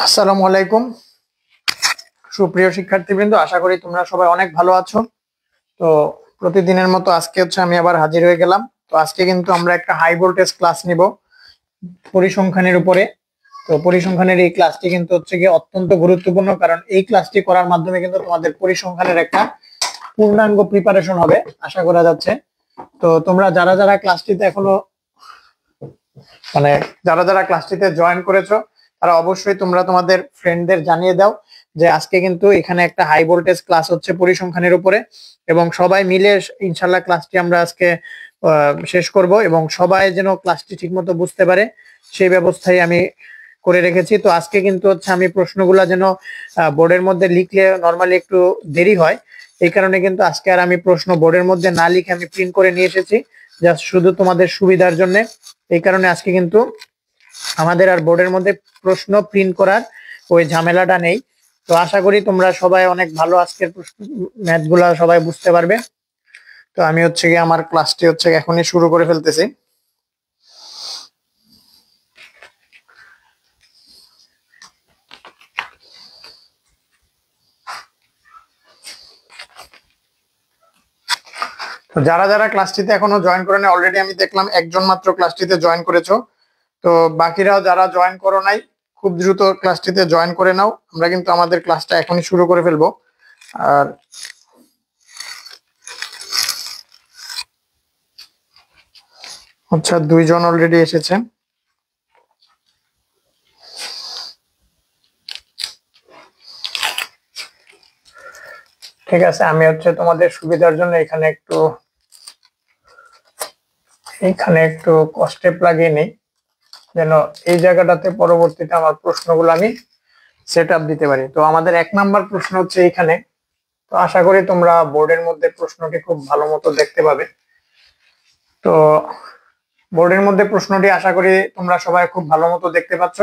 আসসালামু আলাইকুম সুপ্রিয় শিক্ষার্থীবৃন্দ, আশা করি তোমরা সবাই অনেক ভালো আছো। তো প্রতিদিনের মতো আজকে আমি আবার হাজির হয়ে গেলাম। তো আজকে কিন্তু আমরা একটা হাই ভোল্টেজ ক্লাস নিব পরিসংখ্যানের উপরে। তো পরিসংখ্যানের এই ক্লাসটি কিন্তু গিয়ে অত্যন্ত গুরুত্বপূর্ণ, কারণ এই ক্লাসটি করার মাধ্যমে কিন্তু তোমাদের পরিসংখ্যানের একটা পূর্ণাঙ্গ প্রিপারেশন হবে আশা করা যাচ্ছে। তো তোমরা যারা যারা ক্লাসটিতে এখনো যারা যারা ক্লাসটিতে জয়েন করেছো তারা অবশ্যই তোমরা তোমাদের ফ্রেন্ডদের জানিয়ে দাও যে আজকে কিন্তু এখানে একটা হাই ভোল্টেজ ক্লাস হচ্ছে পরিসংখ্যানের উপরে, এবং সবাই মিলে ইনশাল্লাহ ক্লাসটি আমরা আজকে শেষ করব, এবং সবাই যেন ক্লাসটি ঠিকমতো বুঝতে পারে সেই ব্যবস্থাই আমি করে রেখেছি। তো আজকে কিন্তু আমি প্রশ্নগুলো যেন বোর্ডের মধ্যে লিখলে নরমালি একটু দেরি হয়, এই কারণে কিন্তু আজকে আর আমি প্রশ্ন বোর্ডের মধ্যে না লিখে আমি প্রিন্ট করে নিয়ে এসেছি, জাস্ট শুধু তোমাদের সুবিধার জন্য। এই কারণে আজকে কিন্তু আমাদের আর বোর্ডের মধ্যে প্রশ্ন প্রিন্ট করার ওই ঝামেলাটা নেই। তো আশা করি তোমরা সবাই অনেক ভালো আজকের ম্যাথ গুলা সবাই বুঝতে পারবে। তো আমি গিয়ে আমার ক্লাসটি এখনই শুরু করে ফেলতেছি। তো যারা যারা ক্লাসটিতে এখনো জয়েন করে নাই, অলরেডি আমি দেখলাম একজন মাত্র ক্লাসটিতে জয়েন করেছো। তো বাকিরাও যারা জয়েন করো নাই, খুব দ্রুত ক্লাসটিতে জয়েন করে নাও। আমরা কিন্তু আমাদের ক্লাসটা এখনই শুরু করে ফেলবো। আর দুইজন অলরেডি এসেছে। ঠিক আছে, আমি তোমাদের সুবিধার জন্য এখানে একটু স্টেপ লাগিয়ে নেই, যেন এই জায়গাটাতে পরবর্তীতে আমার প্রশ্নগুলো আমি সেট আপ দিতে পারি। তো আমাদের 1 নাম্বার প্রশ্ন এখানে। তো আশা করি তোমরা বোর্ডের মধ্যে প্রশ্নটি খুব ভালো মতো দেখতে পাবে। তো বোর্ডের মধ্যে প্রশ্নটি আশা করি তোমরা সবাই খুব ভালো মতো দেখতে পাচ্ছ।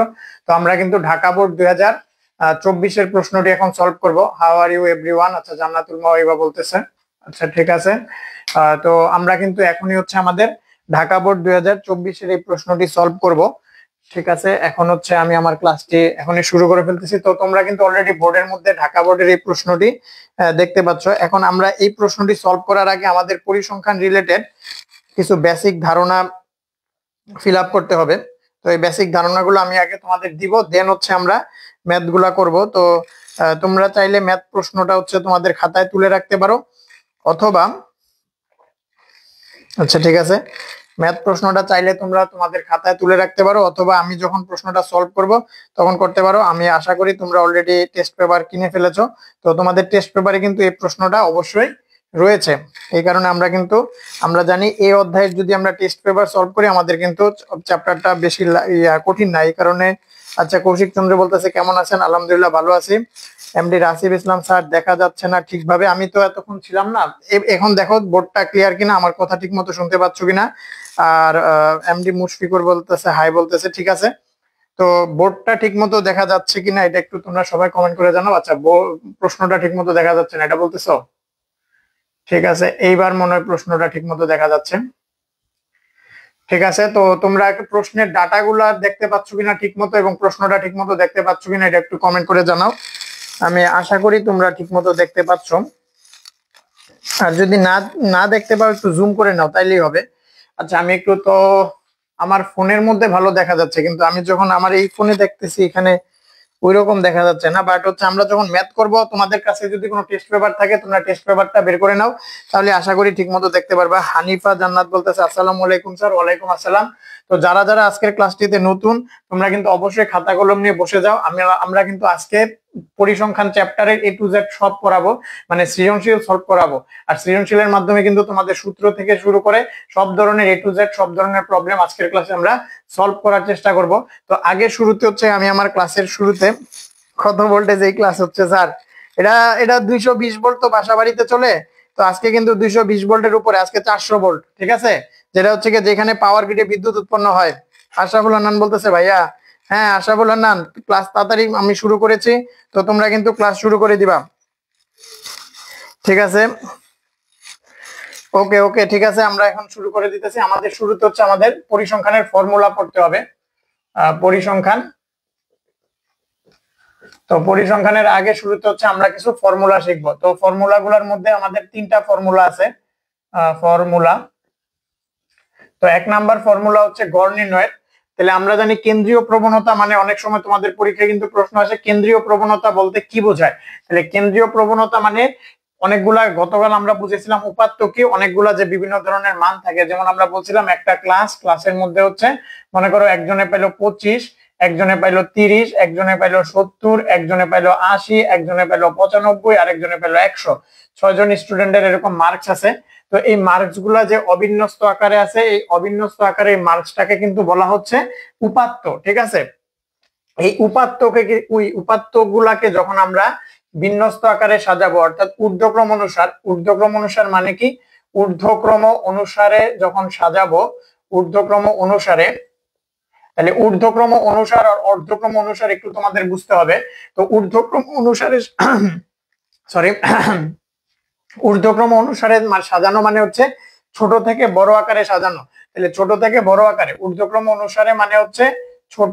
তো আমরা কিন্তু ঢাকা বোর্ড 2024-এর প্রশ্নটি এখন সলভ করব। How are you everyone? আচ্ছা, জান্নাতুল মাওয়াইবা বলতেছে। আচ্ছা, ঠিক আছে। তো আমরা কিন্তু এখনই আমাদের ঢাকা বোর্ড 2024-এর এই প্রশ্নটি সলভ করব। ঠিক আছে, এখন আমি আমার ক্লাসটি এখনই শুরু করে ফেলতেছি। তো তোমরা কিন্তু অলরেডি বোর্ডের মধ্যে ঢাকা বোর্ডের এই প্রশ্নটি দেখতে পাচ্ছ। এখন আমরা এই প্রশ্নটি সলভ করার আগে আমাদের পরিসংখ্যান রিলেটেড কিছু বেসিক ধারণা ফিল আপ করতে হবে। তো এই বেসিক ধারণাগুলো আমি আগে তোমাদের দিব, দেন আমরা ম্যাথ গুলা করবো। তো তোমরা চাইলে ম্যাথ প্রশ্নটা তোমাদের খাতায় তুলে রাখতে পারো, অথবা আচ্ছা ঠিক আছে, ম্যাথ প্রশ্নটা চাইলে তোমরা তোমাদের খাতায় তুলে রাখতে পারো, অথবা আমি যখন প্রশ্নটা সলভ করব তখন করতে পারো। আমি আশা করি তোমরা অলরেডি টেস্ট পেপার কিনে ফেলেছো। তো তোমাদের টেস্ট পেপারে কিন্তু এই প্রশ্নটা অবশ্যই রয়েছে। এই কারণে আমরা জানি এই অধ্যায়ের যদি আমরা টেস্ট পেপার সলভ করি আমাদের কিন্তু চ্যাপ্টারটা বেশি কঠিন না। এই কারণে আচ্ছা, কৌশিক চন্দ্র বলতেছে কেমন আছেন? আলহামদুলিল্লাহ ভালো আছি। এমডি রাসিব ইসলাম স্যার, দেখা যাচ্ছে না ঠিকভাবে। আমি তো এতক্ষণ ছিলাম না, এখন দেখো বোর্ডটা ক্লিয়ার কিনা, আমার কথা ঠিক মতো শুনতে পাচ্ছ কিনা। আর এমডি মুশফিকুর বলতেছে হাই বলতেছে, ঠিক আছে। তো বোর্ডটা ঠিক মতো দেখা যাচ্ছে কিনা এটা একটু তোমরা সবাই কমেন্ট করে জানাও। আচ্ছা, প্রশ্নটা ঠিক মতো দেখা যাচ্ছে না এটা বলতেছো? ঠিক আছে, এইবার মনে হয় প্রশ্নটা ঠিক মতো দেখা যাচ্ছে। ঠিক আছে, তো তোমরা প্রশ্নের ডাটাগুলা দেখতে পাচ্ছ কিনা ঠিক মতো, এবং প্রশ্নটা ঠিক মতো দেখতে পাচ্ছ কিনা এটা একটু কমেন্ট করে জানাও। আমি আশা করি তোমরা ঠিক মতো দেখতে পাচ্ছ। আর যদি না না দেখতে পাও একটু জুম করে নাও, তাইলেই হবে। আচ্ছা, আমি একটু তো আমার ফোনের মধ্যে ভালো দেখা যাচ্ছে, কিন্তু আমি যখন আমার এই ফোনে দেখতেছি এখানে ওই রকম দেখা যাচ্ছে না। বাট আমরা যখন ম্যাথ করব, তোমাদের কাছে যদি কোনো টেস্ট পেপার থাকে তোমরা টেস্ট পেপারটা বের করে নাও, তাহলে আশা করি ঠিক মতো দেখতে পারবা। হানিফা জান্নাত বলতেছে আসসালামু আলাইকুম স্যার। ওয়ালাইকুম আসসালাম। তো যারা যারা আজকের ক্লাসটিতে নতুন, তোমরা কিন্তু অবশ্যই খাতা কলম নিয়ে বসে যাও। আমরা কিন্তু আজকে পরিসংখ্যান চ্যাপ্টারের A to Z সব করাবো, মানে সৃজনশীল সলভ করাবো। আর সৃজনশীলের মাধ্যমে কিন্তু তোমাদের সূত্র থেকে শুরু করে সব ধরনের A to Z সব ধরনের প্রবলেম আজকের ক্লাসে আমরা সলভ করার চেষ্টা করব। তো আগে শুরুতে আমি আমার ক্লাসের শুরুতে কত ভোল্টেজ এই ক্লাস স্যার? এটা এটা 220 ভোল্ট তো বাসা বাড়িতে চলে। তো আজকে কিন্তু 220 ভোল্টের উপরে, আজকে 400 ভোল্ট, ঠিক আছে, যেটা যেখানে পাওয়ার গ্রিডে বিদ্যুৎ উৎপন্ন হয়। আশরাফুল হান্নান বলতেছে ভাইয়া, হ্যাঁ আশরাফুল হান্নান, ক্লাস তাড়াতাড়ি আমি শুরু করেছি, তো তোমরা কিন্তু ক্লাস শুরু করে দিবা। ঠিক আছে, ওকে ওকে, ঠিক আছে, আমরা এখন শুরু করে দিতেছি। আমাদের শুরুতে আমাদের পরিসংখ্যানের ফর্মুলা পড়তে হবে। পরিসংখ্যান তো পরিসংখ্যানের আগে শুরুতে হচ্ছে আমরা কিছু ফর্মুলা শিখবো। তো ফর্মুলাগুলোর মধ্যে আমাদের তিনটা ফর্মুলা আছে। ফর্মুলা, তো এক নাম্বার ফর্মুলা হচ্ছে গড় নির্ণয়ের। তাহলে আমরা জানি কেন্দ্রীয় প্রবণতা মানে, অনেক সময় তোমাদের পরীক্ষায় কিন্তু প্রশ্ন আসে কেন্দ্রীয় প্রবণতা বলতে কি বোঝায়। তাহলে কেন্দ্রীয় প্রবণতা মানে অনেকগুলা, গতকাল আমরা বুঝেছিলাম উপাত্ত কি, অনেকগুলা যে বিভিন্ন ধরনের মান থাকে। যেমন আমরা বলছিলাম একটা ক্লাসের মধ্যে হচ্ছে মনে করো একজনে পাইলো 25, একজনে পাইলো 30, একজনে পাইলো 70, একজনে পাইলো 80, একজনে পাইলো 95, আর একজনে পাইলো 100। 6জন স্টুডেন্টের এরকম মার্কস আছে। তো এই মার্কস গুলা যে অবিন্যস্ত আকারে আছে, এই অবিন্যস্ত আকারে এই মার্কসটাকে কিন্তু বলা হচ্ছে উপাত্ত। ঠিক আছে, এই উপাত্ত গুলাকে যখন আমরা বিন্যস্ত আকারে সাজাবো, অর্থাৎ ঊর্ধ্বক্রম অনুসার মানে কি, ঊর্ধ্বক্রম অনুসারে যখন সাজাবো, ঊর্ধ্বক্রম অনুসারে, তাহলে ঊর্ধ্বক্রম অনুসার আর অর্ধক্রম অনুসার একটু তোমাদের বুঝতে হবে। তো ঊর্ধ্বক্রম অনুসারে সরি ঊর্ধ্বক্রম অনুসারে সাজানো মানে হচ্ছে ছোট থেকে বড় আকারে সাজানো। তাহলে ছোট থেকে বড় আকারে, ঊর্ধ্বক্রম অনুসারে মানে হচ্ছে ছোট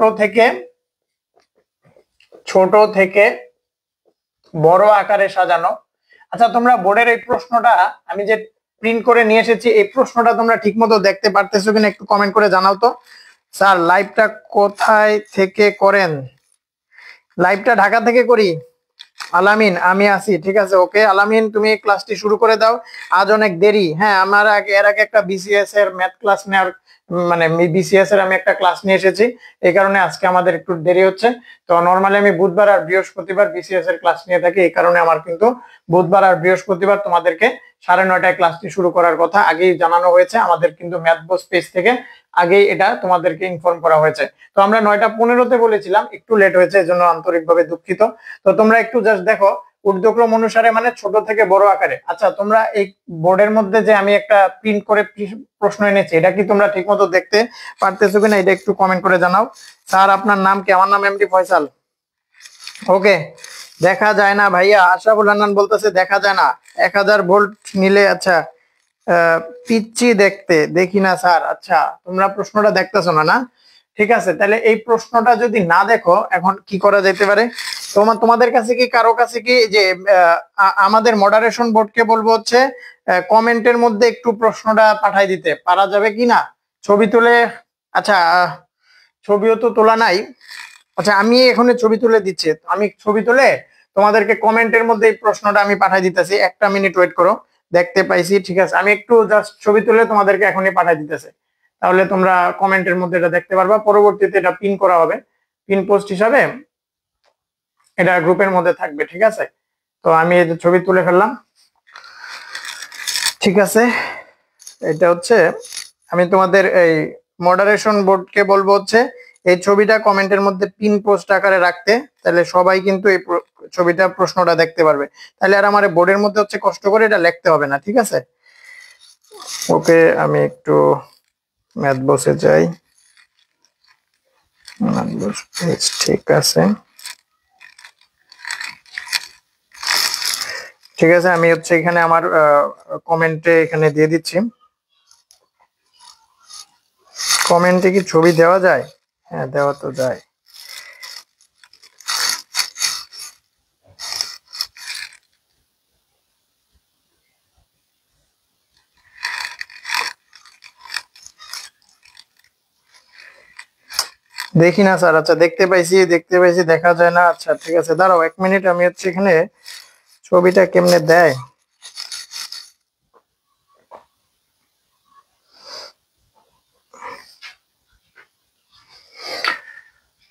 থেকে বড় আকারে সাজানো। আচ্ছা, তোমরা বোর্ডের এই প্রশ্নটা আমি যে প্রিন্ট করে নিয়ে এসেছি, এই প্রশ্নটা তোমরা ঠিকমতো দেখতে পারতেছো কিনা একটু কমেন্ট করে জানাও তো। স্যার লাইভটা কোথায় থেকে করেন? লাইভটা ঢাকা থেকে করি। আলামিন আমি আছি, ঠিক আছে, ওকে আলামিন তুমি ক্লাসটি শুরু করে দাও। আজ অনেক দেরি, হ্যাঁ আমার এর আগে একটা বিসিএস এর ম্যাথ ক্লাস নেওয়ার, মানে বিসিএস এর আমি একটা ক্লাস নিয়ে এসেছি, এই কারণে আজকে আমাদের একটু দেরি হচ্ছে। তো নরমালি আমি বুধবার আর বৃহস্পতিবার বিসিএস এর ক্লাস নিয়ে থাকি, এই কারণে আমার কিন্তু বুধবার আর বৃহস্পতিবার তোমাদেরকে 9:30টায় ক্লাসটি শুরু করার কথা আগেই জানানো হয়েছে। আমাদের কিন্তু ম্যাথ বস পেজ থেকে আগেই এটা তোমাদেরকে ইনফর্ম করা হয়েছে। তো আমরা 9:15-তে বলেছিলাম, একটু লেট হয়েছে, এজন্য আন্তরিকভাবে দুঃখিত। তো তোমরা একটু জাস্ট দেখো, ঊর্ধ্বক্রম অনুসারে মানে ছোট থেকে বড় আকারে। আচ্ছা, তোমরা এই বোর্ডের মধ্যে যে আমি একটা প্রিন্ট করে প্রশ্ন এনেছি, এটা কি তোমরা ঠিকমতো দেখতে পারতেছো কিনা এটা একটু কমেন্ট করে জানাও। স্যার আপনার নাম কি? আমার নাম এমডি ফয়সাল। ওকে, দেখা যায় না ভাইয়া, আশরাফুল হান্নান বলতেছে দেখা যায় না। 1000 ভোল্ট নিলে, আচ্ছা পিচ্ছি দেখতে দেখি না স্যার। আচ্ছা, তোমরা প্রশ্নটা দেখতেছো না, না ঠিক আছে। তাহলে এই প্রশ্নটা যদি না দেখো, এখন কি করা যেতে পারে, তোমাদের কাছে কি কারো কাছে কি যে আমাদের মডারেশন বোর্ডকে বলবো হচ্ছে কমেন্টের মধ্যে একটু প্রশ্নটা পাঠাই দিতে পারা যাবে কি না, ছবি তুলে। আচ্ছা, ছবিও তো তোলা নাই। আচ্ছা, আমি এখন ছবি তুলে দিচ্ছি, আমি ছবি তুলে তোমাদেরকে কমেন্টের মধ্যে এই প্রশ্নটা আমি পাঠাই দিতেছি। 1 মিনিট ওয়েট করো। দেখতে পাইছি, ঠিক আছে, আমি একটু জাস্ট ছবি তুলে তোমাদেরকে এখনই পাঠাই দিতেছে, তাহলে তোমরা কমেন্টের মধ্যে এটা দেখতে পারবা। পরবর্তীতে এটা পিন করা হবে, পিন পোস্ট হিসাবে এটা গ্রুপের মধ্যে থাকবে, ঠিক আছে। তো আমি এই যে ছবি তুলে ফেললাম, ঠিক আছে। এটা হচ্ছে আমি তোমাদের এই মডারেশন বোর্ডকে বলবো হচ্ছে এই ছবিটা কমেন্টের মধ্যে পিন পোস্ট আকারে রাখতে, তাহলে সবাই কিন্তু এই ছবিটা প্রশ্নটা দেখতে পারবে। তাহলে আর আমার বোর্ডের মধ্যে হচ্ছে কষ্ট করে এটা লিখতে হবে না, ঠিক আছে। ওকে, আমি একটু ম্যাথ বসে যাই। ঠিক আছে, ঠিক আছে, আমি হচ্ছে এখানে আমার কমেন্টে এখানে দিয়ে দিচ্ছি। কমেন্টে কি ছবি দেওয়া যায়? হ্যাঁ, দেওয়া তো যায়। দেখি না স্যার। আচ্ছা, দেখতে পাইছি দেখা যায় না। আচ্ছা ঠিক আছে, দাঁড়াও 1 মিনিট, আমি হচ্ছে এখানে ছবিটা কেমনে দেয়।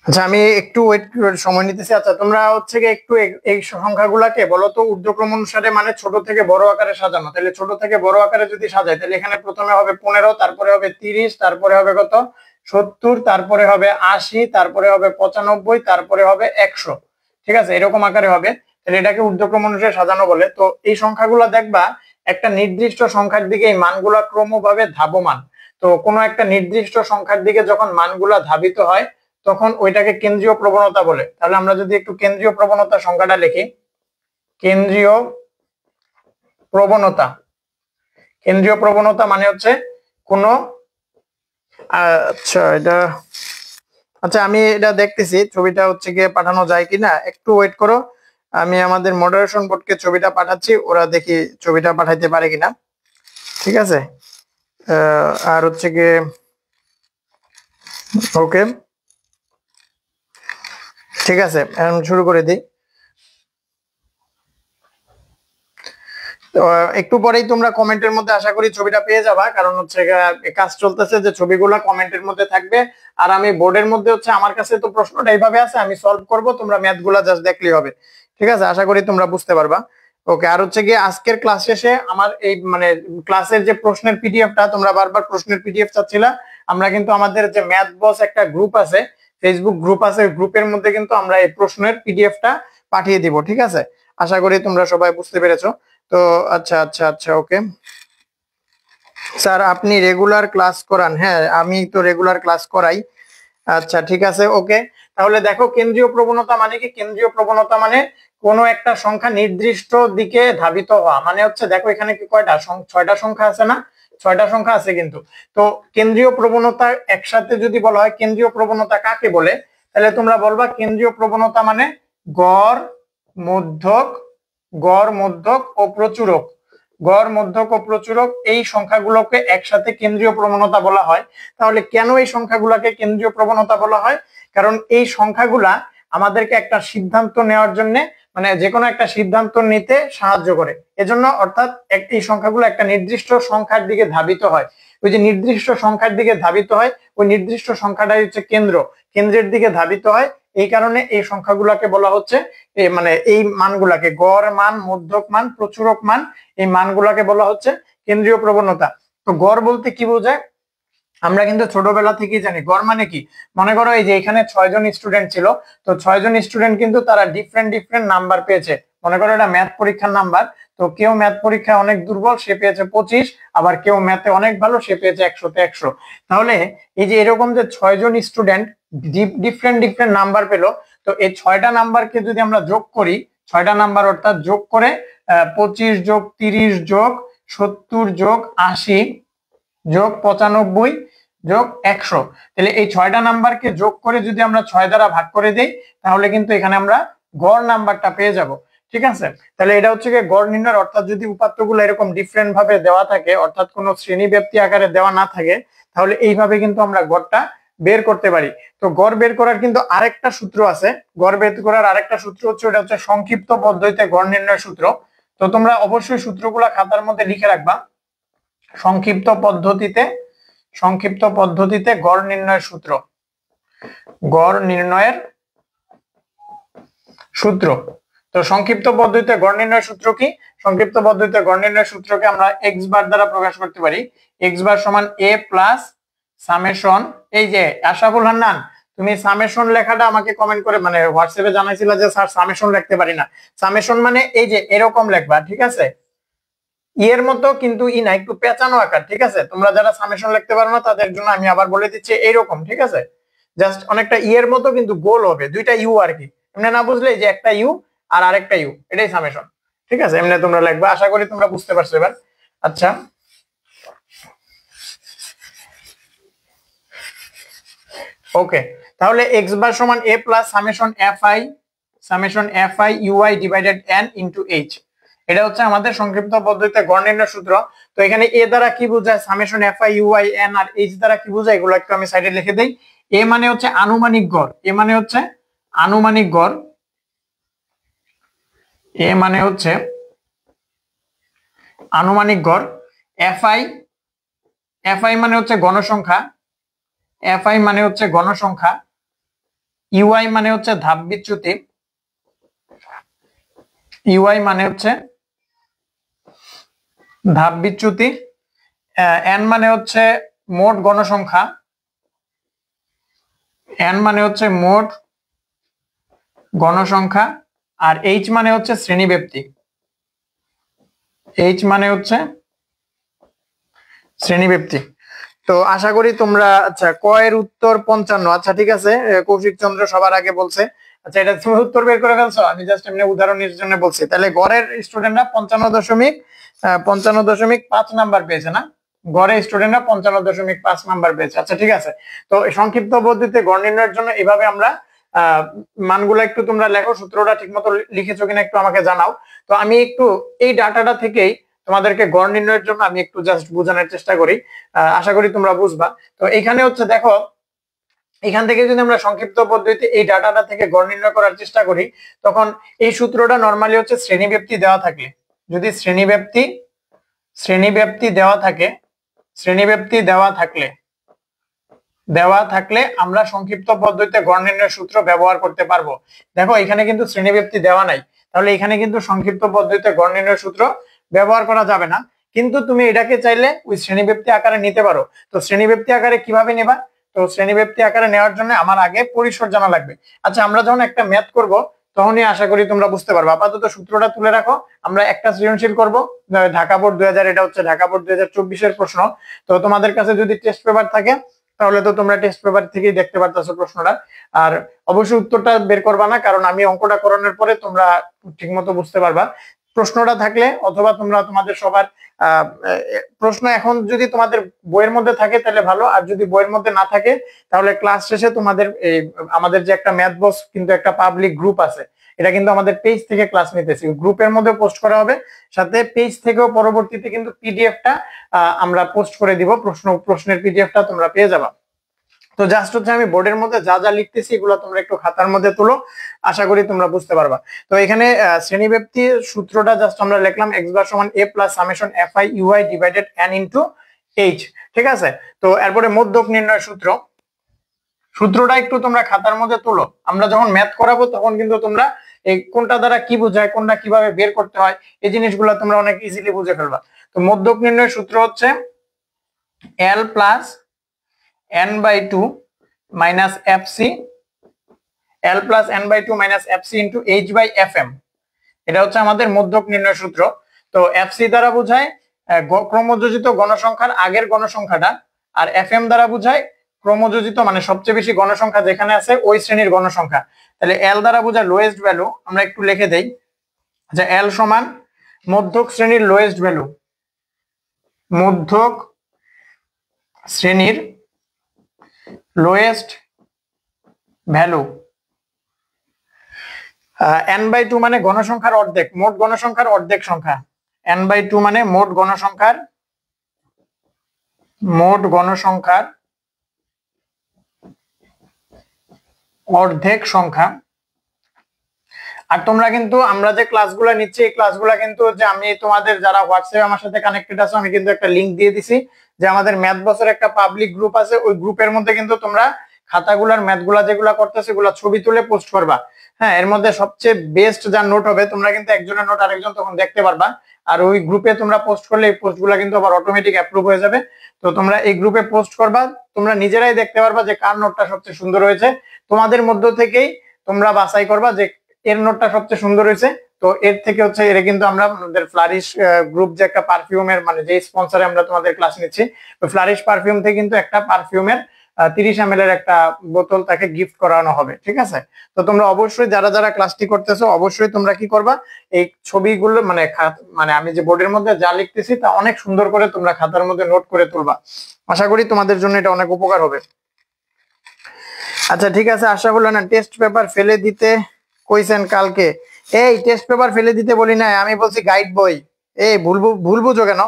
আচ্ছা, আমি একটু ওয়েট সময় নিতেছি। আচ্ছা, তোমরা হচ্ছে গিয়ে একটু এই সংখ্যাগুলাকে বলো তো ঊর্ধ্বক্রম অনুসারে মানে ছোট থেকে বড় আকারে সাজানো। তাহলে ছোট থেকে বড় আকারে যদি সাজাই, তাহলে এখানে প্রথমে হবে 15, তারপরে হবে 30, তারপরে হবে কত 70, তারপরে হবে 80, তারপরে হবে 95, তারপরে হবে 100, ঠিক আছে, এরকম আকারে হবে। তাহলে এটাকে ঊর্ধ্বক্রম অনুসারে সাজানো বলে। তো এই সংখ্যাগুলো দেখবা একটা নির্দিষ্ট সংখ্যার দিকে এই মানগুলা ক্রমভাবে ধাবমান। তো কোনো একটা নির্দিষ্ট সংখ্যার দিকে যখন মানগুলা ধাবিত হয়, তখন ওইটাকে কেন্দ্রীয় প্রবণতা বলে। তাহলে আমরা যদি একটু কেন্দ্রীয় প্রবণতা সংখ্যাটা লিখি, কেন্দ্রীয় প্রবণতা মানে হচ্ছে কোন, আচ্ছা এটা আচ্ছা আমি এটা দেখতেছি ছবিটা হচ্ছে গিয়ে পাঠানো যায় কিনা, একটু ওয়েট করো। আমি আমাদের মডারেশন বোর্ডকে ছবিটা পাঠাচ্ছি, ওরা দেখি ছবিটা পাঠাইতে পারে কিনা। ঠিক আছে, আর হচ্ছে গিয়ে ওকে, ঠিক আছে এখন শুরু করে দিই। তো একটু পরেই তোমরা কমেন্টের মধ্যে আশা করি ছবিটা পেয়ে যাবা, কারণ হচ্ছে কাজ চলতেছে যে ছবিগুলো কমেন্টের মধ্যে থাকবে। আর আমি বোর্ডের মধ্যে হচ্ছে আমার কাছে তো প্রশ্নটা এইভাবে আছে, আমি সলভ করব, তোমরা ম্যাথ গুলা জাস্ট দেখলেই হবে। ঠিক আছে, আশা করি তোমরা বুঝতে পারবা। ওকে, আর হচ্ছে গিয়ে আজকের ক্লাস শেষে আমার এই মানে ক্লাসের যে প্রশ্নের পিডিএফটা, তোমরা বারবার প্রশ্নের পিডিএফ চাচ্ছিলা, আমরা কিন্তু আমাদের যে ম্যাথ বস একটা গ্রুপ আছে, ফেসবুক গ্রুপ আছে, গ্রুপের মধ্যে কিন্তু আমরা এই প্রশ্নের পিডিএফটা পাঠিয়ে দিব। ঠিক আছে, আশা করি তোমরা সবাই বুঝতে পেরেছো। তো আচ্ছা আচ্ছা আচ্ছা ওকে স্যার, আপনি রেগুলার ক্লাস করান? হ্যাঁ, আমি তো রেগুলার ক্লাস করাই। আচ্ছা ঠিক আছে ওকে। তাহলে দেখো, কেন্দ্রীয় প্রবণতা মানে কি? কেন্দ্রীয় প্রবণতা মানে কোনো একটা সংখ্যা নির্দিষ্ট দিকে ধাবিত হওয়া। মানে হচ্ছে দেখো এখানে কি কয়টা, 6টা সংখ্যা আছে না? 6টা সংখ্যা আছে কিন্তু। তো কেন্দ্রীয় প্রবণতা একসাথে যদি বলা হয় কেন্দ্রীয় প্রবণতা কাকে বলে, তাহলে তোমরা বলবা কেন্দ্রীয় প্রবণতা মানে গড়, মধ্যক, গড়, মধ্যক ও প্রচুরক। গড়, মধ্যক ও প্রচুরক এই সংখ্যাগুলোকে একসাথে কেন্দ্রীয় প্রবণতা বলা হয়। তাহলে কেন এই সংখ্যাগুলোকে কেন্দ্রীয় প্রবণতা বলা হয়? কারণ এই সংখ্যাগুলা আমাদেরকে একটা সিদ্ধান্ত নেওয়ার জন্য, মানে যে কোনো একটা সিদ্ধান্ত নিতে সাহায্য করে, এজন্য। অর্থাৎ এই সংখ্যাগুলো একটা নির্দিষ্ট সংখ্যার দিকে ধাবিত হয়। ওই যে নির্দিষ্ট সংখ্যার দিকে ধাবিত হয়, ওই নির্দিষ্ট সংখ্যাটাই হচ্ছে কেন্দ্র, কেন্দ্রের দিকে ধাবিত হয়। এই কারণে এই সংখ্যাগুলোকে বলা হচ্ছে, মানে এই মানগুলাকে, গড় মান, মধ্যক মান, প্রচুরক মান, এই মানগুলাকে বলা হচ্ছে কেন্দ্রীয় প্রবণতা। তো গড় বলতে কি বোঝায়? আমরা কিন্তু ছোটবেলা থেকেই জানি গড় মানে কি। মনে করো এই যে এখানে 6জন স্টুডেন্ট ছিল, তো 6জন স্টুডেন্ট কিন্তু তারা ডিফারেন্ট ডিফারেন্ট নাম্বার পেয়েছে। মনে করো এটা ম্যাথ পরীক্ষার নাম্বার, তো কেউ ম্যাথ পরীক্ষায় অনেক দুর্বল, সে পেয়েছে 25, আবার কেউ ম্যাথে অনেক ভালো, সে পেয়েছে 100তে 100। তাহলে এই যে এরকম যে 6জন স্টুডেন্ট ডিফারেন্ট ডিফারেন্ট নাম্বার পেলো, তো এই 6টা নাম্বারকে যদি আমরা যোগ করি, 6টা নাম্বার অর্থাৎ যোগ করে 25 যোগ 30 যোগ 70 যোগ 80 যোগ 95 যোগ 100, তাহলে এই 6টা নাম্বারকে যোগ করে যদি আমরা 6 দ্বারা ভাগ করে দেই, তাহলে কিন্তু এখানে আমরা গড় নাম্বারটা পেয়ে যাব। ঠিক আছে, তাহলে এটা হচ্ছে কি গড় নির্ণয়। অর্থাৎ যদি উপাত্তগুলো এরকম ডিফারেন্ট ভাবে দেওয়া থাকে, অর্থাৎ কোনো শ্রেণী ব্যাপ্তি আকারে দেওয়া না থাকে, তাহলে এইভাবে কিন্তু আমরা গড়টা বের করতে পারি। তো গড় বের করার কিন্তু আরেকটা সূত্র আছে। গড় বের করার আরেকটা সূত্র হচ্ছে, ওটা হচ্ছে সংক্ষিপ্ত পদ্ধতিতে গড় নির্ণয় সূত্র। তো তোমরা অবশ্যই সূত্রগুলা খাতার মধ্যে লিখে রাখবা। সংক্ষিপ্ত পদ্ধতিতে গড় নির্ণয়ের সূত্র, গড় নির্ণয়ের সূত্র। তো সংক্ষিপ্ত পদ্ধতিতে গড় নির্ণয়ের সূত্র কি? সংক্ষিপ্ত পদ্ধতিতে গড় নির্ণয়ের সূত্রকে আমরা এক্স বার দ্বারা প্রকাশ করতে পারি। এক্স বার সমান এ প্লাস সামেশন, এই যে আশরাফুল হান্নান, তুমি সামেশন লেখাটা আমাকে কমেন্ট করে মানে হোয়াটসঅ্যাপে জানাইছিলা যে স্যার সামেশন লিখতে পারি না। সামেশন মানে এই যে এরকম লিখবা, ঠিক আছে? এর মতো কিন্তু ই না, একটু পেঁচানো আকার। ঠিক আছে, তোমরা যারা সামেশন লিখতে পারো না তাদের জন্য আমি আবার বলে দিচ্ছি, এইরকম। ঠিক আছে, জাস্ট অনেকটা এর মতো কিন্তু গোল হবে, দুইটা ইউ আর কি। এমনি না বুঝলে যে একটা ইউ আর আরেকটা ইউ, এটাই সামেশন। ঠিক আছে, এমনি তোমরা লিখবা। আশা করি তোমরা বুঝতে পারছো এবার। আচ্ছা ওকে, তাহলে এক্স বার সমান A plus summation F I U I divided N into H. এটা হচ্ছে আমাদের সংক্ষিপ্ত পদ্ধতিতে গড় নির্ণয় সূত্র। তো এখানে এ দ্বারা কি বোঝায়, summation F I U I N, আর এইচ দ্বারা কি বোঝায়, এগুলো একটু আমি সাইডে লিখে দেই। এ মানে হচ্ছে আনুমানিক গড়, এ মানে হচ্ছে আনুমানিক গড়, এ মানে হচ্ছে আনুমানিক গড়। এফ আই মানে হচ্ছে গণসংখ্যা, এফ আই মানে হচ্ছে গণসংখ্যা। ইউআই মানে হচ্ছে ধাপ বিচ্যুতি, ইউআই মানে হচ্ছে ধাপ বিচ্যুতি। এন মানে হচ্ছে মোট গণসংখ্যা, এন মানে হচ্ছে মোট গণসংখ্যা। আর এইচ মানে হচ্ছে শ্রেণীব্যাপ্তি, এইচ মানে হচ্ছে শ্রেণীব্যাপ্তি। তো আশা করি তোমরা, আচ্ছা কয়ের উত্তর 55। আচ্ছা ঠিক আছে, কৌশিক চন্দ্র সবার আগে বলছে। আচ্ছা এটা তুমি উত্তর বের করে ফেলছো, আমি জাস্ট এমনি উদাহরণের জন্য বলছি। তাহলে গড়ের স্টুডেন্টরা 55.5 নাম্বার পেয়েছে না? গড়ে স্টুডেন্টরা 55.5 নাম্বার পেয়েছে। আচ্ছা ঠিক আছে, তো সংক্ষিপ্ত পদ্ধতিতে গড় নির্ণয়ের জন্য এভাবে আমরা মানগুলো একটু তোমরা লেখো, সূত্রটা ঠিক মতো লিখেছো কিনা একটু আমাকে জানাও। তো আমি একটু এই ডাটাটা থেকেই তোমাদেরকে গড় নির্ণয়ের জন্য আমি একটু জাস্ট বোঝানোর চেষ্টা করি, আশা করি তোমরা বুঝবা। তো এখানে হচ্ছে দেখো, এখান থেকে যদি আমরা সংক্ষিপ্ত পদ্ধতিতে এই ডাটাটা থেকে গড় নির্ণয় করার চেষ্টা করি, তখন এই সূত্রটা নরমালি হচ্ছে শ্রেণীব্যাপ্তি দেওয়া থাকলে, যদি শ্রেণীব্যাপ্তি দেওয়া থাকে, শ্রেণীব্যাপ্তি দেওয়া থাকলে আমরা সংক্ষিপ্ত পদ্ধতিতে গড় নির্ণয়ের সূত্র ব্যবহার করতে পারবো। দেখো এখানে কিন্তু শ্রেণীব্যাপ্তি দেওয়া নাই, তাহলে এখানে কিন্তু সংক্ষিপ্ত পদ্ধতিতে গড় নির্ণয়ের সূত্র ব্যবহার করা যাবে না। কিন্তু তুমি এটাকে চাইলে ওই শ্রেণীব্যাপ্তি আকারে নিতে পারো। তো শ্রেণীব্যাপ্তি আকারে কিভাবে নেবা? তো শ্রেণীব্যাপ্তি আকারে নেওয়ার জন্য আমার আগে পরিসর জানা লাগবে। আচ্ছা, আমরা যখন একটা ম্যাথ করব তখনই আশা করি তোমরা বুঝতে পারবে। আপাতত সূত্রটা তুলে রাখো, আমরা একটা সৃজনশীল করব। ঢাকা বোর্ড 2000, এটা হচ্ছে ঢাকা বোর্ড 2024-এর প্রশ্ন। তো তোমাদের কাছে যদি টেস্ট পেপার থাকে তাহলে তো তোমরা টেস্ট পেপার থেকেই দেখতে পারতেছো প্রশ্নটা। আর অবশ্যই উত্তরটা বের করবা না, কারণ আমি অঙ্কটা করানোর পরে তোমরা ঠিকমতো বুঝতে পারবা। প্রশ্নটা থাকলে অথবা তোমরা তোমাদের সবার প্রশ্ন এখন যদি তোমাদের বইয়ের মধ্যে থাকে তাহলে ভালো, আর যদি বইয়ের মধ্যে না থাকে তাহলে ক্লাস শেষে তোমাদের আমাদের যে একটা ম্যাথ বক্স কিন্তু একটা পাবলিক গ্রুপ আছে, এটা কিন্তু আমাদের পেজ থেকে ক্লাস নিতেছি, গ্রুপের মধ্যে পোস্ট করা হবে। সাথে পেজ থেকেও পরবর্তীতে কিন্তু পিডিএফটা আমরা পোস্ট করে দিব, প্রশ্নের পিডিএফটা তোমরা পেয়ে যাবা। তো জাস্ট হচ্ছে আমি বোর্ডের মধ্যে যা যা লিখতেছি এগুলো তোমরা একটু খাতার মধ্যে তুলো, আশা করি তোমরা বুঝতে পারবা। তো এখানে শ্রেণীব্যাপ্তির সূত্রটা জাস্ট আমরা লিখলাম x বার সমান a plus summation fi ui divided n into h, ঠিক আছে। তো এরপরে মধ্যক নির্ণয় সূত্রটা একটু তোমরা খাতার মধ্যে তুলো, আমরা যখন ম্যাথ করাবো তখন কিন্তু তোমরা এই কোনটা দ্বারা কি বোঝায়, কোনটা কিভাবে বের করতে হয়, এই জিনিসগুলো তোমরা অনেক ইজিলি বুঝে ফেলবা। তো মধ্যক নির্ণয় সূত্র হচ্ছে l plus n/2 minus fc, l plus n/2 minus fc into h/fm, এটা হচ্ছে আমাদের মধ্যক নির্ণয় সূত্র। তো fc দ্বারা বোঝায় ক্রমযোজিত গণসংখ্যার আগের গণসংখ্যাটা, আর fm দ্বারা বোঝায় ক্রমযোজিত মানে সবচেয়ে বেশি গণসংখ্যা যেখানে আছে ওই শ্রেণীর গণসংখ্যা। তাহলে l দ্বারা বোঝায় লোয়েস্ট ভ্যালু, আমরা একটু লিখে দেই যে l সমান মধ্যক শ্রেণীর লোয়েস্ট ভ্যালু, মধ্যক শ্রেণীর লোয়েস্ট ভ্যালু। n/2 মানে গণসংখ্যার অর্ধেক, মোট গণসংখ্যার অর্ধেক সংখ্যা। n/2 মানে মোট গণসংখ্যার অর্ধেক সংখ্যা। আর তোমরা কিন্তু আমরা যে ক্লাসগুলো নিচ্ছি এই ক্লাসগুলো কিন্তু যে আমি তোমাদের যারা হোয়াটসঅ্যাপে আমার সাথে কানেক্টেড আছো আমি কিন্তু একটা লিংক দিয়ে দিছি, যে আমাদের ম্যাথ বসের একটা পাবলিক গ্রুপ আছে, ওই গ্রুপের মধ্যে কিন্তু তোমরা খাতাগুলার ম্যাথগুলা যেগুলা করতেছে এগুলা ছবি তুলে পোস্ট করবা। হ্যাঁ, এর মধ্যে সবচেয়ে বেস্ট যার নোট হবে তোমরা কিন্তু একজনের নোট আরেকজন তখন দেখতে পারবা। আর ওই গ্রুপে তোমরা পোস্ট করলে এই পোস্টগুলো কিন্তু আবার অটোমেটিক অ্যাপ্রুভ হয়ে যাবে। তো তোমরা এই গ্রুপে পোস্ট করবা, তোমরা নিজেরাই দেখতে পারবা যে কার নোটটা সবচেয়ে সুন্দর হয়েছে। তোমাদের মধ্য থেকেই তোমরা বাছাই করবা যে এর নোটটা সবচেয়ে সুন্দর হয়েছে। তো এর থেকে হচ্ছে এর কিন্তু আমরা আমাদের ফ্লারিশ গ্রুপ যে একটা পারফিউমের মানে যে স্পন্সরে আমরা তোমাদের ক্লাস নিচ্ছি, ওই ফ্লারিশ পারফিউম থেকে কিন্তু একটা পারফিউমের 30 ml এর একটা বোতল তাকে গিফট করানো হবে, ঠিক আছে। তো তোমরা অবশ্যই যারা যারা ক্লাসটি করতেছো অবশ্যই তোমরা কি করবা, এই ছবিগুলো মানে মানে আমি যে বোর্ডের মধ্যে যা লিখতেছি তা অনেক সুন্দর করে তোমরা খাতার মধ্যে নোট করে তুলবা, আশা করি তোমাদের জন্য এটা অনেক উপকার হবে। আচ্ছা ঠিক আছে, আশা করলেন না টেস্ট পেপার ফেলে দিতে কইছেন কালকে। এই টেস্ট পেপার ফেলে দিতে বলি না, আমি বলছি গাইড বই। এই ভুল বুঝো কেন?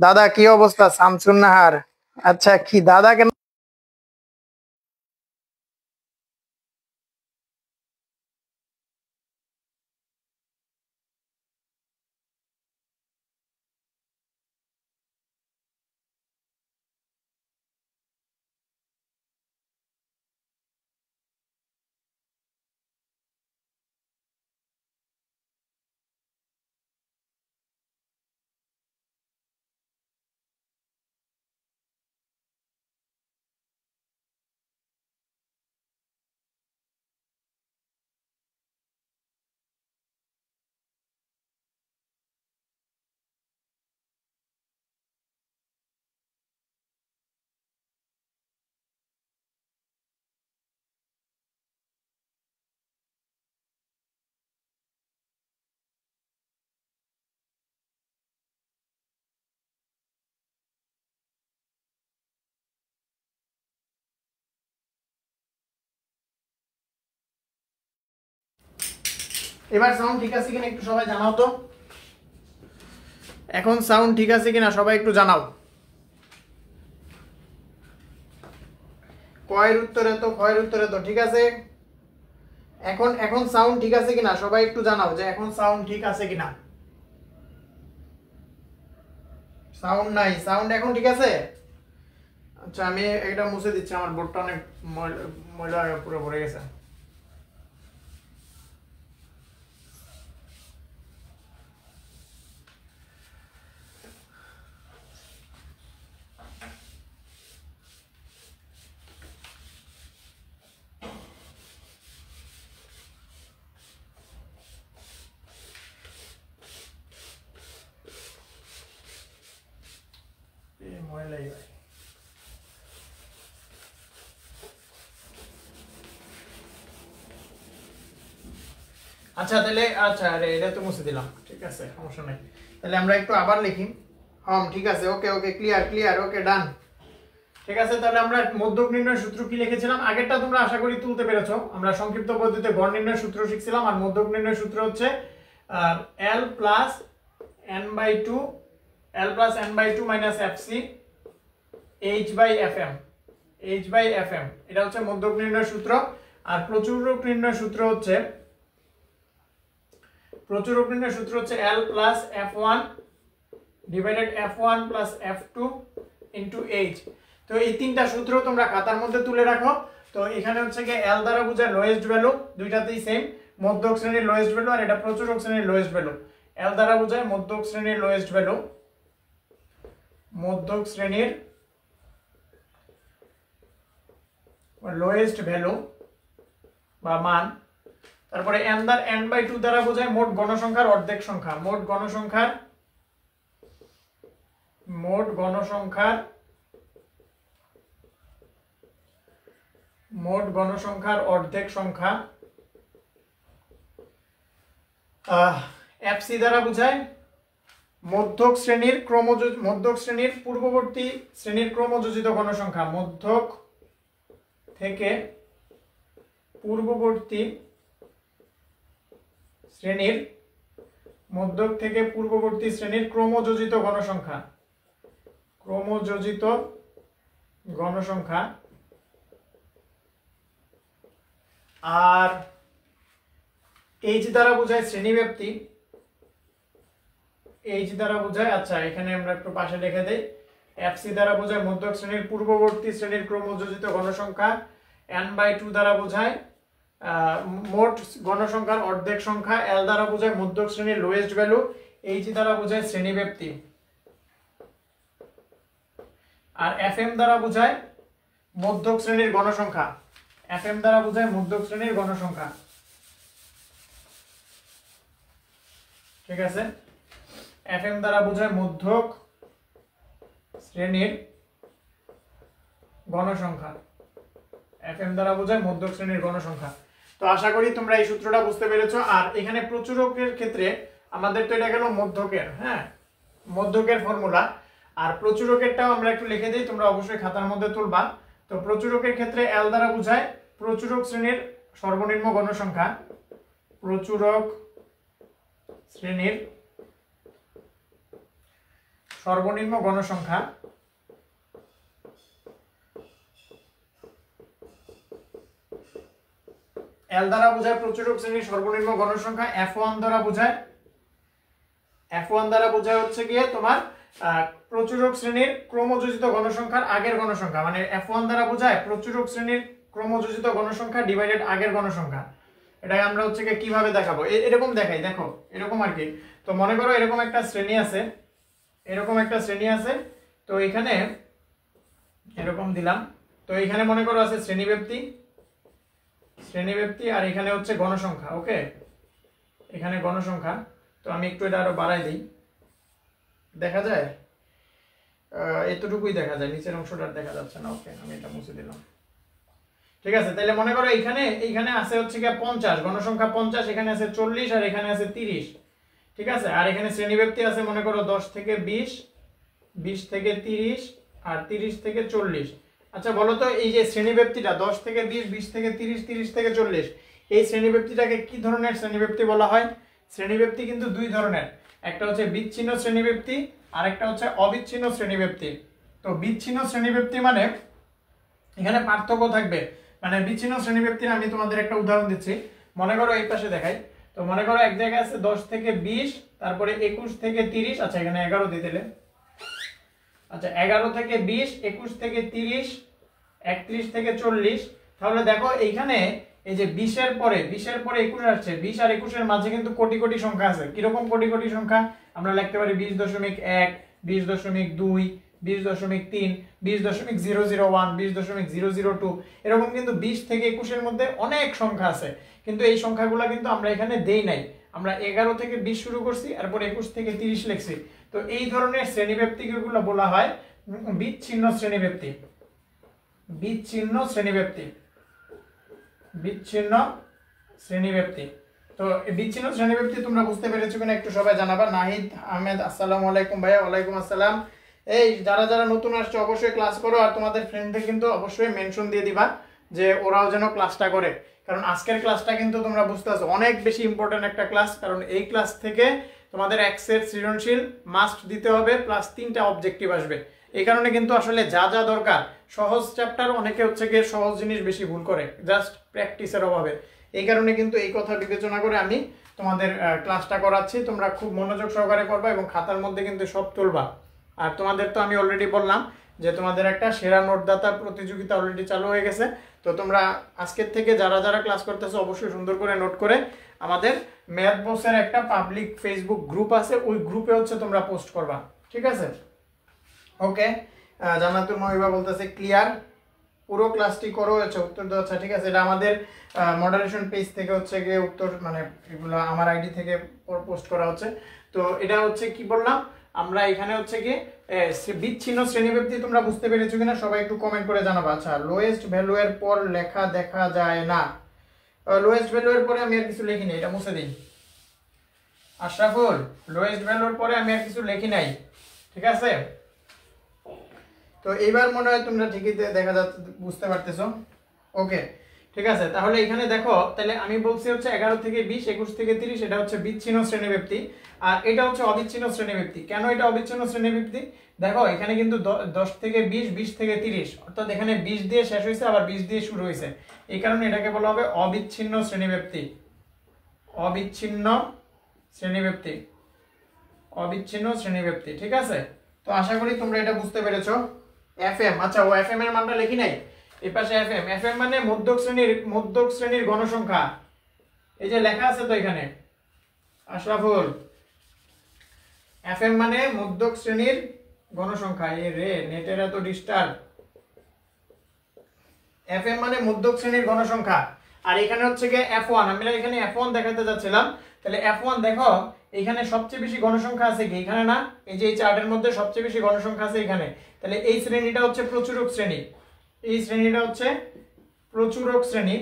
দাদা কি অবস্থা? শামসুন নাহার, আচ্ছা কি দাদা কেন? এবার সাউন্ড ঠিক আছে কিনা একটু সবাই জানাও তো। এখন সাউন্ড ঠিক আছে কিনা সবাই একটু জানাও। কয়ের উত্তরে তো ঠিক আছে। এখন সাউন্ড ঠিক আছে কিনা সবাই একটু জানাও যে এখন সাউন্ড ঠিক আছে কিনা। সাউন্ড নাই, সাউন্ড এখন ঠিক আছে। আচ্ছা আমি এটা মুছে দিচ্ছি, আমার বোর্ডটা অনেক ময়লা পুরো ভরে গেছে। ময়লাই ভাই। আচ্ছা তাহলে আচ্ছা আরে এটা তো মুছে দিলাম, ঠিক আছে সমস্যা নাই। তাহলে আমরা একটু আবার লিখি। ঠিক আছে, ওকে ওকে ক্লিয়ার ওকে ডান। ঠিক আছে, তাহলে আমরা মধ্যক নির্ণয়ের সূত্র কি লিখেছিলাম, আগেরটা তোমরা আশা করি তুলতে পেরেছো। আমরা সংক্ষিপ্ত পদ্ধতিতে গড় নির্ণয়ের সূত্র শিখছিলাম, আর মধ্যক নির্ণয়ের সূত্র হচ্ছে L plus n/2 fc h/fm এটা হচ্ছে মধ্যক নির্ণয়ের সূত্র। আর প্রচুরক নির্ণয়ের সূত্র হচ্ছে L plus f1 divided f1 plus f2 into h। তো এই তিনটা সূত্র তোমরা খাতার মধ্যে তুলে রাখো। তো এখানে হচ্ছে কি L দ্বারা বোঝায় লোয়েস্ট ভ্যালু, দুইটাতেই সেম, মধ্যক শ্রেণীর লোয়েস্ট ভ্যালু, আর এটা প্রচুরক শ্রেণীর লোয়েস্ট ভ্যালু। L দ্বারা বোঝায় মধ্যক শ্রেণীর লোয়েস্ট ভ্যালু, মধ্যক শ্রেণীর লোয়েস্ট ভ্যালু বা মান। তারপরে n/2 দ্বারা বোঝায় মোট গণসংখ্যার অর্ধেক সংখ্যা, মোট গণসংখ্যার অর্ধেক সংখ্যা। fc দ্বারা বোঝায় মধ্যক শ্রেণীর পূর্ববর্তী শ্রেণীর ক্রমযোজিত গণসংখ্যা, মধ্যক থেকে পূর্ববর্তী শ্রেণীর ক্রমযোজিত গণসংখ্যা। আর h দ্বারা বোঝায় শ্রেণীব্যাপ্তি, আচ্ছা এখানে আমরা একটু পাশে লিখে দেই, fc দ্বারা বোঝায় মধ্যক শ্রেণীর পূর্ববর্তী শ্রেণীর ক্রমযোজিত গণসংখ্যা, n/2 দ্বারা বোঝায় মোট গণসংখ্যার অর্ধেক সংখ্যা, L দ্বারা বোঝায় মধ্যক শ্রেণীর লোয়েস্ট ভ্যালু, h দ্বারা বোঝায় শ্রেণীব্যাপ্তি, আর fm দ্বারা বোঝায় মধ্যক শ্রেণীর গণসংখ্যা। ঠিক আছে, fm দ্বারা বোঝায় মধ্যক শ্রেণীর গণসংখ্যা। তো আশা করি তোমরা এই সূত্রটা বুঝতে পেরেছো। আর এখানে প্রচুরকের ক্ষেত্রে আমাদের তো এটা গেল মধ্যকের ফর্মুলা, আর প্রচুরকেরটাও আমরা একটু লিখে দিই, তোমরা অবশ্যই খাতার মধ্যে তুলবা। তো প্রচুরকের ক্ষেত্রে L দ্বারা বোঝায় প্রচুরক শ্রেণীর সর্বনিম্ন গণসংখ্যা, L দ্বারা বোঝায় প্রচুরক শ্রেণীর সর্বনিম্ন গণসংখ্যা। f1 দ্বারা বোঝায় হচ্ছে গিয়ে তোমার প্রচুরক শ্রেণীর ক্রমযোজিত গণসংখ্যার আগের গণসংখ্যা, মানে f1 দ্বারা বোঝায় প্রচুরক শ্রেণীর ক্রমযোজিত গণসংখ্যা ডিভাইডেড আগের গণসংখ্যা। এটা আমরা হচ্ছে গিয়ে কিভাবে দেখাবো, এরকম দেখাই, দেখো এরকম আর কি। তো মনে করো এরকম একটা শ্রেণী আছে, তো এখানে এরকম দিলাম। তো এখানে মনে করো আছে শ্রেণীব্যাপ্তি, আর এখানে হচ্ছে গণসংখ্যা। ওকে, এখানে গণসংখ্যা। তো আমি একটু এটা আরো বাড়াই দিই, দেখা যায় এতটুকুই দেখা যায়, নিচের অংশটা দেখা যাচ্ছে না। ওকে, আমি এটা মুছে দিলাম। ঠিক আছে, তাহলে মনে করো এইখানে আছে হচ্ছে কি 50, গণসংখ্যা 50, এখানে আছে 40, আর এখানে আছে 30। ঠিক আছে, আর এখানে শ্রেণীব্যাপ্তি আছে মনে করো 10 থেকে 20, 20 থেকে 30, আর 30 থেকে 40। আচ্ছা বলো তো এই যে শ্রেণীব্যাপ্তিটা 10 থেকে 20, 20 থেকে 30, 30 থেকে 40, এই শ্রেণীব্যক্তিটাকে কি ধরনের শ্রেণীব্যক্তি বলা হয়? শ্রেণীব্যক্তি কিন্তু দুই ধরনের, একটা হচ্ছে বিচ্ছিন্ন শ্রেণীব্যক্তি আর একটা হচ্ছে অবিচ্ছিন্ন শ্রেণীব্যক্তি। তো বিচ্ছিন্ন শ্রেণীব্যক্তি মানে এখানে পার্থক্য থাকবে, মানে বিচ্ছিন্ন শ্রেণীব্যক্তির আমি তোমাদের একটা উদাহরণ দিচ্ছি। মনে করো এই পাশে দেখাই, তো মনে করো এক জায়গায় আছে 10 থেকে 20, তারপরে 21 থেকে 30, আচ্ছা এখানে 11 দিতেলে, আচ্ছা 11 থেকে 20, 21 থেকে 30, 31 থেকে 40। তাহলে দেখো এইখানে এই যে 20 এর পরে 21 আসছে, 20 আর 21 এর মাঝে কিন্তু কোটি কোটি সংখ্যা আছে। কিরকম কোটি কোটি সংখ্যা? আমরা লিখতে পারি 20.1, 20.2, 20.3, 20.001, 20.002, এরকম কিন্তু 20 থেকে 21 এর মধ্যে অনেক সংখ্যা আছে, কিন্তু এই সংখ্যাগুলো কিন্তু আমরা এখানে দেই নাই। আমরা 11 থেকে 20 শুরু করছি, এরপর 21 থেকে 30 লিখছি। তো এই ধরনের শ্রেণীব্যক্তিগুলো বলা হয় বিচ্ছিন্ন শ্রেণীব্যক্তি। বিচ্ছিন্ন শ্রেণীব্যক্তি, বিচ্ছিন্ন শ্রেণীব্যক্তি। তো বিচ্ছিন্ন শ্রেণীব্যক্তি তোমরা বুঝতে পেরেছো কিনা একটু সবাই জানাবা। নাহিদ আহমেদ, আসসালামু আলাইকুম ভাইয়া। ওয়ালাইকুম আসসালাম। এই যারা যারা নতুন আসছে অবশ্যই ক্লাস করো, আর তোমাদের ফ্রেন্ডদের কিন্তু অবশ্যই মেনশন দিয়ে দিবা যে ওরাও যেন ক্লাসটা করে, কারণ আজকের ক্লাসটা কিন্তু তোমরা বুঝতে পারছো অনেক বেশি ইম্পর্টেন্ট একটা ক্লাস। কারণ এই ক্লাস থেকে তোমাদের এক সেট সৃজনশীল মাস্ট দিতে হবে, প্লাস 3টা অবজেক্টিভ আসবে। এই কারণে কিন্তু আসলে যা যা দরকার, সহজ চ্যাপ্টার অনেকে হচ্ছে গিয়ে সহজ জিনিস বেশি ভুল করে জাস্ট প্র্যাকটিসের অভাবে। এই কারণে কিন্তু এই কথা বিবেচনা করে আমি তোমাদের ক্লাসটা করাচ্ছি। তোমরা খুব মনোযোগ সহকারে করবা এবং খাতার মধ্যে কিন্তু সব তুলবা। আর তোমাদের তো আমি অলরেডি বললাম যে তোমাদের একটা সেরা নোটদাতা প্রতিযোগিতা অলরেডি চালু হয়ে গেছে। তো তোমরা আজকের থেকে যারা যারা ক্লাস করতেছো অবশ্যই সুন্দর করে নোট করে আমাদের ম্যাথ বক্সের একটা পাবলিক ফেসবুক গ্রুপ আছে, ওই গ্রুপে হচ্ছে তোমরা পোস্ট করবা, ঠিক আছে? ওকে, জান্নাতুল মহিবা বলতেছে ক্লিয়ার, পুরো ক্লাসটি করো, হচ্ছে উত্তর দেওয়া। আচ্ছা ঠিক আছে, এটা আমাদের মডারেশন পেজ থেকে হচ্ছে গিয়ে উত্তর, মানে এগুলো আমার আইডি থেকে পোস্ট করা হচ্ছে। তো এটা হচ্ছে কি বললাম আমরা এখানে হচ্ছে গিয়ে বিচ্ছিন্ন শ্রেণীব্যক্তি তোমরা বুঝতে পেরেছো কিনা সবাই একটু কমেন্ট করে জানাবা। আচ্ছা, লোয়েস্ট ভ্যালু এর পর লেখা দেখা যায় না। লোয়েস্ট ভ্যালু এর পরে আমি আর কিছু লিখিনি, এটা মুছে দিই। আশরাফুল, লোয়েস্ট ভ্যালুর পরে আমি আর কিছু লিখি নাই, ঠিক আছে? তো এইবার মনে হয় তোমরা ঠিকই দেখা যাচ্ছে, বুঝতে পারতেছো। ওকে ঠিক আছে, তাহলে এখানে দেখো, তাহলে আমি বলছি হচ্ছে 11 থেকে 20, 21 থেকে 30 এটা হচ্ছে বিচ্ছিন্ন শ্রেণীব্যক্তি, আর এটা হচ্ছে অবিচ্ছিন্ন শ্রেণীব্যক্তি। কেন এটা অবিচ্ছিন্ন শ্রেণীব্যক্তি? দেখো এখানে কিন্তু 10 থেকে 20, 20 থেকে 30, অর্থাৎ এখানে 20 দিয়ে শেষ হয়েছে আবার 20 দিয়ে শুরু হয়েছে, এই কারণে এটাকে বলা হবে অবিচ্ছিন্ন শ্রেণীব্যক্তি। অবিচ্ছিন্ন শ্রেণীব্যক্তি, অবিচ্ছিন্ন শ্রেণীব্যক্তি, ঠিক আছে? তো আশা করি তোমরা এটা বুঝতে পেরেছো। এফএম, আচ্ছা ও এফএম এর মানটা লিখি নাই, এই পাশে এফএম। এফএম মানে মধ্যক শ্রেণীর গণসংখ্যা, এই যে লেখা আছে তো এখানে আশরাফুল, এফএম মানে মধ্যক শ্রেণীর গণসংখ্যা। এই রে নেটের এত ডিস্টার্ব। এফএম মানে মধ্যক শ্রেণীর গণসংখ্যা, আর এখানে হচ্ছে গিয়ে F1, আমি এখানে F1 দেখাতে যাচ্ছিলাম। তাহলে F1 দেখো এখানে সবচেয়ে বেশি গণসংখ্যা আছে কি এখানে না, এই যে এই চার্টের মধ্যে সবচেয়ে বেশি গণসংখ্যা আছে এখানে। তাহলে এই শ্রেণীটা হচ্ছে প্রচুরক শ্রেণী, এই শ্রেণীটা হচ্ছে প্রচুরক শ্রেণী,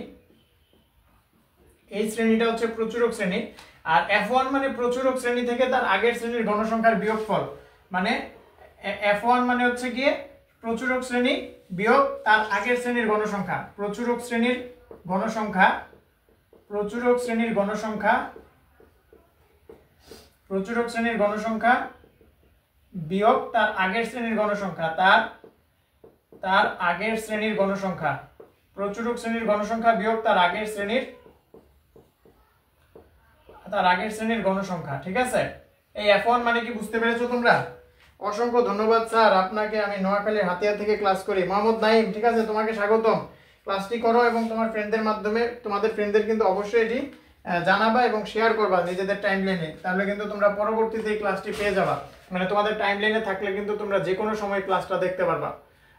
এই শ্রেণীটা হচ্ছে প্রচুরক শ্রেণী। আর F1 মানে প্রচুরক শ্রেণী থেকে তার আগের শ্রেণীর গণসংখ্যার বিয়োগফল, মানে F1 মানে হচ্ছে গিয়ে প্রচুরক শ্রেণী বিয়োগ তার আগের শ্রেণীর গণসংখ্যা। প্রচুরক শ্রেণীর গণসংখ্যা, প্রচুরক শ্রেণীর গণসংখ্যা, প্রচুরক শ্রেণীর গণসংখ্যা বিয়োগ তার আগের শ্রেণীর গণসংখ্যা, তার আগের শ্রেণীর গণসংখ্যা। প্রচুরক শ্রেণীর গণসংখ্যা বিয়োগ তার আগের শ্রেণীর গণসংখ্যা, ঠিক আছে? এই F1 মানে কি বুঝতে পেরেছো তোমরা? অসংখ্য ধন্যবাদ স্যার আপনাকে, আমি নোয়াখালীর হাতিয়া থেকে ক্লাস করি। মোহাম্মদ নাইম, ঠিক আছে, তোমাকে স্বাগতম। ক্লাসটি করো এবং তোমার ফ্রেন্ডদের মাধ্যমে, তোমাদের ফ্রেন্ডদের কিন্তু অবশ্যই এটি জানাবা এবং শেয়ার করবা নিজেদের টাইমলাইনে, তাহলে কিন্তু তোমরা পরবর্তীতে এই ক্লাসটি পেয়ে যাবা। মানে তোমাদের টাইমলাইনে থাকলে কিন্তু তোমরা যে কোনো সময় ক্লাসটা দেখতে পারবা।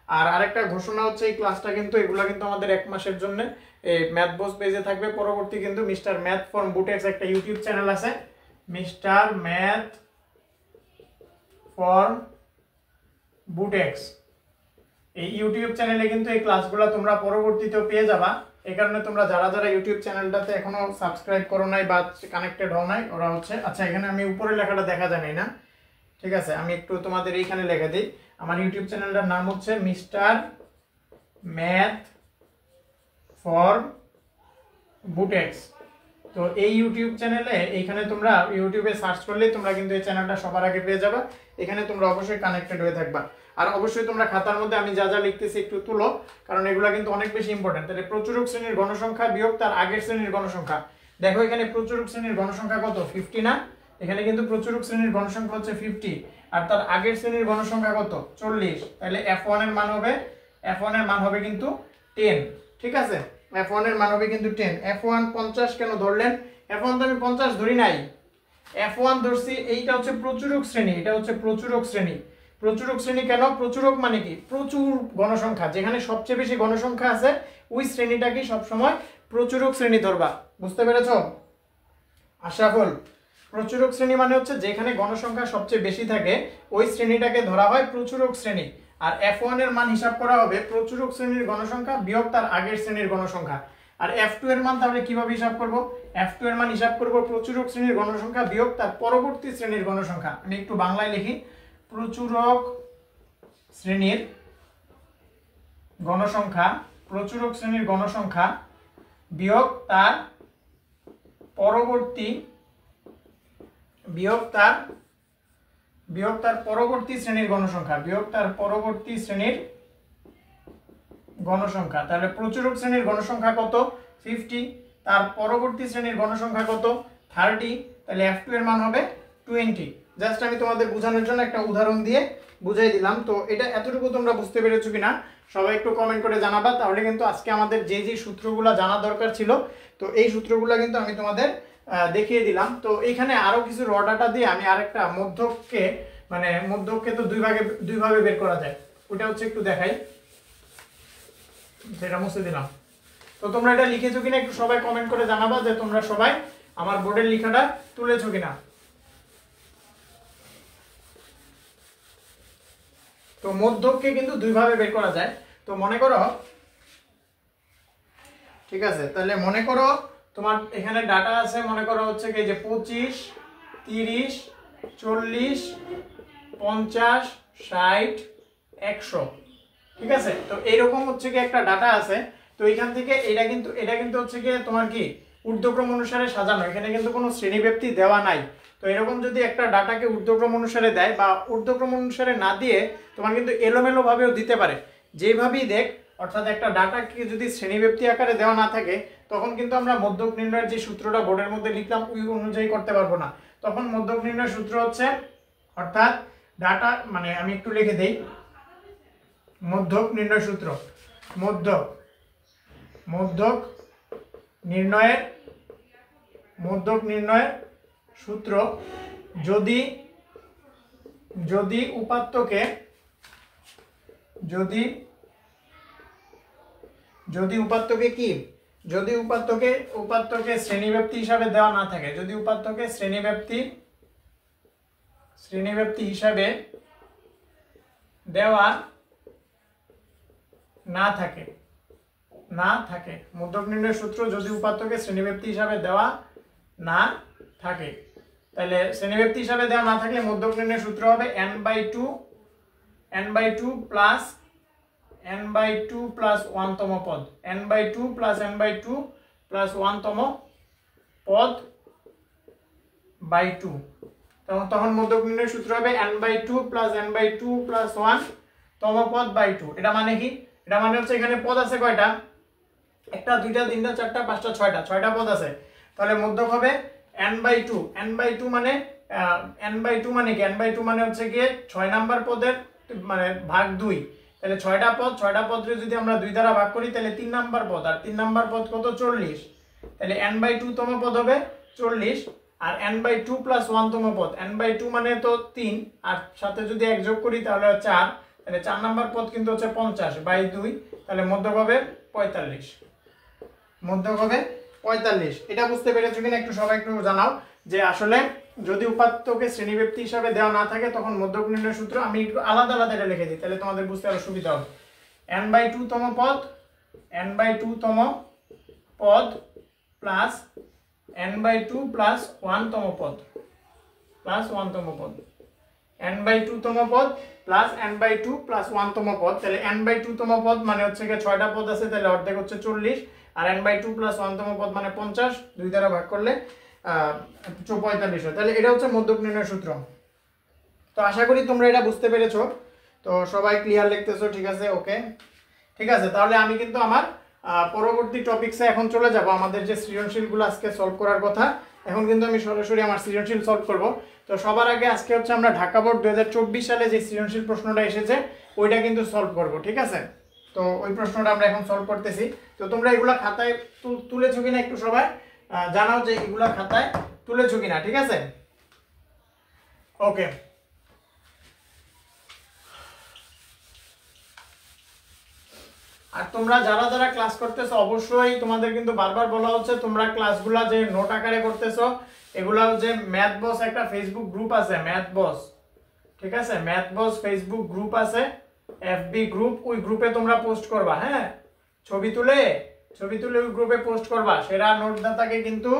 আর আরেকটা ঘোষণা হচ্ছে, এই ক্লাসটা কিন্তু এগুলা কিন্তু আমাদের 1 মাসের জন্য এই ম্যাথ বক্স পেজে থাকবে। পরবর্তী কিন্তু মিস্টার ম্যাথ ফ্রম বুটেক্স একটা ইউটিউব চ্যানেল আছে, মিস্টার ম্যাথ ফ্রম বুটেক্স, এই ইউটিউব চ্যানেলে কিন্তু এই ক্লাসগুলো তোমরা পরবর্তীতেও পেয়ে যাবা। এই কারণে তোমরা যারা যারা ইউটিউব চ্যানেলটাতে এখনো সাবস্ক্রাইব করো নাই বা কানেক্টেড হও নাই, ওরা হচ্ছে, আচ্ছা এখানে আমি উপরে লেখাটা দেখা যায় না, ঠিক আছে, আমি একটু তোমাদের এইখানে লেখা দিই। আমার ইউটিউব চ্যানেলটার নাম হচ্ছে মিস্টার ম্যাথ ফর বুটেক্স। তো এই ইউটিউব চ্যানেলে এইখানে তোমরা ইউটিউবে সার্চ করলেই তোমরা কিন্তু এই চ্যানেলটা সবার আগে পেয়ে যাবে। এখানে তোমরা অবশ্যই কানেক্টেড হয়ে থাকবা। আর অবশ্যই তোমরা খাতার মধ্যে আমি যা যা লিখতেছি একটু তুলো, কারণ এগুলো কিন্তু অনেক বেশি ইম্পর্টেন্ট। তাহলে প্রচুরক শ্রেণীর গণসংখ্যা বিয়োগ তার আগের শ্রেণীর গণসংখ্যা। দেখো এখানে প্রচুরক শ্রেণীর গণসংখ্যা কত? 50 না? এখানে কিন্তু প্রচুরক শ্রেণীর গণসংখ্যা হচ্ছে 50, আর তার আগের শ্রেণীর গণসংখ্যা কত? 40। তাহলে f1 এর মান হবে কিন্তু 10। ঠিক আছে, f1 এর মান হবে কিন্তু 10। f1 50 কেন ধরলেন? f1 তো আমি 50 ধরি নাই, f1 ধরছি, এইটা হচ্ছে প্রচুরক শ্রেণী, এটা হচ্ছে প্রচুরক শ্রেণী। প্রচুরক শ্রেণী কেন? প্রচুরক মানে কি? প্রচুর গণসংখ্যা, যেখানে সবচেয়ে বেশি গণসংখ্যা আছে ওই শ্রেণীটাকে সবসময় প্রচুরক শ্রেণী ধরবা। বুঝতে পেরেছো আশরাফুল? প্রচুরক শ্রেণী মানে হচ্ছে যেখানে গণসংখ্যা সবচেয়ে বেশি থাকে ওই শ্রেণীটাকে ধরা হয় প্রচুরক শ্রেণী। আর f1 এর মান হিসাব করা হবে প্রচুরক শ্রেণীর গণসংখ্যা বিয়োগ তার আগের শ্রেণীর গণসংখ্যা। আর f2 এর মান তাহলে কিভাবে হিসাব করব? f2 এর মান হিসাব করব প্রচুরক শ্রেণীর গণসংখ্যা বিয়োগ তার পরবর্তী শ্রেণীর গণসংখ্যা। আমি একটু বাংলায় লিখি, প্রচুরক শ্রেণীর গণসংখ্যা, প্রচুরক শ্রেণীর গণসংখ্যা বিয়োগ তার পরবর্তী শ্রেণীর গণসংখ্যা, বিয়োগ তার পরবর্তী শ্রেণীর গণসংখ্যা। তাহলে প্রচুরক শ্রেণীর গণসংখ্যা কত? 50, তার পরবর্তী শ্রেণীর গণসংখ্যা কত? 30। তাহলে f2 এর মান হবে 20। জাস্ট আমি তোমাদের বোঝানোর জন্য একটা উদাহরণ দিয়ে বুঝাই দিলাম। তো এটা এতটুকু তোমরা বুঝতে পেরেছো কিনা সবাই একটু কমেন্ট করে জানাবা। তাহলে কিন্তু আজকে আমাদের যে যে সূত্রগুলো জানা দরকার ছিল, তো এই সূত্রগুলো কিন্তু আমি তোমাদের দেখিয়ে দিলাম। তো এইখানে আরো কিছু র ডাটা দিয়ে আমি আরেকটা মধ্যককে তো দুই ভাবে বের করা যায়, ওটা হচ্ছে একটু দেখাই। সেটা মুছে দিলাম। তো তোমরা এটা লিখেছো কিনা একটু সবাই কমেন্ট করে জানাবা যে তোমরা সবাই আমার বোর্ডের লেখাটা তুলেছো কিনা। তো মধ্যককে কিন্তু দুই ভাবে বের করা যায়। তো মনে করো, ঠিক আছে, তাহলে মনে করো তোমার এখানে ডাটা আছে, মনে করো হচ্ছে কি যে 25, 30, 40, 50, 60, 100। ঠিক আছে, তো এইরকম হচ্ছে কি একটা ডাটা আছে। তো এখান থেকে এটা কিন্তু হচ্ছে কি তোমার কি ঊর্ধ্বক্রম অনুসারে সাজানো, এখানে কিন্তু কোনো শ্রেণীব্যাপ্তি দেওয়া নাই। তো এরকম যদি একটা ডাটাকে ঊর্ধ্বক্রম অনুসারে দেয় বা ঊর্ধ্বক্রম অনুসারে না দিয়ে তোমার কিন্তু এলোমেলো ভাবেও দিতে পারে, যেভাবেই দেখ। অর্থাৎ একটা ডাটাকে যদি শ্রেণীব্যাপ্তি আকারে দেওয়া না থাকে তখন কিন্তু আমরা মধ্যক নির্ণয়ের যে সূত্রটা বোর্ডের মধ্যে লিখলাম ওই অনুযায়ী করতে পারবো না। তখন মধ্যক নির্ণয়ের সূত্র হচ্ছে, অর্থাৎ ডাটা আমি একটু লিখে দেই, মধ্যক নির্ণয় সূত্র, মধ্যক নির্ণয়ের সূত্র, যদি উপাত্তকে শ্রেণীব্যাপ্তি হিসাবে দেওয়া না থাকে, যদি উপাত্তকে শ্রেণীব্যাপ্তি হিসাবে দেওয়া না থাকে, মধ্যক নির্ণয়ের সূত্র যদি উপাত্তকে শ্রেণীব্যাপ্তি হিসাবে দেওয়া না থাকে, তাহলে শ্রেণীব্যাপ্তি হিসাবে দেওয়া না থাকলে মধ্যক নির্ণয়ের সূত্র হবে n/2 প্লাস 1 তম পদ, n/2 প্লাস 1 তম পদ বাই 2। তখন মধ্যক নির্ণয়ের সূত্র হবে n/2 প্লাস 1 তম পদ বাই 2। এটা মানে কি? এটা মানে হচ্ছে এখানে পদ আছে কয়টা? 1 2 3 4 5 6টা পদ আছে। তাহলে মধ্যক হবে n/2 মানে n/2 মানে কি? n/2 মানে হচ্ছে গিয়ে 6 নাম্বার পদের ভাগ 2। তাহলে 6টা পদরে যদি আমরা 2 দ্বারা ভাগ করি তাহলে 3 নাম্বার পদ, আর 3 নাম্বার পদ কত? 40। তাহলে n/2 তম পদ হবে 40, আর n/2 প্লাস 1 তম পদ, n/2 মানে তো 3, আর সাথে যদি 1 যোগ করি তাহলে 4, তাহলে 4 নাম্বার পদ কিন্তু হচ্ছে 50 বাই 2। তাহলে মধ্যক হবে 45, এটা বুঝতে পেরেছো কিনা একটু সবাই একটু জানাও যে আসলে যদি উপাত্তকে শ্রেণীব্যাপ্তি হিসাবে দেওয়া না থাকে তখন মধ্যক নির্ণয়ের সূত্র। আমি একটু আলাদা এটা লিখে দিই, তাহলে তোমাদের বুঝতে আরো সুবিধা হবে। n/2 তম পদ প্লাস n/2 প্লাস 1 তম পদ, n/2 তম পদ প্লাস n/2 প্লাস 1 তম পদ। তাহলে n/2 তম পদ মানে হচ্ছে 6টা পদ আছে, তাহলে অর্ধেক হচ্ছে 40, আর n/2 + 1তম পদ মানে 50, 2 দ্বারা ভাগ করলে 45 হয়। তাহলে এটা হচ্ছে মধ্যক নির্ণয় সূত্র। তো আশা করি তোমরা এটা বুঝতে পেরেছো। তো সবাই ক্লিয়ার লিখতেছো, ঠিক আছে, ওকে, ঠিক আছে। তাহলে আমি কিন্তু আমার পরবর্তী টপিকসে এখন চলে যাব। আমাদের যে সৃজনশীলগুলো আজকে সলভ করার কথা, এখন কিন্তু আমি সরাসরি আমার সৃজনশীল সলভ করব। তো সবার আগে আজকে হচ্ছে আমরা ঢাকা বোর্ড 2024 সালে যে সৃজনশীল প্রশ্নটা এসেছে ওইটা কিন্তু সলভ করব, ঠিক আছে। তো ওই প্রশ্নটা আমরা এখন সলভ করতেছি। তো তোমরা এগুলা খাতায় তুলেছো কিনা একটু সবাই জানাও যে এগুলা খাতায় তুলেছো কিনা, ঠিক আছে, ওকে। আর তোমরা যারা যারা ক্লাস করতেছো অবশ্যই তোমাদের কিন্তু বারবার বলা হচ্ছে তোমরা ক্লাসগুলা যে নোট আকারে করতেছো, এগুলা হচ্ছে ম্যাথ বস একটা ফেসবুক গ্রুপ আছে, ম্যাথ বস, ঠিক আছে, ম্যাথ বস ফেসবুক গ্রুপ আছে, এফবি গ্রুপ, ওই গ্রুপে তোমরা পোস্ট করবা, হ্যাঁ, ছবি তুলে ওই গ্রুপে পোস্ট করবা। সেরা নোটদাতাকে কিন্তু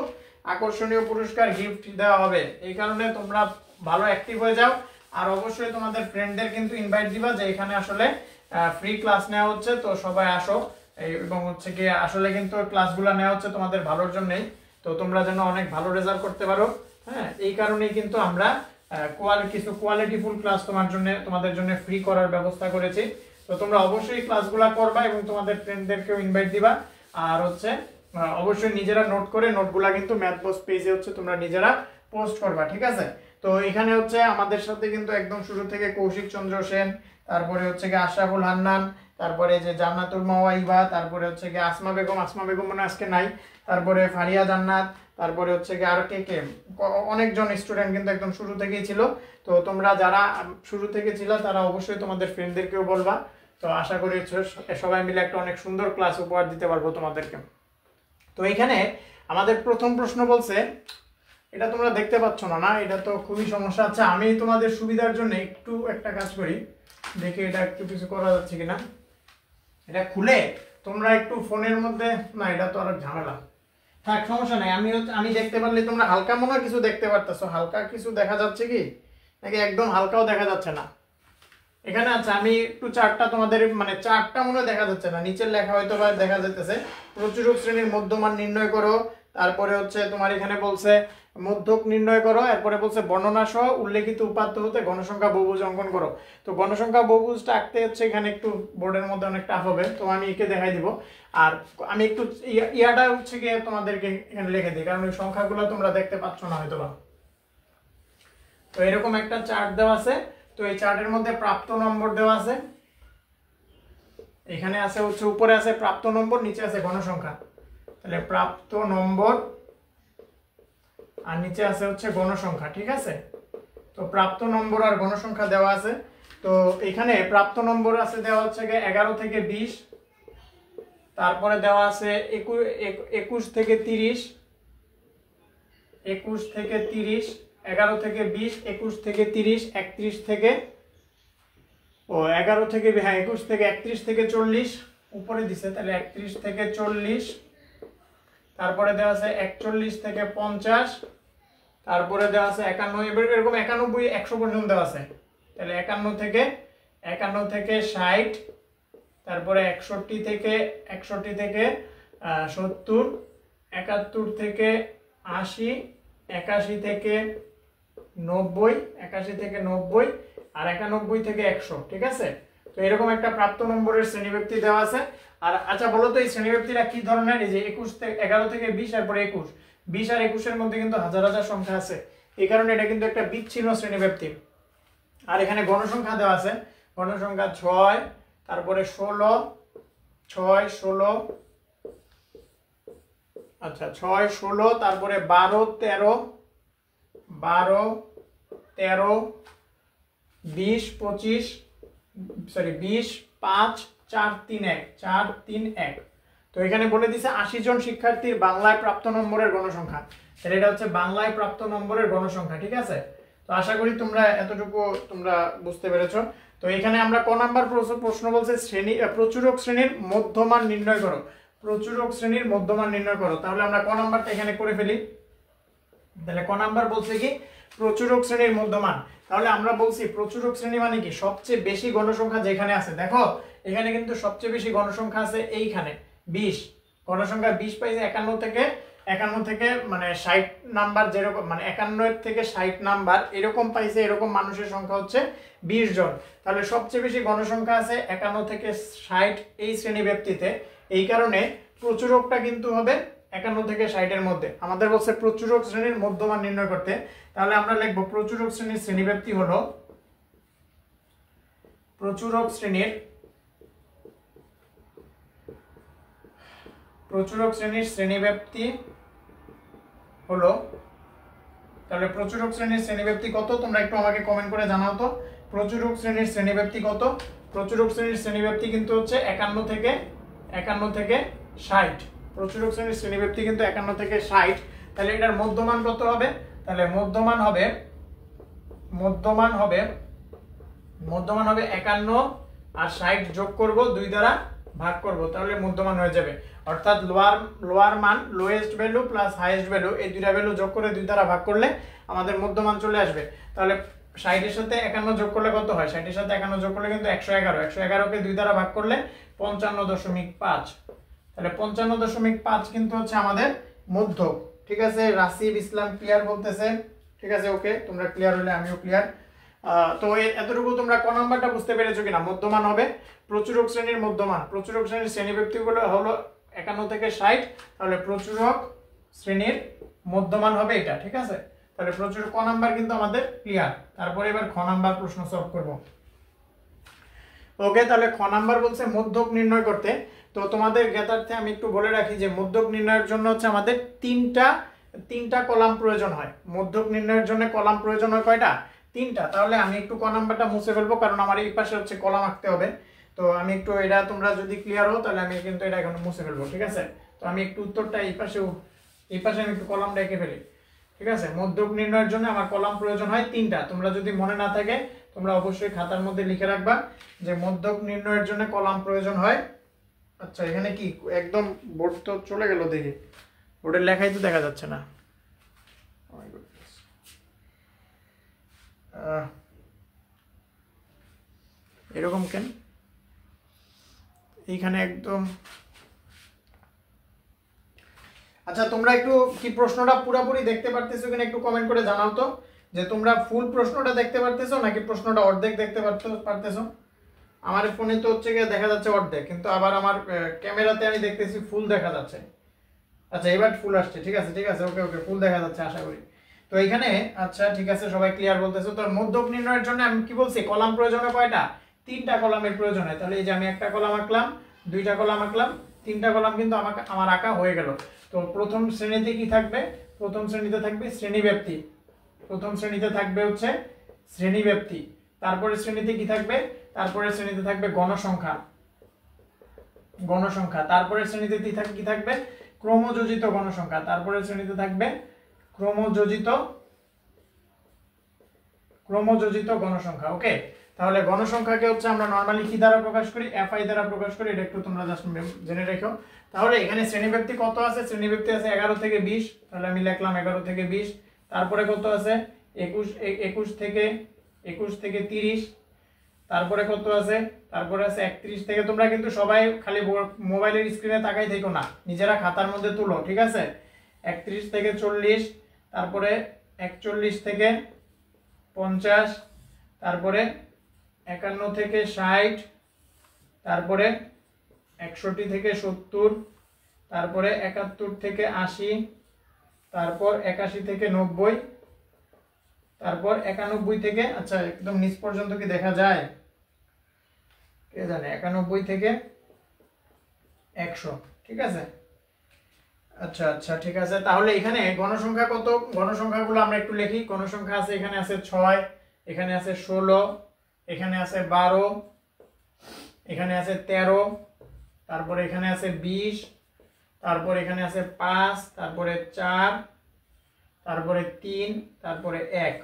আকর্ষণীয় পুরস্কার গিফট দেওয়া হবে। এই কারণে তোমরা ভালো অ্যাক্টিভ হয়ে যাও। আর অবশ্যই তোমাদের ফ্রেন্ডদের কিন্তু ইনভাইট দিবা যে এখানে আসলে ফ্রি ক্লাস নেওয়া হচ্ছে, তো সবাই আসো। এবং হচ্ছে কি আসলে কিন্তু ক্লাসগুলো নেওয়া হচ্ছে তোমাদের ভালোর জন্যই, তো তোমরা যেন অনেক ভালো রেজাল্ট করতে পারো, হ্যাঁ, এই কারণেই কিন্তু আমরা কিছু কোয়ালিটিফুল ক্লাস তোমাদের জন্য ফ্রি করার ব্যবস্থা করেছি। তো তোমরা অবশ্যই ক্লাসগুলো করবা এবং তোমাদের ফ্রেন্ডদেরকেও ইনভাইট দিবা। আর হচ্ছে অবশ্যই নিজেরা নোট করে নোটগুলা কিন্তু ম্যাথ বস পেজে হচ্ছে তোমরা নিজেরা পোস্ট করবা, ঠিক আছে। তো এখানে হচ্ছে আমাদের সাথে কিন্তু একদম শুরু থেকে কৌশিক চন্দ্র সেন, তারপরে হচ্ছে কি আশরাফুল হান্নান, তারপরে যে জান্নাতুল মাওয়াইবা, তারপরে হচ্ছে কি আসমা বেগম মনে আজকে নাই, তারপরে ফারিয়া জান্নাত, তারপরে হচ্ছে কি আর কে অনেকজন স্টুডেন্ট কিন্তু একদম শুরু থেকেই ছিল। তো তোমরা যারা শুরু থেকে ছিল তারা অবশ্যই তোমাদের ফ্রেন্ডদেরকেও বলবা। তো আশা করি সবাই মিলে একটা অনেক সুন্দর ক্লাস উপহার দিতে পারবো তোমাদেরকে। তো এখানে আমাদের প্রথম প্রশ্ন বলছে, এটা তোমরা দেখতে পাচ্ছ না, এটা তো খুবই সমস্যা। আচ্ছা, আমি তোমাদের সুবিধার জন্য একটু একটা কাজ করি, দেখি এটা একটু কিছু করা যাচ্ছে কিনা। এটা খুলে তোমরা একটু ফোনের মধ্যে, না এটা তো আর ঝামেলা, থাক, সমস্যা নাই। আমি দেখতে পারলে তোমরা হালকা মনে হয় কিছু দেখতে পারতেছো, হালকা কিছু দেখা যাচ্ছে কি নাকি একদম হালকাও দেখা যাচ্ছে না এখানে? আচ্ছা, আমি একটু চার্টটা তোমাদের, মানে চার্টটা মনে হয় দেখা যাচ্ছে না, নিচের লেখা হয়তো বা দেখা যাচ্ছে। প্রচুরক শ্রেণীর মধ্যমান নির্ণয় করো, তারপরে হচ্ছে তোমার এখানে বলছে মধ্যক নির্ণয় করো, এরপরে বলছে বর্ণনা সহ উল্লেখিত উপাত্ত হতে গণসংখ্যা বহুভুজ অঙ্কন করো। তো গণসংখ্যা বহুভুজটা আঁকতে হচ্ছে এখানে একটু বোর্ডের মধ্যে অনেক টাফ হবে, তো আমি একে দেখাই দিব। আর আমি একটু ইয়াটা হচ্ছে গিয়ে তোমাদেরকে এখানে লিখে দিই, কারণ ওই সংখ্যাগুলো তোমরা দেখতে পাচ্ছ না হয়তো বা। তো এরকম একটা চার্ট দেওয়া আছে। তো এই চার্টের মধ্যে প্রাপ্ত নম্বর দেওয়া আছে, এখানে আছে হচ্ছে উপরে আছে প্রাপ্ত নম্বর, নিচে আছে গণসংখ্যা। তাহলে প্রাপ্ত নম্বর আর নিচে আছে হচ্ছে গণসংখ্যা, ঠিক আছে। তো প্রাপ্ত নম্বর আর গণসংখ্যা দেওয়া আছে। তো এখানে প্রাপ্ত নম্বর আছে দেওয়া হচ্ছে 11 থেকে 20, তারপরে দেওয়া আছে 21 থেকে 30, 11 থেকে 20, 21 থেকে 30, 31 থেকে 11 থেকে, হ্যাঁ 21 থেকে 31 থেকে 40 উপরে দিছে, তাহলে 31 থেকে 40, তারপরে দেওয়া আছে 41 থেকে 50, তারপরে দেওয়া আছে 51, এরকম 91 100 পর্যন্ত দেওয়া আছে। তাহলে 51 থেকে 60, তারপরে 61 থেকে 70, 71 থেকে 80, 81 থেকে 90, আর 91 থেকে 100, ঠিক আছে। তো এরকম একটা প্রাপ্ত নম্বরের শ্রেণীব্যক্তি দেওয়া আছে। আর আচ্ছা বলো তো এই শ্রেণীব্যক্তিরা কি ধরনের? এই যে 11 থেকে 20, এরপরে 20 আর 21 এর মধ্যে কিন্তু হাজার হাজার সংখ্যা আছে, এই কারণে এটা কিন্তু একটা বিচ্ছিন্ন শ্রেণীব্যক্তি। আর এখানে গণসংখ্যা দেওয়া আছে, গণসংখ্যা 6, তারপরে 16, 6, 16, আচ্ছা 6, 16, তারপরে 12, 13, 20, 25, সরি 20, 5, 4, 3, 1, 4, 3, 1। তো এখানে বলে দিছে 80 জন শিক্ষার্থীর বাংলায় প্রাপ্ত নম্বরের গণসংখ্যা। তাহলে এটা হচ্ছে বাংলায় প্রাপ্ত নম্বরের গণসংখ্যা, ঠিক আছে। তো আশা করি তোমরা এতটুকু তোমরা বুঝতে পেরেছো। তো এখানে আমরা ক নাম্বার প্রশ্ন বলছে প্রচুরক শ্রেণীর মধ্যমান নির্ণয় করো, প্রচুরক শ্রেণীর মধ্যমান নির্ণয় করো। তাহলে আমরা ক নাম্বারটা এখানে করে ফেলি। তাহলে ক নাম্বার বলছে কি প্রচুরক শ্রেণীর মধ্যমান। তাহলে আমরা বলছি প্রচুরক শ্রেণী মানে কি সবচেয়ে বেশি গণসংখ্যা যেখানে আছে। দেখো এখানে কিন্তু সবচেয়ে বেশি গণসংখ্যা আছে এইখানে 20, গণসংখ্যা 20 পাইছে 51 থেকে মানে 60 নাম্বার, যেরকম মানে 51 থেকে 60 নাম্বার এরকম পাইছে, এরকম মানুষের সংখ্যা হচ্ছে 20 জন। তাহলে সবচেয়ে বেশি গণসংখ্যা আছে 51 থেকে 60 এই শ্রেণী ব্যক্তিতে। এই কারণে প্রচুরকটা কিন্তু হবে 51 থেকে 60 এর মধ্যে। আমাদের বলছে প্রচুরক শ্রেণীর মধ্যমান নির্ণয় করতে, তাহলে আমরা লিখব প্রচুরক শ্রেণীর শ্রেণীব্যক্তি হলো প্রচুরক শ্রেণীর শ্রেণীব্যক্তি হলো, তাহলে প্রচুরক শ্রেণীর শ্রেণীব্যক্তি কত তোমরা একটু আমাকে কমেন্ট করে জানাও তো। প্রচুরক শ্রেণীর শ্রেণীব্যক্তি কত? প্রচুরক শ্রেণীর শ্রেণীব্যক্তি কিন্তু হচ্ছে 51 থেকে 60। প্রচুরক শ্রেণীর শ্রেণীব্যক্তি কিন্তু 51 থেকে 60। তাহলে এটার মধ্যমান কত হবে? তাহলে মধ্যমান হবে 51 আর 60 যোগ করব, 2 দ্বারা ভাগ করব, তাহলে মধ্যমান হয়ে যাবে। অর্থাৎ লোয়ার মান lowest value plus highest value, এই দুইটা ভ্যালু যোগ করে 2 দ্বারা ভাগ করলে আমাদের মধ্যমান চলে আসবে। তাহলে 60 এর সাথে 51 যোগ করলে কত হয়? 60 এর সাথে 51 যোগ করলে কিন্তু 111। 111 কে 2 দ্বারা ভাগ করলে 55.5। তাহলে 55.5 কিন্তু হচ্ছে আমাদের মধ্যক। ঠিক আছে, রাসিব ইসলাম ক্লিয়ার বলতেছে। ঠিক আছে, ওকে, তোমরা ক্লিয়ার হলে আমিও ক্লিয়ার। তো এতটুকু তোমরা ক নাম্বারটা বুঝতে পেরেছো কিনা? মধ্যমান হবে প্রচুরক শ্রেণীর মধ্যমান। প্রচুরক শ্রেণীর শ্রেণীব্যক্তিগুলো হলো 51 থেকে 60, তাহলে প্রচুরক শ্রেণীর মধ্যমান হবে এটা। ঠিক আছে, তাহলে প্রচুর ক নাম্বার কিন্তু আমাদের ক্লিয়ার। তারপরে এবার খ নাম্বার প্রশ্ন সলভ করব। ওকে, তাহলে খ নাম্বার বলছে মধ্যক নির্ণয় করতে। তো তোমাদের জ্ঞাতার্থে আমি একটু বলে রাখি যে মধ্যক নির্ণয়ের জন্য হচ্ছে আমাদের তিনটা কলাম প্রয়োজন হয়। মধ্যক নির্ণয়ের জন্য কলাম প্রয়োজন হয় কয়টা? 3টা। তাহলে আমি একটু ক নাম্বারটা মুছে ফেলবো, কারণ আমার এই পাশে হচ্ছে কলাম আঁকতে হবে। তো আমি একটু এটা, তোমরা যদি ক্লিয়ার হও তাহলে আমি কিন্তু এটা এখন মুছে ফেলবো। ঠিক আছে, তো আমি একটু উত্তরটা এই পাশে আমি একটু কলামটা এঁকে ফেলি। ঠিক আছে, মধ্যক নির্ণয়ের জন্য আমার কলাম প্রয়োজন হয় 3টা। তোমরা যদি মনে না থাকে তোমরা অবশ্যই খাতার মধ্যে লিখে রাখবা যে মধ্যক নির্ণয়ের জন্য কলাম প্রয়োজন হয়। আচ্ছা, এখানে কি একদম বোর্ড তো চলে গেল, দেখি বোর্ডের লেখাই তো দেখা যাচ্ছে না। এরকম কেন? এইখানে একদম। আচ্ছা, তোমরা একটু কি প্রশ্নটা পুরোপুরি দেখতে পারতেছো কিনা একটু কমেন্ট করে জানাও তো, যে তোমরা ফুল প্রশ্নটা দেখতে পারতেছো নাকি প্রশ্নটা অর্ধেক দেখতে পারতেছো। আমার ফোনে তো হচ্ছে গিয়ে দেখা যাচ্ছে অর্ধেক, কিন্তু আবার আমার ক্যামেরাতে আমি দেখতেছি ফুল দেখা যাচ্ছে। আচ্ছা, এবার ফুল আসছে। ঠিক আছে, ওকে, ফুল দেখা যাচ্ছে আশা করি। তো এখানে আচ্ছা ঠিক আছে, সবাই ক্লিয়ার বলতেছো। তো মধ্যক নির্ণয়ের জন্য আমি কি বলছি, কলাম প্রয়োজন হয় কয়টা? 3টা কলামের প্রয়োজন হয়। তাহলে এই যে আমি একটা কলাম আঁকলাম, 2টা কলাম আঁকলাম, 3টা কলাম কিন্তু আমার আঁকা হয়ে গেল। তো প্রথম শ্রেণীতে কি থাকবে? প্রথম শ্রেণীতে থাকবে শ্রেণীব্যক্তি। প্রথম শ্রেণীতে থাকবে হচ্ছে শ্রেণীব্যক্তি। তারপরে শ্রেণীতে কি থাকবে? তারপরে শ্রেণীতে থাকবে গণসংখ্যা। তারপরে শ্রেণীতে কি থাকবে? ক্রমযোজিত গণসংখ্যা। তারপরে শ্রেণীতে থাকবে ক্রমযোজিত গণসংখ্যা। ওকে, তাহলে গণসংখ্যাকে হচ্ছে আমরা নরমালি কি দ্বারা প্রকাশ করি? এফআই দ্বারা প্রকাশ করি। এটা একটু তোমরা জাস্ট জেনে রেখো। তাহলে এখানে শ্রেণীব্যক্তি কত আছে? শ্রেণীব্যক্তি আছে 11 থেকে 20। তাহলে আমি লিখলাম 11 থেকে 20। তারপরে কত আছে? 21 থেকে 30। তারপরে কত আছে? তারপরে আছে 31 থেকে। তোমরা কিন্তু সবাই খালি মোবাইলের স্ক্রিনে তাকাই থেকো না, নিজেরা খাতার মধ্যে তুলো। ঠিক আছে, 31 থেকে 40। তারপরে 41 থেকে 50। তারপরে 51 থেকে 60। তারপরে 61 থেকে 70। তারপরে 71 থেকে 80। তারপর 81 থেকে 90। তারপর 91 থেকে, আচ্ছা একদম নিচ পর্যন্ত কি দেখা যায় কে জানে, 91 থেকে 100। ঠিক আছে, আচ্ছা ঠিক আছে। তাহলে এখানে গণসংখ্যা কত? গণসংখ্যাগুলো আমরা একটু লিখি। গণসংখ্যা আছে, এখানে আছে 6, এখানে আছে 16, এখানে আছে 12, এখানে আছে 13, তারপরে এখানে আছে 20, তারপরে এখানে আছে 5, তারপরে 4, তারপরে 3, তারপরে 1।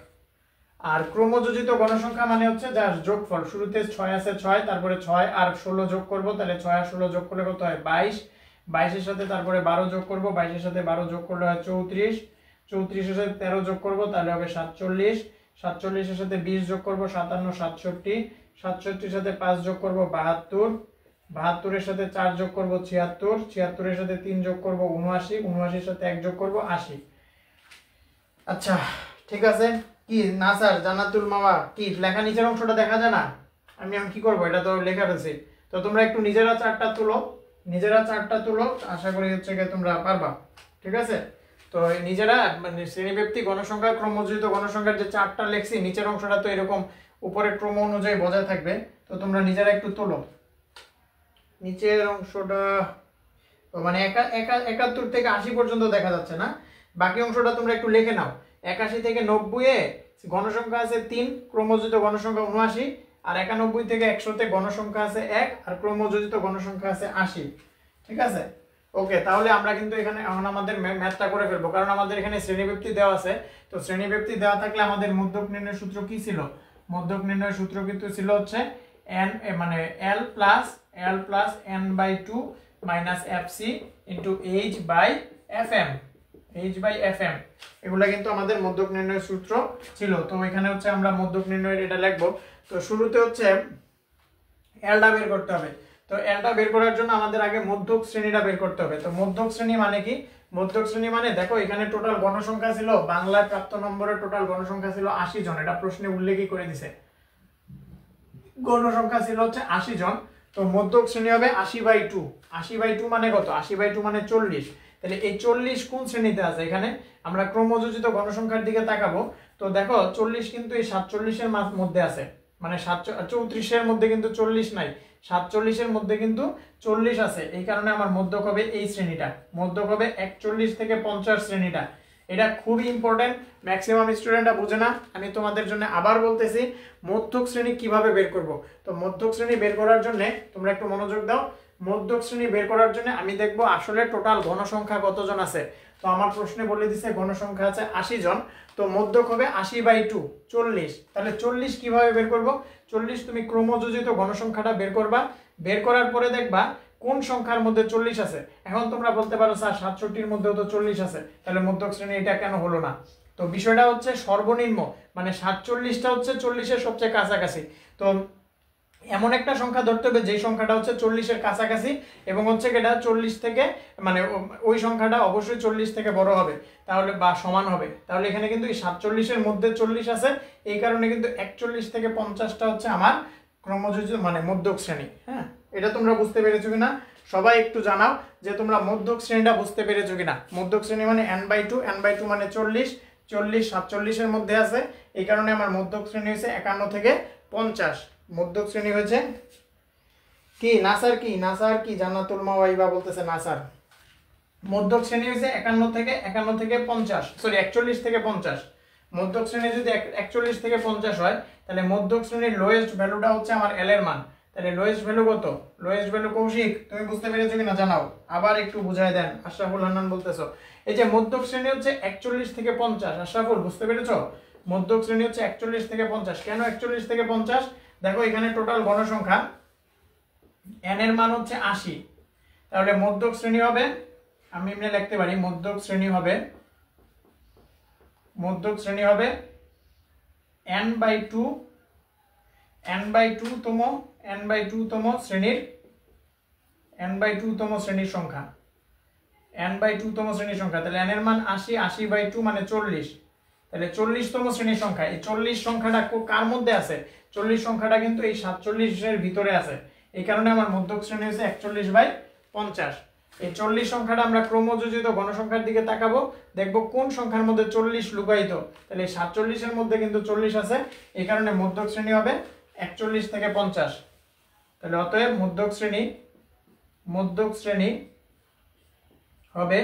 আর ক্রমযোজিত গণসংখ্যা মানে হচ্ছে যার যোগফল। শুরুতে 6 আছে 6, তারপরে 6 আর 16 যোগ করব, তাহলে 6 আর 16 যোগ করলে কত হয়? 22। 22 এর সাথে তারপরে 12 যোগ করব, 22 এর সাথে 12 যোগ করলে হয় 34। 34 এর সাথে 13 যোগ করব, তাহলে হবে 47। 47 এর সাথে 20 যোগ করব, 57, 67। 67 এর সাথে 5 যোগ করব, 72। 72 এর সাথে 4 যোগ করব 76, 76 এর সাথে 3 যোগ করব 79, 79 এর সাথে 1 যোগ করব 80। আচ্ছা ঠিক আছে। কি নাসার জান্নাতুল মাওয়া কি লেখা নিচের অংশটা দেখা যায় না? আমি কি করব, এটা তো লেখা রয়েছে। তো তোমরা একটু নিজেরা চার্টটা তুলো, নিজেরা চার্টটা তুলো, আশা করি হচ্ছে কি তোমরা পারবা। ঠিক আছে, তো নিজেরা মানে শ্রেণীব্যাপ্তি গণসংখ্যা ক্রমযোজিত গণসংখ্যার যে চার্টটা লিখছি নিচের অংশটা তো এরকম উপরের ক্রম অনুযায়ী বজায় থাকবে। তো তোমরা নিজেরা একটু তোলো নিচের অংশটা। তো মানে 71 থেকে 80 পর্যন্ত দেখা যাচ্ছে না, বাকি অংশটা তোমরা একটু লিখে নাও। 81 থেকে 90 এ গণসংখ্যা আছে 3, ক্রমযোজিত গণসংখ্যা 79, আর 91 থেকে 100 তে গণসংখ্যা আছে 1 আর ক্রমযোজিত গণসংখ্যা আছে 80। ঠিক আছে, ওকে। তাহলে আমরা কিন্তু এখানে এখন আমাদের ম্যাথটা করে ফেলবো, কারণ আমাদের এখানে শ্রেণীব্যাপ্তি দেওয়া আছে। তো শ্রেণীব্যাপ্তি দেওয়া থাকলে আমাদের মধ্যক নির্ণয়ের সূত্র কি ছিল? মধ্যক নির্ণয়ের সূত্র কিন্তু ছিল হচ্ছে n মানে l plus n/2 minus fc into h/fm, h/fm। এগুলা কিন্তু আমাদের মধ্যক নির্ণয়ের সূত্র ছিল। তো এখানে হচ্ছে আমরা মধ্যক নির্ণয়ের এটা লিখবো। তো শুরুতে হচ্ছে এলটা বের করতে হবে। তো এলটা বের করার জন্য আমাদের আগে মধ্যক শ্রেণীটা বের করতে হবে। তো মধ্যক শ্রেণী মানে কি? মধ্যক শ্রেণী মানে দেখো এখানে টোটাল গণসংখ্যা ছিল, বাংলায় প্রাপ্ত নম্বরের টোটাল গণসংখ্যা ছিল 80 জন, এটা প্রশ্নে উল্লেখই করে দিছে। গণসংখ্যা ছিল হচ্ছে 80 জন। তো মধ্যক শ্রেণী হবে 80/2। 80/2 মানে কত? 80/2 মানে 40। তাহলে এই 40 কোন শ্রেণীতে আছে? এখানে আমরা ক্রমযোজিত গণসংখ্যার দিকে তাকাবো। তো দেখো 40 কিন্তু এই 47 এর মধ্যে আছে, মানে 34 এর মধ্যে কিন্তু 40 নাই, 47 এর মধ্যে কিন্তু 40 আছে। এই কারণে আমার মধ্যক হবে এই শ্রেণীটা, মধ্যক হবে 41 থেকে 50 শ্রেণীটা। এটা খুবই ইম্পর্টেন্ট, ম্যাক্সিমাম স্টুডেন্টরা বোঝে না। আমি তোমাদের জন্য আবার বলতেছি মধ্যক শ্রেণী কিভাবে বের করব। তো মধ্যক শ্রেণী বের করার জন্য তোমরা একটু মনোযোগ দাও। মধ্যক শ্রেণী বের করার জন্য আমি দেখবো আসলে টোটাল গণসংখ্যা কতজন আছে। তো আমার প্রশ্নে বলে দিছে গণসংখ্যা আছে 80 জন। তো মধ্যক হবে 80/2, 40। তাহলে 40 কিভাবে বের করব? 40 তুমি ক্রমযোজিত গণসংখ্যাটা বের করবা, বের করার পরে দেখবা কোন সংখ্যার মধ্যে 40 আছে। এখন তোমরা বলতে পারো স্যার 67 এর মধ্যেও তো 40 আছে, তাহলে মধ্যক শ্রেণী এটা কেন হলো না? তো বিষয়টা হচ্ছে সর্বনিম্ন মানে 47টা হচ্ছে 40 এর সবচেয়ে কাছাকাছি। তো এমন একটা সংখ্যা ধরতে হবে যে সংখ্যাটা হচ্ছে 40 এর কাছাকাছি এবং হচ্ছে এটা 40 থেকে মানে ওই সংখ্যাটা অবশ্যই 40 থেকে বড় হবে, তাহলে বা সমান হবে। তাহলে এখানে কিন্তু এই 47 এর মধ্যে 40 আছে, এই কারণে কিন্তু 41 থেকে 50টা হচ্ছে আমার ক্রমযোজিত মানে মধ্যক শ্রেণী। হ্যাঁ, এটা তোমরা বুঝতে পেরেছো কিনা সবাই একটু জানাও যে তোমরা মধ্যক শ্রেণীটা বুঝতে পেরেছো কিনা। মধ্যক শ্রেণী মানে n/2 মানে 40, 40 47 এর মধ্যে আছে, এই কারণে আমার মধ্যক শ্রেণী হয়েছে 51 থেকে 50। মধ্যক শ্রেণী হয়েছে কি নাসার, কি নাসার, কি জান্নাতুল মাওয়াইবা বলতেছে নাসার। মধ্যক শ্রেণী হয়েছে 51 থেকে 50, সরি 41 থেকে 50। মধ্যক শ্রেণী যদি 41 থেকে 50 হয় তাহলে মধ্যক শ্রেণীর লোয়েস্ট ভ্যালুটা হচ্ছে আমার এল এর মান। তাহলে লোয়েস্ট ভ্যালু কত? লোয়েস্ট ভ্যালু কৌশিক তুমি বুঝতে পেরেছো কিনা জানাও, আবার একটু বুঝাই দেন। আশরাফুল হান্নান বলতেছো এই যে মধ্যক শ্রেণী হচ্ছে 41 থেকে 50। আশরাফুল বুঝতে পেরেছো? মধ্যক শ্রেণী হচ্ছে 41 থেকে 50। কেন 41 থেকে 50? দেখো এখানে টোটাল গণসংখ্যা n এর মান হচ্ছে 80, তাহলে মধ্যক শ্রেণী হবে, আমি এমনি লিখতে পারি মধ্যক শ্রেণী হবে n/2 তম শ্রেণীর সংখ্যা, n/2 তম শ্রেণীর সংখ্যা। তাহলে n এর মান 80, 80/2 মানে 40, তাহলে 40তম শ্রেণীর সংখ্যা। এই 40 সংখ্যাটা কার মধ্যে আছে? 40 সংখ্যাটা কিন্তু এই 47 এর ভিতরে আছে, এই কারণে আমার মধ্যক শ্রেণী হচ্ছে 41/50। এই 40 সংখ্যাটা আমরা ক্রমযোজিত গণসংখ্যার দিকে তাকাবো, দেখবো কোন সংখ্যার মধ্যে 40 লুকায়িত। তাহলে 47 এর মধ্যে কিন্তু 40 আছে, এই কারণে মধ্যক শ্রেণী হবে 41 থেকে 50। তাহলে অতএব মধ্যক শ্রেণী হবে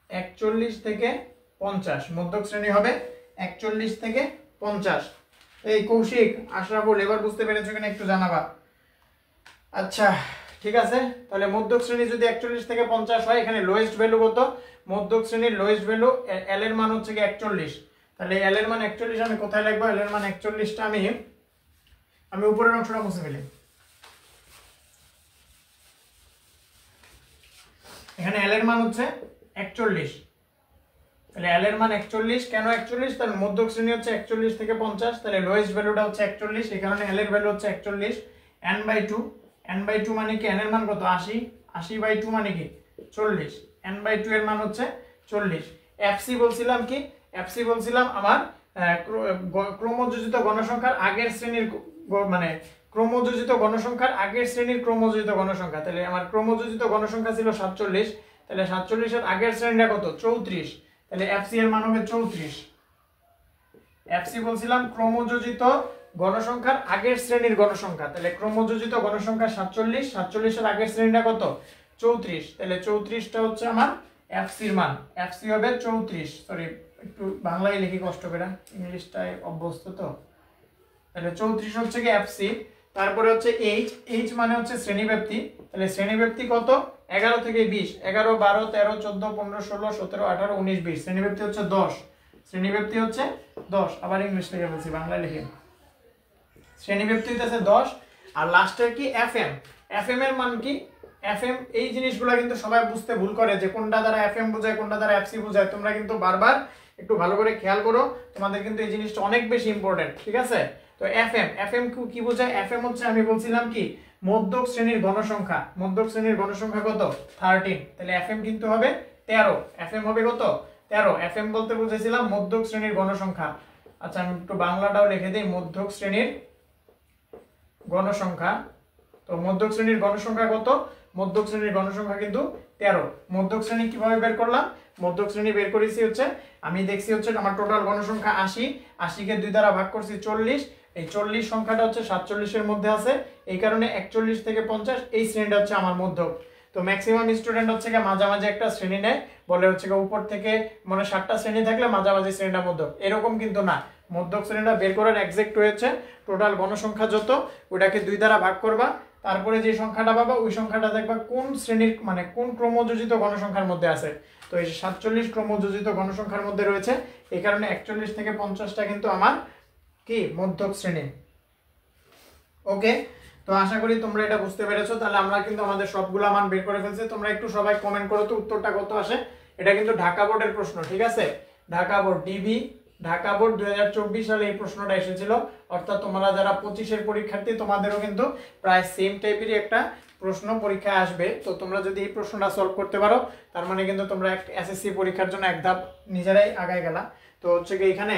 41 থেকে 50। মধ্যক শ্রেণী হবে 41 থেকে 50। এই কৌশিক, আশরাফুল এবার বুঝতে পেরেছো কিনা একটু জানাবা। আচ্ছা ঠিক আছে, তাহলে মধ্যক শ্রেণী যদি 41 থেকে 50 হয়, এখানে লোয়েস্ট ভ্যালু কত? মধ্যক শ্রেণীর লোয়েস্ট ভ্যালু এল এর মান হচ্ছে কি 41। তাহলে এল এর মান 41 আমি কোথায় লিখবো? এল এর মান 41টা আমি উপরের অংশটা মুছে ফেলি। এখানে এল এর মান হচ্ছে 41, তাহলে এল এর মান 41। কেন 41? তাহলে মধ্যক শ্রেণী হচ্ছে 41 থেকে 50, তাহলে লোয়েস্ট ভ্যালুটা হচ্ছে 41, এই কারণে এল এর ভ্যালু হচ্ছে 41। n/2 মানে কি, n এর মান কত 80, 80/2 মানে কি 40, n/2 এর মান হচ্ছে 40। fc বলছিলাম কি, fc বলছিলাম আমার ক্রমযোজিত গণসংখ্যার আগের শ্রেণীর মানে ক্রমযোজিত গণসংখ্যার আগের শ্রেণীর ক্রমযোজিত গণসংখ্যা। তাহলে আমার ক্রমযোজিত গণসংখ্যা ছিল 47, তাহলে 47 এর আগের শ্রেণীটা কত 34, তাহলে fc এর মান হবে 34। fc বলছিলাম ক্রমযোজিত গণসংখ্যার আগের শ্রেণীর গণসংখ্যা, তাহলে ক্রমযোজিত গণসংখ্যা 47, 47 এর আগের শ্রেণীটা কত 34, তাহলে 34টা হচ্ছে আমার fc এর মান, fc হবে 34। সরি একটু বাংলায় লিখি কষ্ট করে, ইংলিশটায় অভ্যস্ত তো। তাহলে 34 হচ্ছে কি fc। তারপরে হচ্ছে h মানে হচ্ছে শ্রেণীব্যাপ্তি, তাহলে শ্রেণীব্যাপ্তি কত 11 থেকে 20, 11 12 13 14 15 16 17 18 19 20, শ্রেণীব্যাপ্তি হচ্ছে 10, শ্রেণীব্যাপ্তি হচ্ছে 10। আবার ইংলিশ লিখে বলছি, বাংলায় লিখে, শ্রেণীব্যাপ্তি হচ্ছে 10। আর লাস্টের কি fm, fm এর মান কি, fm এই জিনিসগুলো কিন্তু সবাই বুঝতে ভুল করে যে কোনটা দ্বারা fm বোঝায় কোনটা দ্বারা fc বোঝায়। তোমরা কিন্তু বারবার একটু ভালো করে খেয়াল করো, তোমাদের কিন্তু এই জিনিসটা অনেক বেশি ইম্পর্টেন্ট, ঠিক আছে। তো fm কি বোঝায়, fm হচ্ছে আমি বলছিলাম কি মধ্যক শ্রেণীর গণসংখ্যা, মধ্যক শ্রেণীর গণসংখ্যা কত 13, তাহলে fm কিন্তু হবে 13, fm হবে কত 13, fm বলতে বুঝেছিলাম মধ্যক শ্রেণীর গণসংখ্যা। আচ্ছা আমি একটু বাংলাটাও লিখে দেই, মধ্যক শ্রেণীর গণসংখ্যা। তো মধ্যক শ্রেণীর গণসংখ্যা কত, মধ্যক শ্রেণীর গণসংখ্যা কিন্তু 13। মধ্যক শ্রেণী কিভাবে বের করলাম, মধ্যক শ্রেণী বের করেছি হচ্ছে আমি দেখছি হচ্ছে আমার টোটাল গণসংখ্যা 80, 80 কে 2 দ্বারা ভাগ করছি 40, এই 40 সংখ্যাটা হচ্ছে 47 এর মধ্যে আছে, এই কারণে 41 থেকে 50 এই শ্রেণীটা হচ্ছে আমার মধ্যক। তো ম্যাক্সিমাম স্টুডেন্ট হচ্ছে মাঝামাঝি একটা শ্রেণী নেয়, বলে হচ্ছে উপর থেকে মানে 7টা শ্রেণী থাকলে মাঝামাঝি শ্রেণীটা মধ্যক, এরকম কিন্তু না। মধ্যক শ্রেণীটা বের করার এক্সাক্ট হয়েছে টোটাল গণসংখ্যা যত ওটাকে 2 দ্বারা ভাগ করবা, তারপরে যে সংখ্যাটা পাবা ওই সংখ্যাটা দেখবা কোন শ্রেণীর মানে কোন ক্রমযোজিত গণসংখ্যার মধ্যে আছে। তো এই 47 ক্রমযোজিত গণসংখ্যার মধ্যে রয়েছে, এই কারণে 41 থেকে 50টা কিন্তু আমার কি মধ্যক শ্রেণী। ওকে, তো আশা করি তোমরা এটা বুঝতে পেরেছো। তাহলে আমরা কিন্তু আমাদের সবগুলা মান বের করে ফেলছি। তোমরা একটু সবাই কমেন্ট করো তো উত্তরটা কত আসে। এটা কিন্তু ঢাকা বোর্ডের প্রশ্ন, ঠিক আছে, Dhaka board DB, Dhaka board 2024 সালে এই প্রশ্নটা এসেছিল। অর্থাৎ তোমরা যারা 25-এর পরীক্ষার্থী তোমাদেরও কিন্তু প্রায় সেম টাইপেরই একটা প্রশ্ন পরীক্ষায় আসবে। তো তোমরা যদি এই প্রশ্নটা সলভ করতে পারো তার মানে কিন্তু তোমরা এসএসসি পরীক্ষার জন্য এক ধাপ নিজেরাই আগায় গেলা। তো হচ্ছে কি এখানে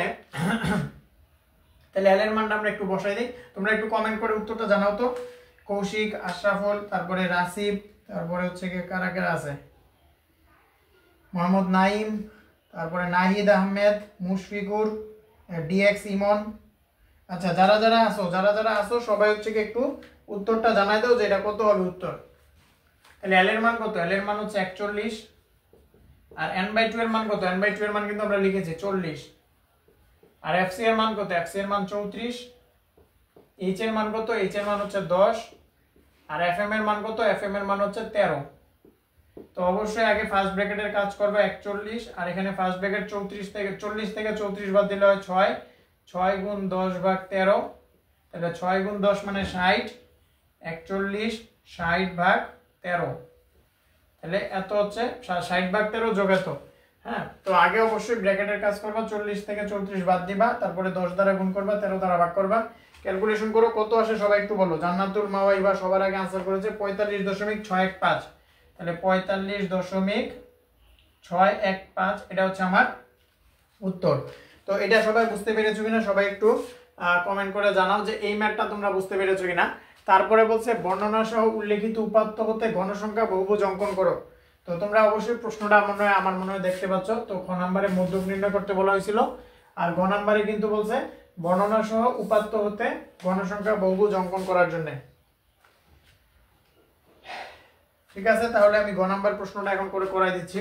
তাহলে এল এর মানটা আমরা একটু বসাই দিই, তোমরা একটু কমেন্ট করে উত্তরটা জানাও তো। কৌশিক, আশরাফুল, তারপরে রাসিব, তারপরে হচ্ছে কি কারা কারা আছে, মোহাম্মদ নাইম, তারপরে নাহিদ আহমেদ, মুশফিকুর, ডিএক্স ইমন। আচ্ছা যারা যারা আসো সবাই হচ্ছে কি একটু উত্তরটা জানাই দাও যে এটা কত হবে উত্তর। তাহলে এল এর মান কত, এল এর মান হচ্ছে 41, আর n/2 এর মান কত, n/2 এর মান কিন্তু আমরা লিখেছি 40, আর fc এর মান কত, fc এর মান 34, h এর মান কত, h এর মান হচ্ছে 10, আর fm এর মান কত, fm এর মান হচ্ছে 13। তো অবশ্যই আগে ফার্স্ট ব্র্যাকেটের কাজ করবে 41, আর এখানে ফার্স্ট ব্র্যাকেট 40 থেকে 34 বাদ দিলে হয় 6, 6 গুণ 10 ভাগ 13, তাহলে 6 গুণ 10 মানে 60, 41 60 ভাগ 13, তাহলে এত হচ্ছে 60 ভাগ 13 যোগ এত। হ্যাঁ, তো আগে অবশ্যই ব্র্যাকেটের কাজ করবা, 40 থেকে 34 বাদ দিবা, তারপরে 10 দ্বারা গুণ করবা, 13 দ্বারা ভাগ করবা, ক্যালকুলেশন করো কত আসে সবাই একটু বলো। জান্নাতুল মাওয়াইবা সবার আগে आंसर করেছে 45.615, তাহলে 45.615 এটা হচ্ছে আমার উত্তর। তো এটা সবাই বুঝতে পেরেছো কিনা সবাই একটু কমেন্ট করে জানাও যে এই ম্যাথটা তোমরা বুঝতে পেরেছো কিনা। তারপরে বলছে বর্ণনা সহ উল্লেখিত উপাত্ত হতে গণসংখ্যা বহুভুজ অঙ্কন করো। তো তোমরা অবশ্যই প্রশ্নটা আমার মনে হয় দেখতে পাচ্ছ। তো খ নম্বরে মধ্যক নির্ণয় করতে বলা হয়েছিল, আর গ নম্বরে কিন্তু বলছে বর্ণনা সহ উপাত্ত হতে গণসংখ্যা বহুভুজ অঙ্কন করার জন্য। ঠিক আছে, তাহলে আমি গ নম্বর প্রশ্নটা এখন করাই দিচ্ছি।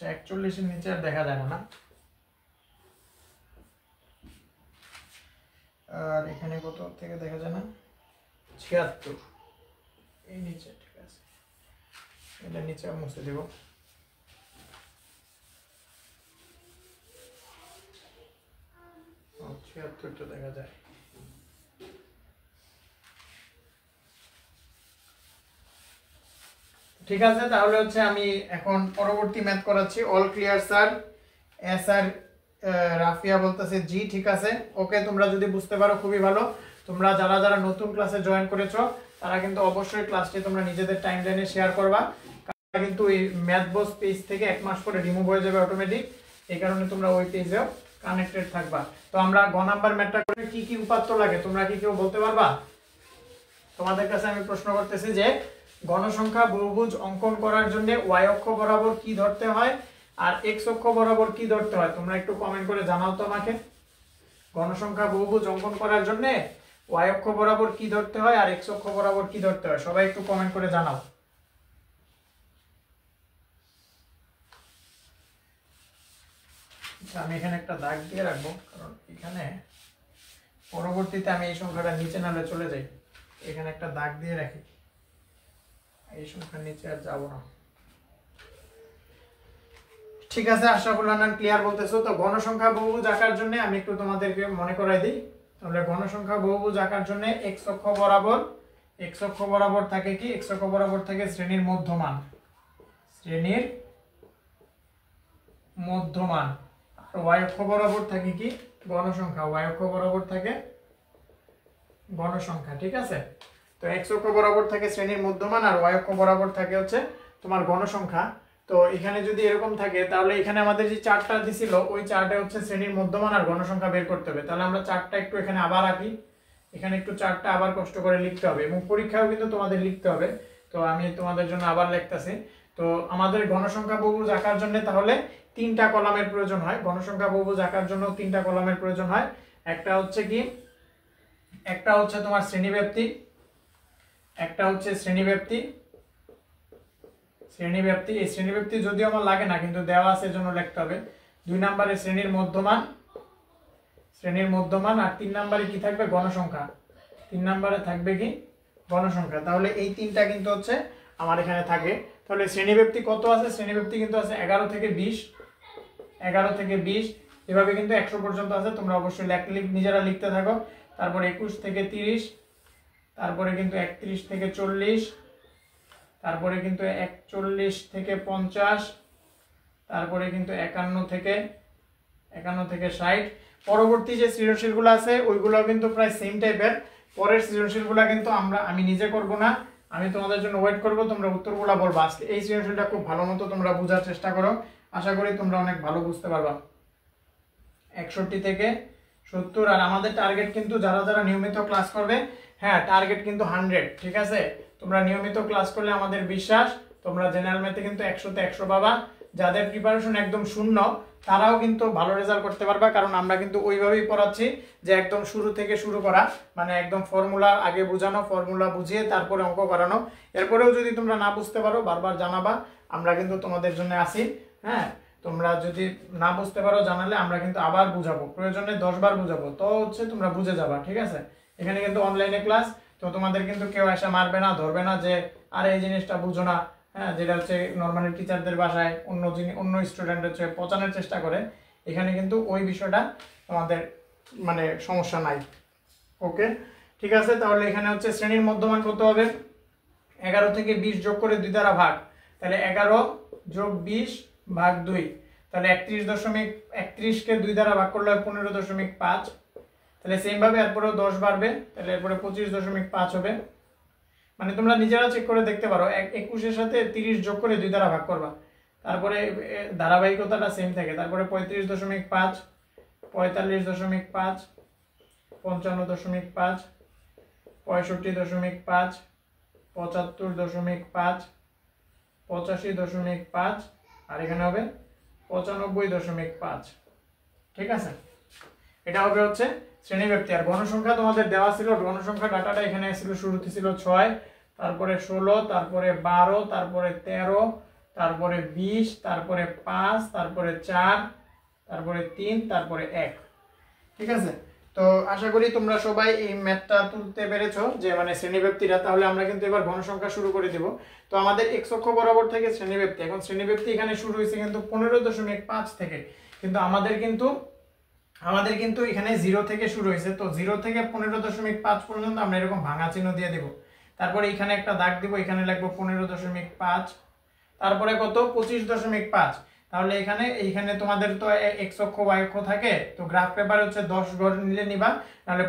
41 এর নিচে আর দেখা যায় না, আর এখানে কত থেকে দেখা যায় না, 76 এই নিচে। ঠিক আছে, এটা নিচে মুছে দেব। 76 তো দেখা যায়। ঠিক আছে, তাহলে হচ্ছে আমি এখন পরবর্তী ম্যাথ করাচ্ছি। অল ক্লিয়ার স্যার, এস আর রাফিয়া বলতেছে জি ঠিক আছে। ওকে, তোমরা যদি বুঝতে পারো খুবই ভালো। তোমরা যারা যারা নতুন ক্লাসে জয়েন করেছো তারা কিন্তু অবশ্যই ক্লাসটি তোমরা নিজেদের টাইমলাইনে শেয়ার করবা, কিন্তু এই ম্যাথ বস পেজ থেকে 1 মাস পরে রিমুভ হয়ে যাবে অটোমেটিক, এই কারণে তোমরা ওই পেজেও কানেক্টেড থাকবা। তো আমরা গ নাম্বার ম্যাথটা করে কি কি উপাত্ত লাগে তোমরা কি কেউ বলতে পারবা? তোমাদের কাছে আমি প্রশ্ন করতেছি যে গণসংখ্যা বহুভুজ অঙ্কন করার জন্য y অক্ষ বরাবর কি ধরতে হয় আর x অক্ষ বরাবর কি ধরতে হয়, তোমরা একটু কমেন্ট করে জানাও তো আমাকে। গণসংখ্যা বহুভুজ অঙ্কন করার জন্য y অক্ষ বরাবর কি ধরতে হয় আর x অক্ষ বরাবর কি ধরতে হয়, সবাই একটু কমেন্ট করে জানাও। আমি এখানে একটা দাগ দিয়ে রাখবো, কারণ এখানে পরবর্তীতে আমি এই সংখ্যাটা নিচে নামলে চলে যাই, এখানে একটা দাগ দিয়ে রাখি, এই সংখ্যার নিচে আর যাবো না। ঠিক আছে, আশা করলাম ক্লিয়ার বলতেছো। তো গণসংখ্যা বহুভুজ আঁকার জন্য আমি একটু তোমাদেরকে মনে করাই দিই। তাহলে গণসংখ্যা বহুভুজ আঁকার জন্য x অক্ষ বরাবর থাকে কি, x অক্ষ বরাবর থাকে শ্রেণীর মধ্যমান, আর y অক্ষ বরাবর থাকে কি গণসংখ্যা, y অক্ষ বরাবর থাকে গণসংখ্যা। ঠিক আছে, তো x অক্ষ বরাবর থাকে শ্রেণীর মধ্যমান আর y অক্ষ বরাবর থাকে হচ্ছে তোমার গণসংখ্যা। তো এখানে যদি এরকম থাকে তাহলে এখানে আমাদের যে চার্টটা দিছিল ওই চার্টে হচ্ছে শ্রেণীর মধ্যমান আর গণসংখ্যা বের করতে হবে। তাহলে আমরা চার্টটা একটু এখানে আবার আঁকি, এখানে একটু চার্টটা আবার কষ্ট করে লিখতে হবে এবং পরীক্ষাও কিন্তু তোমাদের লিখতে হবে। তো আমি তোমাদের জন্য আবার লিখতেছি। তো আমাদের গণসংখ্যা বহুভুজ আঁকার জন্য তাহলে 3টা কলামের প্রয়োজন হয়, গণসংখ্যা বহুভুজ আঁকার জন্য 3টা কলামের প্রয়োজন হয়। একটা হচ্ছে কি, একটা হচ্ছে তোমার শ্রেণীব্যাপ্তি, এই শ্রেণীব্যাপ্তি যদিও আমার লাগে না কিন্তু দেওয়া আছে এজন্য লিখতে হবে। 2 নম্বরে শ্রেণীর মধ্যমান আর 3 নম্বরে কি থাকবে গণসংখ্যা, 3 নম্বরে থাকবে কি গণসংখ্যা। তাহলে এই 3টা কিন্তু হচ্ছে আমার এখানে থাকে। তাহলে শ্রেণীব্যাপ্তি কত আছে, শ্রেণীব্যাপ্তি কিন্তু আছে 11 থেকে 20, এভাবে কিন্তু 100 পর্যন্ত আছে। তোমরা অবশ্যই নিজেরা লিখতে থাকো। তারপরে 21 থেকে 30, তারপরে কিন্তু 31 থেকে 40, তারপরে কিন্তু 41 থেকে 50, তারপরে কিন্তু 51 থেকে 60। পরবর্তী যে সৃজনশীলগুলো আছে ওইগুলো কিন্তু প্রায় সেম টাইপের। পরের সৃজনশীলগুলো কিন্তু আমি নিজে করব না, আমি তোমাদের জন্য ওয়েট করব, তোমরা উত্তরগুলো বলবা। আজকে এই সৃজনশীলটা খুব ভালো মতো তোমরা বোঝার চেষ্টা করো, আশা করি তোমরা অনেক ভালো বুঝতে পারবা। 61 থেকে 70। আর আমাদের টার্গেট কিন্তু যারা যারা নিয়মিত ক্লাস করবে, হ্যাঁ টার্গেট কিন্তু 100। ঠিক আছে, তোমরা নিয়মিত ক্লাস করলে আমাদের বিশ্বাস তোমরা জেনারেল ম্যাথে কিন্তু 100তে 100 পাবা। যাদের প্রিপারেশন একদম শূন্য তারাও কিন্তু ভালো রেজাল্ট করতে পারবা, কারণ আমরা কিন্তু ওইভাবেই পড়াচ্ছি যে একদম শুরু থেকে শুরু করা, মানে একদম ফর্মুলা আগে বোঝানো, ফর্মুলা বুঝিয়ে তারপরে অঙ্ক করানো। এরপরেও যদি তোমরা না বুঝতে পারো বারবার জানাবা, আমরা কিন্তু তোমাদের জন্য আছি। হ্যাঁ, তোমরা যদি না বুঝতে পারো জানালে আমরা কিন্তু আবার বুঝাবো, প্রয়োজনে 10 বার বুঝাবো, তো হচ্ছে তোমরা বুঝে যাবা। ঠিক আছে, এখানে কিন্তু অনলাইনে ক্লাস, তো তোমাদের কিন্তু কেউ এসে মারবে না, ধরবে না যে আরে এই জিনিসটা বুঝো না। হ্যাঁ, যেটা হচ্ছে নর্মালি টিচারদের বাসায় অন্য স্টুডেন্ট হচ্ছে পচানোর চেষ্টা করে, এখানে কিন্তু ওই বিষয়টা তোমাদের মানে সমস্যা নাই। ওকে, ঠিক আছে। তাহলে এখানে হচ্ছে শ্রেণীর মধ্যমান কত হবে, 11 থেকে 20 যোগ করে 2 দ্বারা ভাগ, তাহলে 11 যোগ 20 ভাগ 2, তাহলে 31 কে 2 দ্বারা ভাগ করলে 15.5। তাহলে সেম ভাবে এরপরেও 10 বাড়বে, তাহলে এরপরে 25.5 হবে। মানে তোমরা নিজেরা চেক করে দেখতে পারো, 21 সাথে 30 যোগ করে 2 দ্বারা ভাগ করবা, তারপরে ধারাবাহিকতাটা সেম থাকে। তারপরে 35.5, 45.5, 55.5, 65.5, 75.5, 85.5, আর এখানে হবে 95.5। ঠিক আছে, এটা হবে হচ্ছে শ্রেণীব্যাপ্তি। আর গণসংখ্যা তোমাদের দেওয়া ছিল, গণসংখ্যা ডাটাটা এখানে ছিল, শুরুতে ছিল 6, তারপরে 16, তারপরে 12, তারপরে 13, তারপরে 20, তারপরে 5, তারপরে 4, তারপরে 3, তারপরে 1। ঠিক আছে, তো আশা করি তোমরা সবাই এই ম্যাথটা তুলতে পেরেছো যে মানে শ্রেণীব্যাপ্তিটা। তাহলে আমরা কিন্তু এবার গণসংখ্যা শুরু করে দেব। তো আমাদের x অক্ষ বরাবর থেকে শ্রেণীব্যাপ্তি, এখন শ্রেণীব্যাপ্তি এখানে শুরু হয়েছে কিন্তু 15.5 থেকে, কিন্তু আমাদের কিন্তু এখানে 0 থেকে শুরু হয়েছে। তো 0 থেকে 15.5 পর্যন্ত আমরা এরকম ভাঙা চিহ্ন দিয়ে দেব। তারপরে এখানে একটা দাগ দিব, এখানে লিখবো 15.5, তারপরে কত 25.5। তাহলে এইখানে তোমাদের তো এক্স অক্ষ ওয়াই অক্ষ থাকে, তো গ্রাফ পেপারে হচ্ছে 10 ঘর নিলে নিবা, নাহলে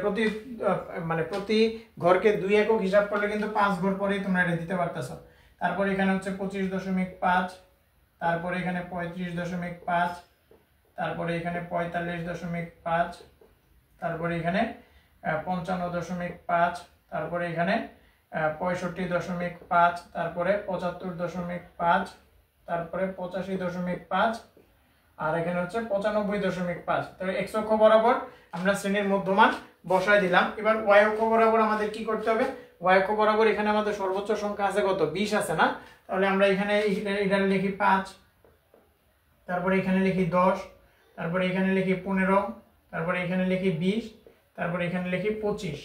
প্রতি ঘরকে 2 একক হিসাব করলে কিন্তু 5 ঘর পরেই তোমরা এটা দিতে পারতেছো। তারপর এখানে হচ্ছে 25.5, তারপরে এখানে 35.5, তারপরে এখানে 45.5, তারপরে এখানে 55.5, তারপরে এখানে 65.5, তারপরে 75.5, তারপরে 85.5, আর এখানে হচ্ছে 95.5। তো এক্স অক্ষ বরাবর আমরা শ্রেণীর মধ্যমান বসায় দিলাম। এবার ওয়াই অক্ষ বরাবর আমাদের কি করতে হবে? ওয়াই অক্ষ বরাবর এখানে আমাদের সর্বোচ্চ সংখ্যা আছে কত? 20 আছে না? তাহলে আমরা এখানে এটা লিখি 5, তারপরে এখানে লিখি 10, তারপরে এখানে লিখি 15, তারপরে এখানে লিখি 20, তারপরে এখানে লিখি 25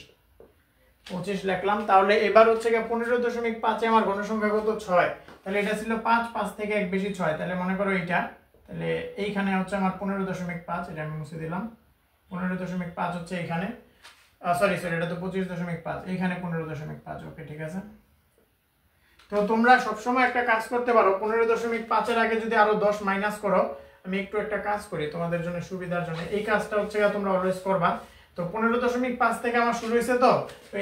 লিখলাম। তাহলে এবার হচ্ছে 15.5 আমার ঘনসংখ্যা কত? 6। তাহলে এটা ছিল 5, 5 থেকে 1 বেশি 6, তাহলে মনে করো এইটা, তাহলে এইখানে হচ্ছে আমার 15.5, এটা আমি মুছে দিলাম। 15.5 হচ্ছে এখানে, সরি এটা তো 25.5, এইখানে 15.5। ওকে, ঠিক আছে। তো তোমরা সবসময় একটা কাজ করতে পারো, 15.5 এর আগে যদি আরো 10 মাইনাস করো। আমি একটু একটা কাজ করি তোমাদের জন্য সুবিধার জন্য, এই কাজটা হচ্ছে তোমরা অলওয়েজ করবা। তো 15.5 থেকে আমার শুরু হয়েছে, তো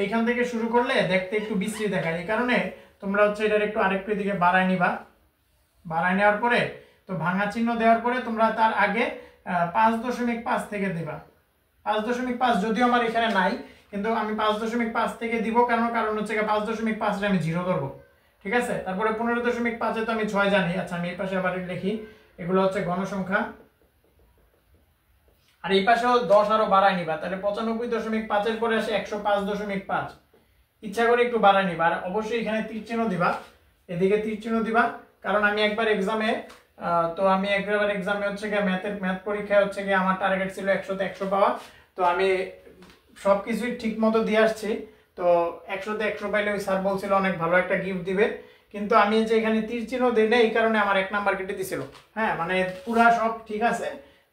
এইখান থেকে শুরু করলে দেখতে একটু বিশ্রী দেখায়, এই কারণে তোমরা হচ্ছে এটার একটু আরেকটু দিকে বাড়ায় নিবা। বাড়ায় নেওয়ার পরে তো ভাঙা চিহ্ন দেওয়ার পরে তোমরা তার আগে 5.5 থেকে দিবা। 5.5 যদিও আমার এখানে নাই, কিন্তু আমি 5.5 থেকে দিব, কারণ হচ্ছে 5.5 আমি 0 ধরবো, ঠিক আছে। তারপরে 15.5 তো আমি 6 জানি। আচ্ছা, আমি এই পাশে আবার লিখি, এগুলো হচ্ছে ঘনসংখ্যা, আর এই পাশেও 10 আরো বাড়ায় নিবা। তাহলে 95.5 এর পরে আসে 105.5, ইচ্ছা করে একটু বাড়ায় নিবা। আর অবশ্যই এখানে তীর চিহ্ন দিবা, এদিকে তীর চিহ্ন দিবা, কারণ আমি একবার এক্সামে হচ্ছে ম্যাথ পরীক্ষায় হচ্ছে আমার টার্গেট ছিল 100তে 100 পাওয়া। তো আমি সবকিছুই ঠিক মতো দিয়ে আসছি, তো 100তে 100 পাইলে ওই স্যার বলছিল অনেক ভালো একটা গিফট দিবে, কিন্তু আমি যে এখানে তীর চিহ্ন দিই না, এই কারণে আমার 1 নাম্বার কেটে দিছিল। হ্যাঁ, মানে পুরা সব ঠিক আছে,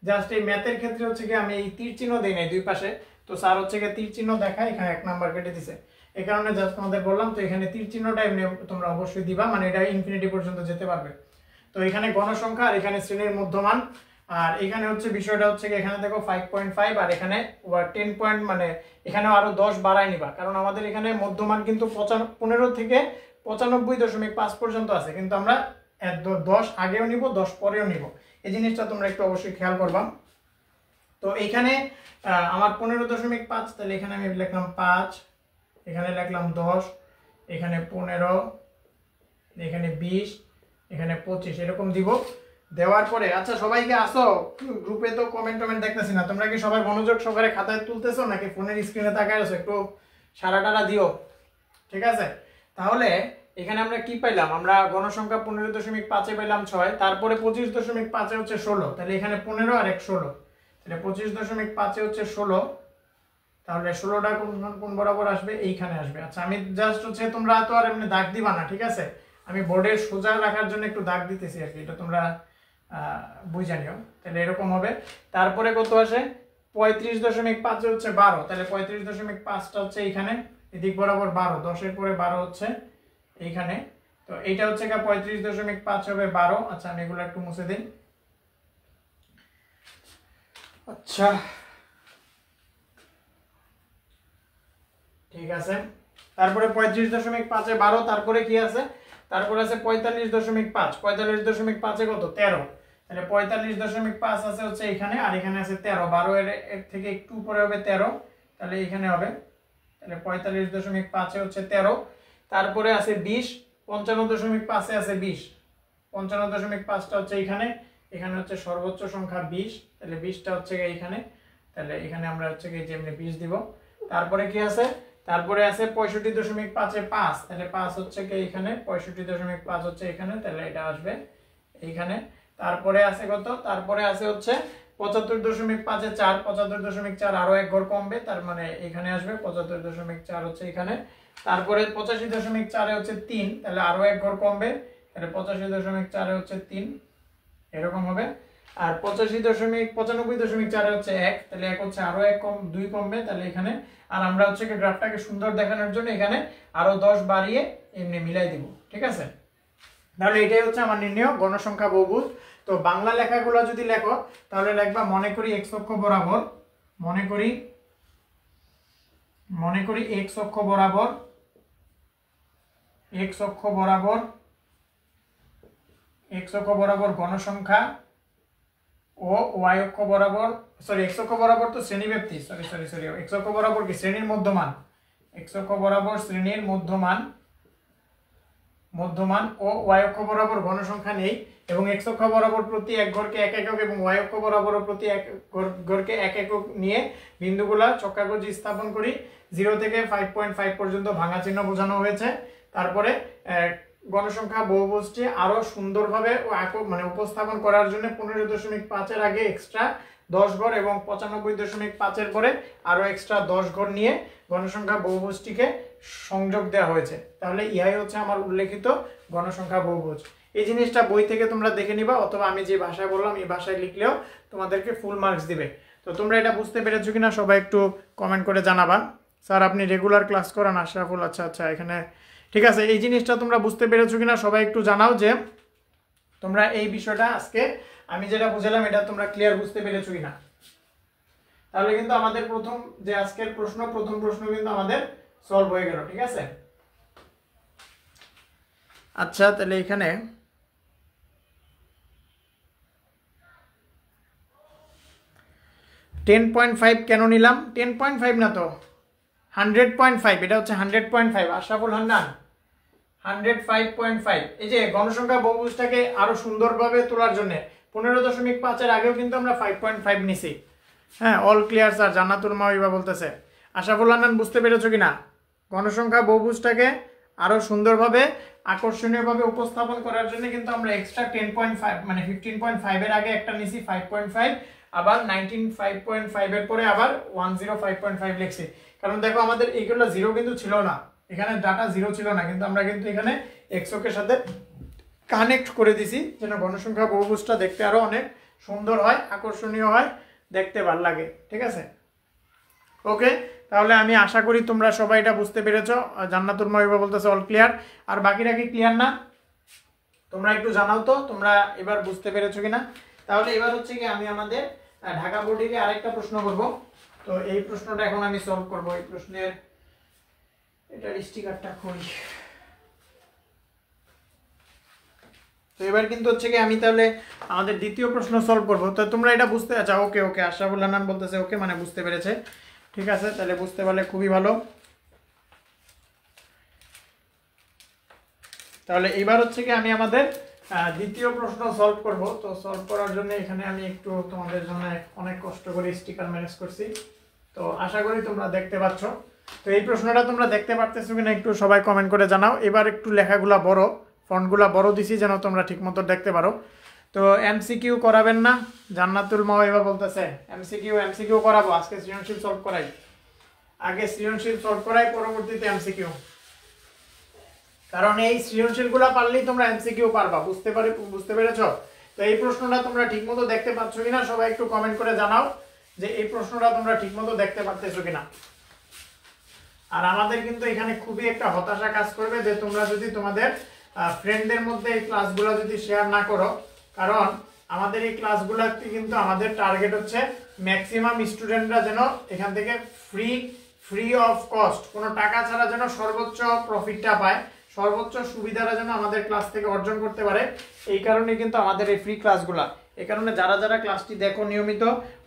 জাস্ট এই ম্যাথের ক্ষেত্রে হচ্ছে আমি এই তীর চিহ্ন দিই নাই দুই পাশে, তো স্যার হচ্ছে তীর চিহ্ন দেখায়, এখানে 1 নাম্বার কেটে দিছে। এই কারণে জাস্ট তোমাদের বললাম। তো এখানে তীর চিহ্নটা এমনি তোমরা অবশ্যই দিবা, মানে এটা ইনফিনিটি পর্যন্ত যেতে পারবে। তো এখানে গণসংখ্যা, আর এখানে শ্রেণীর মধ্যমান, আর এখানে হচ্ছে বিষয়টা হচ্ছে এখানে দেখো 5.5, আর এখানে 10 পয়েন্ট, মানে এখানেও আরো 10 বাড়ায় নিবা, কারণ আমাদের এখানে মধ্যমান কিন্তু 15 থেকে 95.5 পর্যন্ত আছে, কিন্তু আমরা 10 আগেও নিব, 10 পরেও নিব। এই জিনিসটা তোমরা একটু অবশ্যই খেয়াল করবা। তো এখানে আমার 15.5, তাহলে এখানে আমি লিখলাম 5, এখানে লিখলাম 10, এখানে 15, এখানে 20, এখানে 25, এরকম দিব। দেওয়ার পরে আচ্ছা, সবাইকে আসো গ্রুপে, তো কমেন্ট দেখতেছি না, তোমরা কি সবাই মনোযোগ সহকারে খাতায় তুলতেছো নাকি ফোনের স্ক্রিনে তাকায় আছো? একটু সারাটারা দিও, ঠিক আছে। তাহলে এখানে আমরা কি পাইলাম? আমরা গণসংখ্যা 15.5 পাইলাম 6, তারপরে 25.5 হচ্ছে 16, তাহলে এখানে 15 আর 1 16, তাহলে 25.5 হচ্ছে 16, তাহলে 16টা কোন বরাবর আসবে? এইখানে আসবে। আচ্ছা, আমি জাস্ট হচ্ছে, তোমরা তো আর এমনি দাগ দিবা না, ঠিক আছে, আমি বোর্ডের সোজা রাখার জন্য একটু দাগ দিতেছি আর কি, এটা তোমরা বুঝে নিও। তাহলে এরকম হবে। তারপরে কত আসে? 35.5 হচ্ছে 12, তাহলে 35.5টা হচ্ছে এইখানে, এদিক বরাবর 12, 10-এর পরে 12 হচ্ছে এইখানে। তো এইটা হচ্ছে 35.5 হবে 12। আচ্ছা, আমি এগুলো একটু মুছে দিই। আচ্ছা, ঠিক আছে। তারপরে 35.5 এ 12, তারপরে কি আছে? তারপরে আছে 45.5, 45.5 কত? 13, তাহলে 45.5 আছে হচ্ছে এখানে, আর এখানে আছে 13, 12 এর থেকে একটু উপরে হবে 13, তাহলে এখানে হবে, তাহলে 45.5 হচ্ছে 13। তারপরে আছে 20, 55.5 আছে 20, 55.5টা হচ্ছে এখানে, এখানে হচ্ছে সর্বোচ্চ সংখ্যা 20, তাহলে 20টা হচ্ছে এইখানে, তাহলে এখানে আমরা হচ্ছে যেমনি 20 দিব। তারপরে কি আছে? তারপরে আছে 65.5 এ 5, তাহলে 5 হচ্ছে এইখানে, 65.5 হচ্ছে এখানে, তাহলে এটা আসবে এইখানে। তারপরে আছে কত? তারপরে আছে হচ্ছে 75.5 এ 4, 75.4 আরো 1 ঘর কমবে, তার মানে এখানে আসবে 75.4 হচ্ছে এখানে। তারপরে 85.4 এ হচ্ছে 3, তাহলে আরো 1 ঘর কমবে, তাহলে 85.4 এ হচ্ছে 3, এরকম হবে। আর 95.4 এ হচ্ছে 1, তাহলে 1 হচ্ছে আরো 1 কম, 2 কমবে, তাহলে এখানে। আর আমরা হচ্ছে গ্রাফটাকে সুন্দর দেখানোর জন্য এখানে আরো 10 বাড়িয়ে এমনি মিলাই দিব, ঠিক আছে। তাহলে এটাই হচ্ছে আমার নির্ণয় গণসংখ্যা বহুভুজ। তো বাংলা লেখাগুলো যদি লেখো তাহলে লিখবা মনে করি x অক্ষ বরাবর, মনে করি x অক্ষ বরাবর, x অক্ষ বরাবর গণসংখ্যা ও y অক্ষ বরাবর, সরি x অক্ষ বরাবর তো শ্রেণীব্যাপ্তি, সরি x অক্ষ বরাবর কি শ্রেণীর মধ্যমান, x অক্ষ বরাবর শ্রেণীর মধ্যমান ও y অক্ষ বরাবর গণসংখ্যা নেই এবং x অক্ষ বরাবর প্রতি এক ঘরকে এক একক এবং y অক্ষ বরাবর প্রতি এক ঘরকে এক একক নিয়ে বিন্দুগুলা চক্রাকৃতি স্থাপন করি। 0 থেকে 5.5 পর্যন্ত ভাঙা চিহ্ন বোঝানো হয়েছে। তারপরে গণসংখ্যা বহুভুজটি আরো সুন্দরভাবে মানে উপস্থাপন করার জন্য 15.5 এর আগে এক্সট্রা 10 ঘর এবং 95.5 এর পরে আরো এক্সট্রা 10 ঘর নিয়ে গণসংখ্যা বহুভুজটিকে সংযোগ দেওয়া হয়েছে। তাহলে ইহাই হচ্ছে আমার উল্লেখিত গণসংখ্যা বহুভুজ। এই জিনিসটা বই থেকে তোমরা দেখে নিবা অথবা আমি যে ভাষায় বললাম এই ভাষায় লিখলেও তোমাদেরকে ফুল মার্কস দিবে। তো তোমরা এটা বুঝতে পেরেছো কিনা সবাই একটু কমেন্ট করে জানাবা। স্যার আপনি রেগুলার ক্লাস করান আশরাফুল, আচ্ছা এখানে ঠিক আছে। এই জিনিসটা তোমরা বুঝতে পেরেছো কিনা সবাই একটু জানাও যে তোমরা এই বিষয়টা আজকে আমি যেটা বুঝালাম এটা তোমরা ক্লিয়ার বুঝতে পেরেছো কিনা। তাহলে কিন্তু আমাদের প্রথম যে আজকের প্রথম প্রশ্ন কিন্তু আমাদের সলভ হয়ে গেল, ঠিক আছে। আচ্ছা তাহলে এখানে $10.5 কেন নিলাম? 10.5 না তো 100.5, এটা হচ্ছে 100.5। আশরাফুল হান্নান 105.5। এই যে গণসংখ্যা বহুভুজটাকে আরো সুন্দরভাবে তোলার জন্য 15.5 এর আগেও কিন্তু আমরা 5.5 নিছি। হ্যাঁ, অল ক্লিয়ার স্যার, জান্নাতুল মাওয়াইবা বলতেছে। আশরাফুল হান্নান বুঝতে পেরেছো কিনা? গণসংখ্যা বহুভুজটাকে আরো সুন্দরভাবে আকর্ষণীয়ভাবে উপস্থাপন করার জন্য কিন্তু আমরা এক্সট্রা 10.5 মানে 15.5 এর আগে একটা নিছি 5.5, আবার 19.5 এর পরে আবার 105.5 লিখছি। কারণ দেখো আমাদের এইগুলো জিরো কিন্তু ছিল না, এখানে ডাটা জিরো ছিল না, কিন্তু আমরা কিন্তু এখানে এক্স অক্ষের সাথে কানেক্ট করে দিছি যেন গণসংখ্যা বহুভুজটা দেখতে আরো অনেক সুন্দর হয়, আকর্ষণীয় হয়, দেখতে ভালো লাগে, ঠিক আছে। ওকে, তাহলে আমি আশা করি তোমরা সবাই এটা বুঝতে পেরেছো। জান্নাতুল মাওয়াইবা বলতেছে অল ক্লিয়ার। আর বাকিরা কি ক্লিয়ার না? তোমরা একটু জানাও তো তোমরা এবার বুঝতে পেরেছো কিনা। তাহলে এবার হচ্ছে কি আমি আমাদের ঢাকা বোর্ড থেকে আরেকটা প্রশ্ন করব। তো এই প্রশ্নটা এখন আমি সলভ করব। এই প্রশ্নের এটার স্টিকারটা খুলি। তো এবার কিন্তু হচ্ছে কি আমি তাহলে আমাদের দ্বিতীয় প্রশ্ন সলভ করব। তো তোমরা এটা বুঝতে আচ্ছা ওকে আশরাফুল হান্নান বলতেছে ওকে, মানে বুঝতে পেরেছে, ঠিক আছে। তাহলে বুঝতে পারলে খুবই ভালো। তাহলে এবার হচ্ছে কি আমি আমাদের দ্বিতীয় প্রশ্ন সলভ করব। তো সলভ করার জন্য এখানে আমি একটু তোমাদের জন্য অনেক কষ্ট করে স্টিকার ম্যানেজ করছি। তো আশা করি তোমরা দেখতে পাচ্ছ। তো এই প্রশ্নটা তোমরা দেখতে পারতেছো কিনা একটু সবাই কমেন্ট করে জানাও। এবার একটু লেখাগুলা বড়, ফন্টগুলা বড় দিছি যেন তোমরা ঠিকমতো দেখতে পারো। তো এমসিকিউ করাবেন না? জান্নাতুল মাওয়াইবা বলতেছে এমসিকিউ করাবো। আজকে সৃজনশীল সলভ করাই, আগে সৃজনশীল সলভ করাই, পরবর্তীতে এমসিকিউ। কারণ এই সৃজনশীলগুলো পারলেই তোমরা এমসিকিউ পারবা। বুঝতে পেরেছো? তো এই প্রশ্নটা তোমরা ঠিকমতো দেখতে পাচ্ছ কিনা সবাই একটু কমেন্ট করে জানাও যে এই প্রশ্নটা তোমরা ঠিকমতো দেখতে পারতেছো কিনা। আর আমাদের কিন্তু এখানে খুবই একটা হতাশা কাজ করবে যে তোমরা যদি তোমাদের ফ্রেন্ডদের মধ্যে এই ক্লাসগুলো যদি শেয়ার না করো। কারণ আমাদের এই ক্লাসগুলোতে কিন্তু আমাদের টার্গেট হচ্ছে ম্যাক্সিমাম স্টুডেন্টরা যেন এখান থেকে ফ্রি অফ কস্ট, কোনো টাকা ছাড়া যেন সর্বোচ্চ প্রফিটটা পায়, সর্বোচ্চ সুবিধাটা যেন আমাদের ক্লাস থেকে অর্জন করতে পারে। এই কারণে কিন্তু আমাদের এই ফ্রি ক্লাসগুলা। এই কারণে যারা যারা ক্লাসটি দেখো নিয়মিত,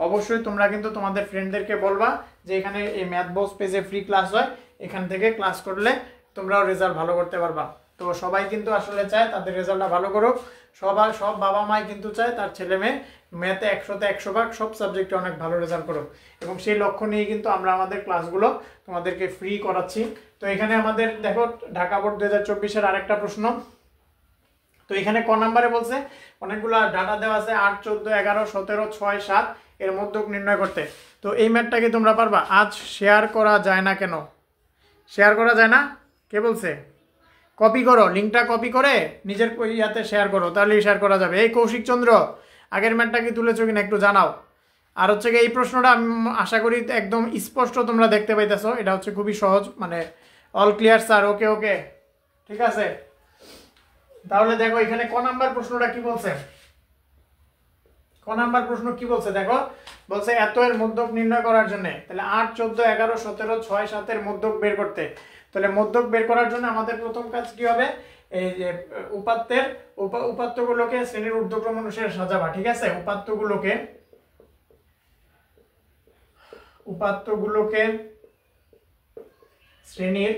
অবশ্যই তোমরা কিন্তু তোমাদের ফ্রেন্ডদেরকে বলবা যে এখানে এই ম্যাথ বক্স পেজে ফ্রি ক্লাস হয়, এখান থেকে ক্লাস করলে তোমরাও রেজাল্ট ভালো করতে পারবা। তো সবাই কিন্তু আসলে চায় তাদের রেজাল্টটা ভালো করুক। সব বাবা মাই কিন্তু চায় তার ছেলে মেয়ে ম্যাথে 100তে 100 ভাগ সব সাবজেক্টে অনেক ভালো রেজাল্ট করুক, এবং সেই লক্ষ্য নিয়ে কিন্তু আমরা আমাদের ক্লাসগুলো তোমাদেরকে ফ্রি করাচ্ছি। তো এখানে আমাদের দেখো ঢাকা বোর্ড 2024-এর আরেকটা প্রশ্ন। তো এখানে ক নাম্বারে বলছে অনেকগুলো ডাটা দেওয়া আছে 8, 14, 11, 17, 6, 7 এর মধ্যক নির্ণয় করতে। তো এই ম্যাথটাকে তোমরা পারবা? আজ শেয়ার করা যায় না কেন? শেয়ার করা যায় না কে বলছে? কপি করো, লিঙ্কটা কপি করে নিজের ইয়াতে শেয়ার করো, তাহলেই শেয়ার করা যাবে। এই কৌশিক চন্দ্র আগের ম্যাথটা কি তুলেছো কিনা একটু জানাও। আর হচ্ছে এই প্রশ্নটা আমি আশা করি একদম স্পষ্ট তোমরা দেখতে পাইতেছো। এটা হচ্ছে খুবই সহজ, মানে অল ক্লিয়ার স্যার, ওকে ঠিক আছে। তাহলে দেখো এখানে ক নাম্বার প্রশ্নটা কি বলছে। নাম্বার প্রশ্ন কি বলছে দেখো, বলছে এত এর মধ্যক নির্ণয় করার জন্য, তাহলে 8, 14, 11, 17, 6, 7 এর মধ্যক বের করতে। তাহলে মধ্যক বের করার জন্য আমাদের প্রথম কাজ কি হবে, এই যে উপাত্তগুলোকে শ্রেণীর ঊর্ধ্বক্রম অনুসারে সাজাবা। ঠিক আছে, উপাত্তগুলোকে শ্রেণীর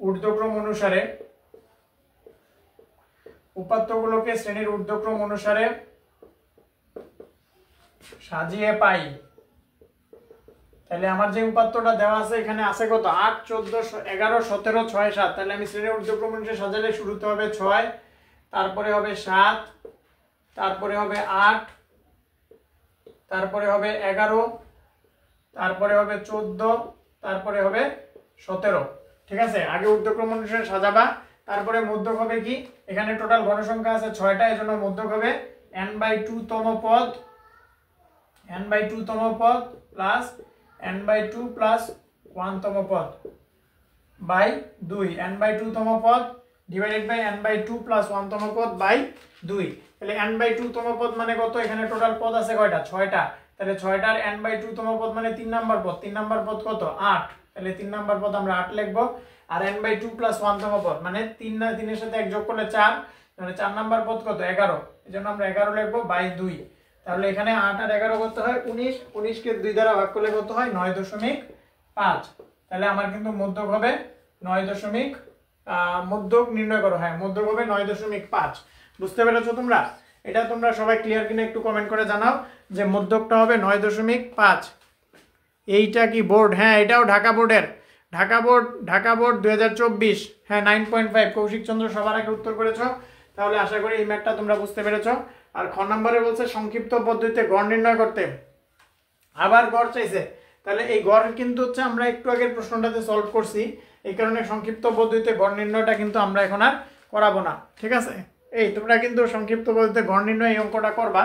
ঊর্ধ্বক্রম অনুসারে সাজিয়ে পাই। তাহলে আমার যে উপাত্তটা দেওয়া আছে এখানে আছে কত, 8, 14, 11, 17, 6, 7। তাহলে আমি শ্রেণীর ঊর্ধ্বক্রম অনুসারে সাজালে শুরুতে হবে 6, তারপরে হবে 7, তারপরে হবে 8, তারপরে হবে 11, তারপরে হবে 14, তারপরে হবে 17। ঠিক আছে, আগে ঊর্ধ্বক্রম অনুসারে সাজাবা, তারপরে মধ্যক হবে কি, এখানে টোটাল গণসংখ্যা আছে 6টা, এজন্য মধ্যক হবে n/2 তম পদ প্লাস n/2 প্লাস 1 তম পদ বাই 2, n/2 তম পদ ডিভাইডেড বাই n/2 প্লাস 1 তম পদ বাই 2। তাহলে n/2 তম পদ মানে কত, এখানে টোটাল পদ আছে কয়টা, 6টা। তাহলে 6টার n/2 তম পদ মানে 3 নাম্বার পদ, 3 নাম্বার পদ কত, 8। তাহলে 3 নাম্বার পদ আমরা 8 লিখবো। আর n/2 প্লাস 1 তম পদ মানে 3 এর সাথে 1 যোগ করলে 4, মানে 4 নাম্বার পদ কত, 11। এজন্য আমরা 11 লিখবো বাই 2। তাহলে এখানে 8 আর 11 কত হয় 19, 19 কে 2 দ্বারা ভাগ করলে কত হয় 9.5। তাহলে আমার কিন্তু মধ্যক হবে 9. মধ্যক নির্ণয় করো, হ্যাঁ মধ্যক হবে 9.5। বুঝতে পেরেছো তোমরা? এটা তোমরা সবাই ক্লিয়ার কিনা একটু কমেন্ট করে জানাও যে মধ্যকটা হবে 9.5। এইটা কি বোর্ড? হ্যাঁ এটাও ঢাকা বোর্ডের, ঢাকা বোর্ড 2024। হ্যাঁ 9.5। কৌশিক চন্দ্র সবার আগে উত্তর করেছো, তাহলে আশা করি এই ম্যাথটা তোমরা বুঝতে পেরেছো। আর খ নম্বরে বলছে সংক্ষিপ্ত পদ্ধতিতে গড় নির্ণয় করতে, আবার গড় চাইছে। তাহলে এই গড় কিন্তু হচ্ছে আমরা একটু আগের প্রশ্নটাতে সলভ করছি, এই কারণে সংক্ষিপ্ত পদ্ধতিতে গড় নির্ণয়টা কিন্তু আমরা এখন আর করাবো না। ঠিক আছে, এই তোমরা কিন্তু সংক্ষিপ্ত পদ্ধতিতে গড় নির্ণয় এই অঙ্কটা করবা।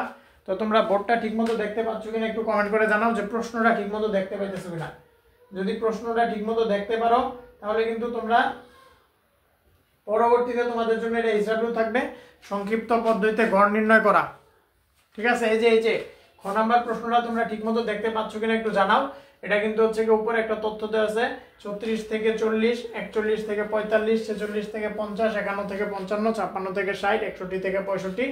তো তোমরা বোর্ডটা ঠিকমতো দেখতে পাচ্ছ কিনা একটু কমেন্ট করে জানাও যে প্রশ্নটা ঠিকমতো দেখতে পাইতেছো কিনা। যদি প্রশ্নটা ঠিকমতো দেখতে পারো তাহলে কিন্তু তোমরা পরবর্তীতে তোমাদের জন্য এটা হিসাবেও থাকবে সংক্ষিপ্ত পদ্ধতিতে গড় নির্ণয় করা। ঠিক আছে, এই যে খ নাম্বার প্রশ্নটা তোমরা ঠিকমতো দেখতে পাচ্ছ কিনা একটু জানাও। এটা কিন্তু হচ্ছে কি উপরে একটা তথ্য দেওয়া আছে 36 থেকে 40, 41 থেকে 45, 46 থেকে 50, 51 থেকে 55, 56 থেকে 60, 61 থেকে 65,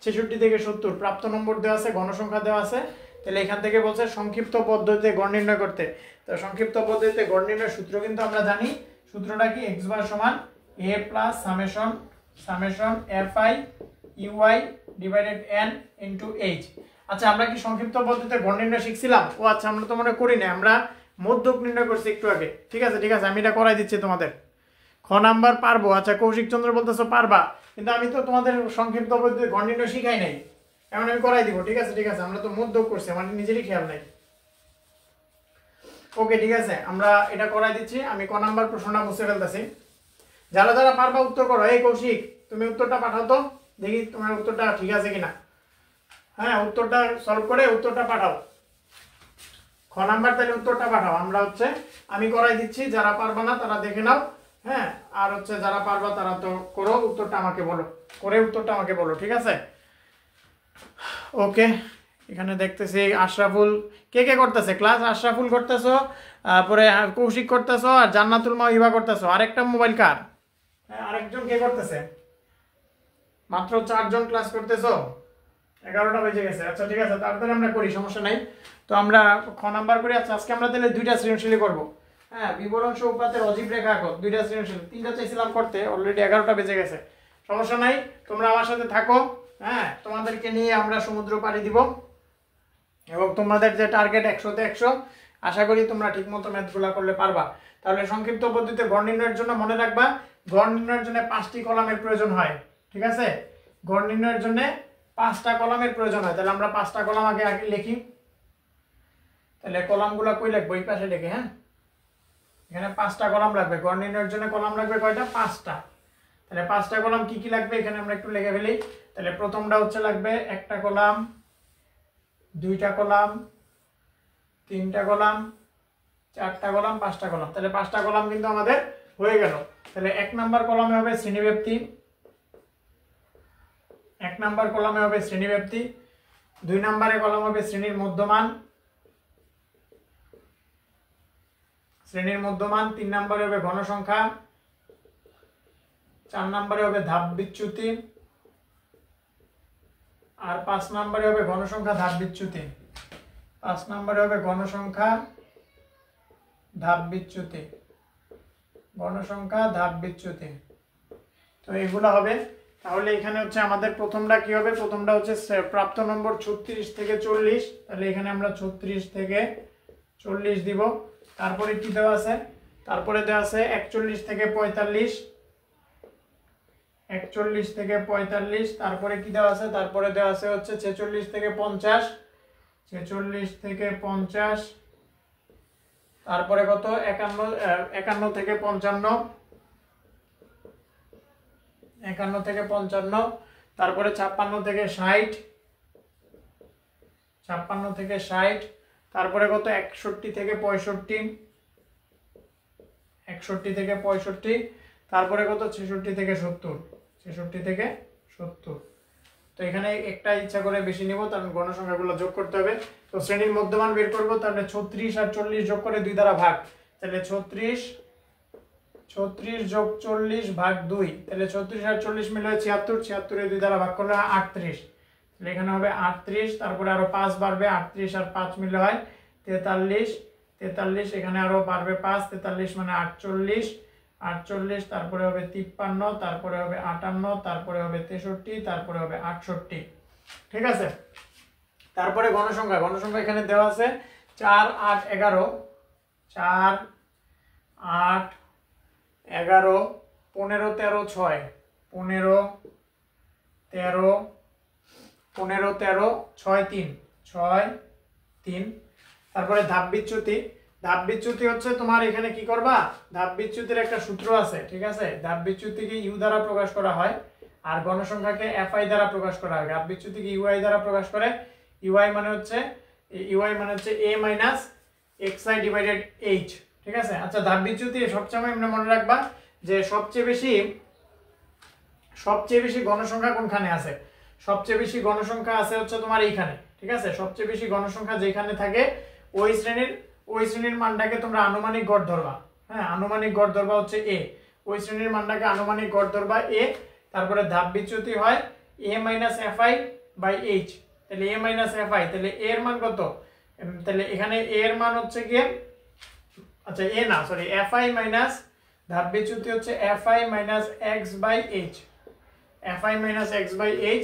66 থেকে 70 প্রাপ্ত নম্বর দেওয়া আছে, গণসংখ্যা দেওয়া আছে। তাহলে এখান থেকে বলছে সংক্ষিপ্ত পদ্ধতিতে গড় নির্ণয় করতে। তো সংক্ষিপ্ত পদ্ধতিতে গড় নির্ণয়ের সূত্র কিন্তু আমরা জানি, সূত্রটা কি x বার সমান a plus summation fi uy divided n into h। আচ্ছা আমরা কি সংক্ষিপ্ত পদ্ধতিতে গড় নির্ণয় শিখছিলাম? ও আচ্ছা, আমরা তো মনে করি না, আমরা মধ্যক নির্ণয় করছি একটু আগে। ঠিক আছে আমি এটা করাই দিচ্ছি তোমাদের। খ নাম্বার পারবো? আচ্ছা কৌশিক চন্দ্র বলতেছো পারবা, কিন্তু আমি তো তোমাদের সংক্ষিপ্ত পদ্ধতিতে গড় নির্ণয় শিখাই নাই, এখন আমি করাই দিব। ঠিক আছে আমরা তো মধ্যক করছি, আমার নিজেরই খেয়াল নাই। ওকে ঠিক আছে, আমরা এটা করাই দিচ্ছি। আমি ক নাম্বার প্রশ্নটা মুছে ফেলতেছি। যারা পারবা উত্তর করো। এই কৌশিক তুমি উত্তরটা পাঠাও তো, দেখি তোমার উত্তরটা ঠিক আছে কিনা। হ্যাঁ উত্তরটা সলভ করে উত্তরটা পাঠাও, খ নাম্বার তাহলে উত্তরটা পাঠাও। আমি করাই দিচ্ছি, যারা পারবা না তারা দেখে নাও। হ্যাঁ আর যারা পারবা তারা তো করো, উত্তরটা আমাকে বলো, করে উত্তরটা আমাকে বলো। ঠিক আছে ওকে, এখানে দেখতেছি আশরাফুল কে করতেছে ক্লাস, আশরাফুল করতেছো, তারপরে কৌশিক করতেছো, আর জান্নাতুল মাহিবা করতেছো। আরেকটা মোবাইল কার? হ্যাঁ আরেকজন কে করতেছে? মাত্র 4 জন ক্লাস করতেছো, 11টা বেজে গেছে। আচ্ছা ঠিক আছে, তাড়াতাড়ি আমরা করি, সমস্যা নাই। তো আমরা খ নাম্বার করি। আচ্ছা আজকে আমরা তাহলে 2টা সৃজনশীল করব। হ্যাঁ বিবরণ সৌপাতের অজীব রেখা আঁকো, 2টা সৃজনশীল, 3টা চাইছিলাম করতে, অলরেডি 11টা বেজে গেছে। সমস্যা নাই, তোমরা আমার সাথে থাকো। হ্যাঁ তোমাদেরকে নিয়ে আমরা সমুদ্র পাড়ি দিব, এবং তোমাদের যে টার্গেট 100তে 100, আশা করি তোমরা ঠিকমতো ম্যাথগুলো করলে পারবা। তাহলে সংক্ষিপ্ত পদ্ধতিতে গড় নির্ণয়ের জন্য মনে রাখবা, গড় নির্ণয়ের জন্য 5টি কলামের প্রয়োজন হয়। ঠিক আছে, গড় নির্ণয়ের জন্য 5টা কলামের প্রয়োজন হয়। তাহলে আমরা 5টা কলাম আগে লিখি। তাহলে কলামগুলো কই লিখবো? এই পাশে লিখি। হ্যাঁ এখানে 5টা কলাম লাগবে, গড় নির্ণয়ের জন্য কলাম লাগবে কয়টা? 5টা। তাহলে 5টা কলাম কি কি লাগবে এখানে আমরা একটু লিখে ফেলি। তাহলে প্রথমটা লাগবে একটা কলাম, 2টা কলাম, 3টা কলাম, 4টা কলাম, 5টা কলাম। তাহলে 5টা কলাম কিন্তু আমাদের হয়ে গেল। তাহলে 1 নাম্বার কলামে হবে শ্রেণীব্যাপ্তি, 1 নাম্বার কলামে হবে শ্রেণীব্যাপ্তি, 2 নম্বরে কলাম হবে শ্রেণীর মধ্যমান, 3 নম্বরে হবে ঘনসংখ্যা, 4 নম্বরে হবে ধাপ বিচ্যুতি, আর 5 নম্বরে হবে ঘনসংখ্যা ধাপ বিচ্যুতি। 5 নম্বরে হবে ঘনসংখ্যা ধাপ বিচ্যুতি, ঘনসংখ্যা ধাপ বিচ্যুতি। তো এগুলো হবে। তাহলে এখানে হচ্ছে আমাদের প্রথমটা কি হবে, প্রথমটা হচ্ছে প্রাপ্ত নম্বর 36 থেকে 40, তাহলে এখানে আমরা 36 থেকে 40 দিব। তারপরে কি দেওয়া আছে, তারপরে দেওয়া আছে 41 থেকে 45, 41 থেকে 45। তারপরে কি দেওয়া আছে, তারপরে দেওয়া আছে হচ্ছে 46 থেকে 50, 46 থেকে 50। তারপরে কত 51 থেকে 55, 51 থেকে 55। তারপরে 56 থেকে 60, 56 থেকে 60। তারপরে কত 61 থেকে 65, 61 থেকে 65। তারপরে কত 66 থেকে 70, 66 থেকে 70। তো এখানে একটা ইচ্ছা করে বেশি নিব, তার গণসংখ্যাগুলো যোগ করতে হবে। তো শ্রেণীর মধ্যমান বের করব, তাহলে 36 আর 40 যোগ করে 2 দ্বারা ভাগ, তাহলে 36 যোগ 40 ভাগ 2, তাহলে 36 আর 40 মিলে 76, 76 এর 2 দ্বারা ভাগ করলে 38, তাহলে এখানে হবে 38। তারপরে আরো 5 বাড়বে, 38 আর 5 মিলে হয় 43, 43 এখানে আরো বাড়বে 5, 43 মানে 48, 48। তারপরে হবে 53, তারপরে হবে 58, তারপরে হবে 63, তারপরে হবে 68। ঠিক আছে। তারপরে গণসংখ্যা, গণসংখ্যা এখানে দেওয়া আছে 4, 8, 11, 4, 8, 11, 15, 13, 6, 15, 13, 15, 13, 6, 3, 6, 3। তারপরে ধাপ বিচ্যুতি, ধাপ বিচ্যুতি হচ্ছে তোমার এখানে কি করবা, ধাপ বিচ্যুতির একটা সূত্র আছে, ঠিক আছে। ধাপ বিচ্যুতিকে ইউ দ্বারা প্রকাশ করা হয়, আর গণসংখ্যাকে এফআই দ্বারা প্রকাশ করা হয়। ধাপ বিচ্যুতিকে ইউআই দ্বারা প্রকাশ করে, ইউআই মানে হচ্ছে এ মাইনাস এক্সআই ডিভাইডেড এইচ, ঠিক আছে। আচ্ছা, ধাপ বিচ্যুতি সবসময় মনে রাখবা যে সবচেয়ে বেশি গণসংখ্যা কোনখানে আছে, সবচেয়ে বেশি গণসংখ্যা আছে হচ্ছে তোমার এইখানে, ঠিক আছে। সবচেয়ে বেশি গণসংখ্যা যেখানে থাকে ওই শ্রেণীর মানটাকে তোমরা আনুমানিক গড় ধরবা। হ্যাঁ, আনুমানিক গড় ধরবা হচ্ছে এ, ওই শ্রেণীর মানটাকে আনুমানিক গড় ধরবা এ। তারপরে ধাপ বিচ্যুতি হয় এ মাইনাস এফআই বাই এইচ, তাহলে এ মাইনাস এফআই, তাহলে এ এর মান কত, তাহলে এখানে এ এর মান হচ্ছে গিয়ে, আচ্ছা এ না সরি এফআই মাইনাস, ধাপ বিচ্যুতি হচ্ছে F I minus X by H, F I minus X by H.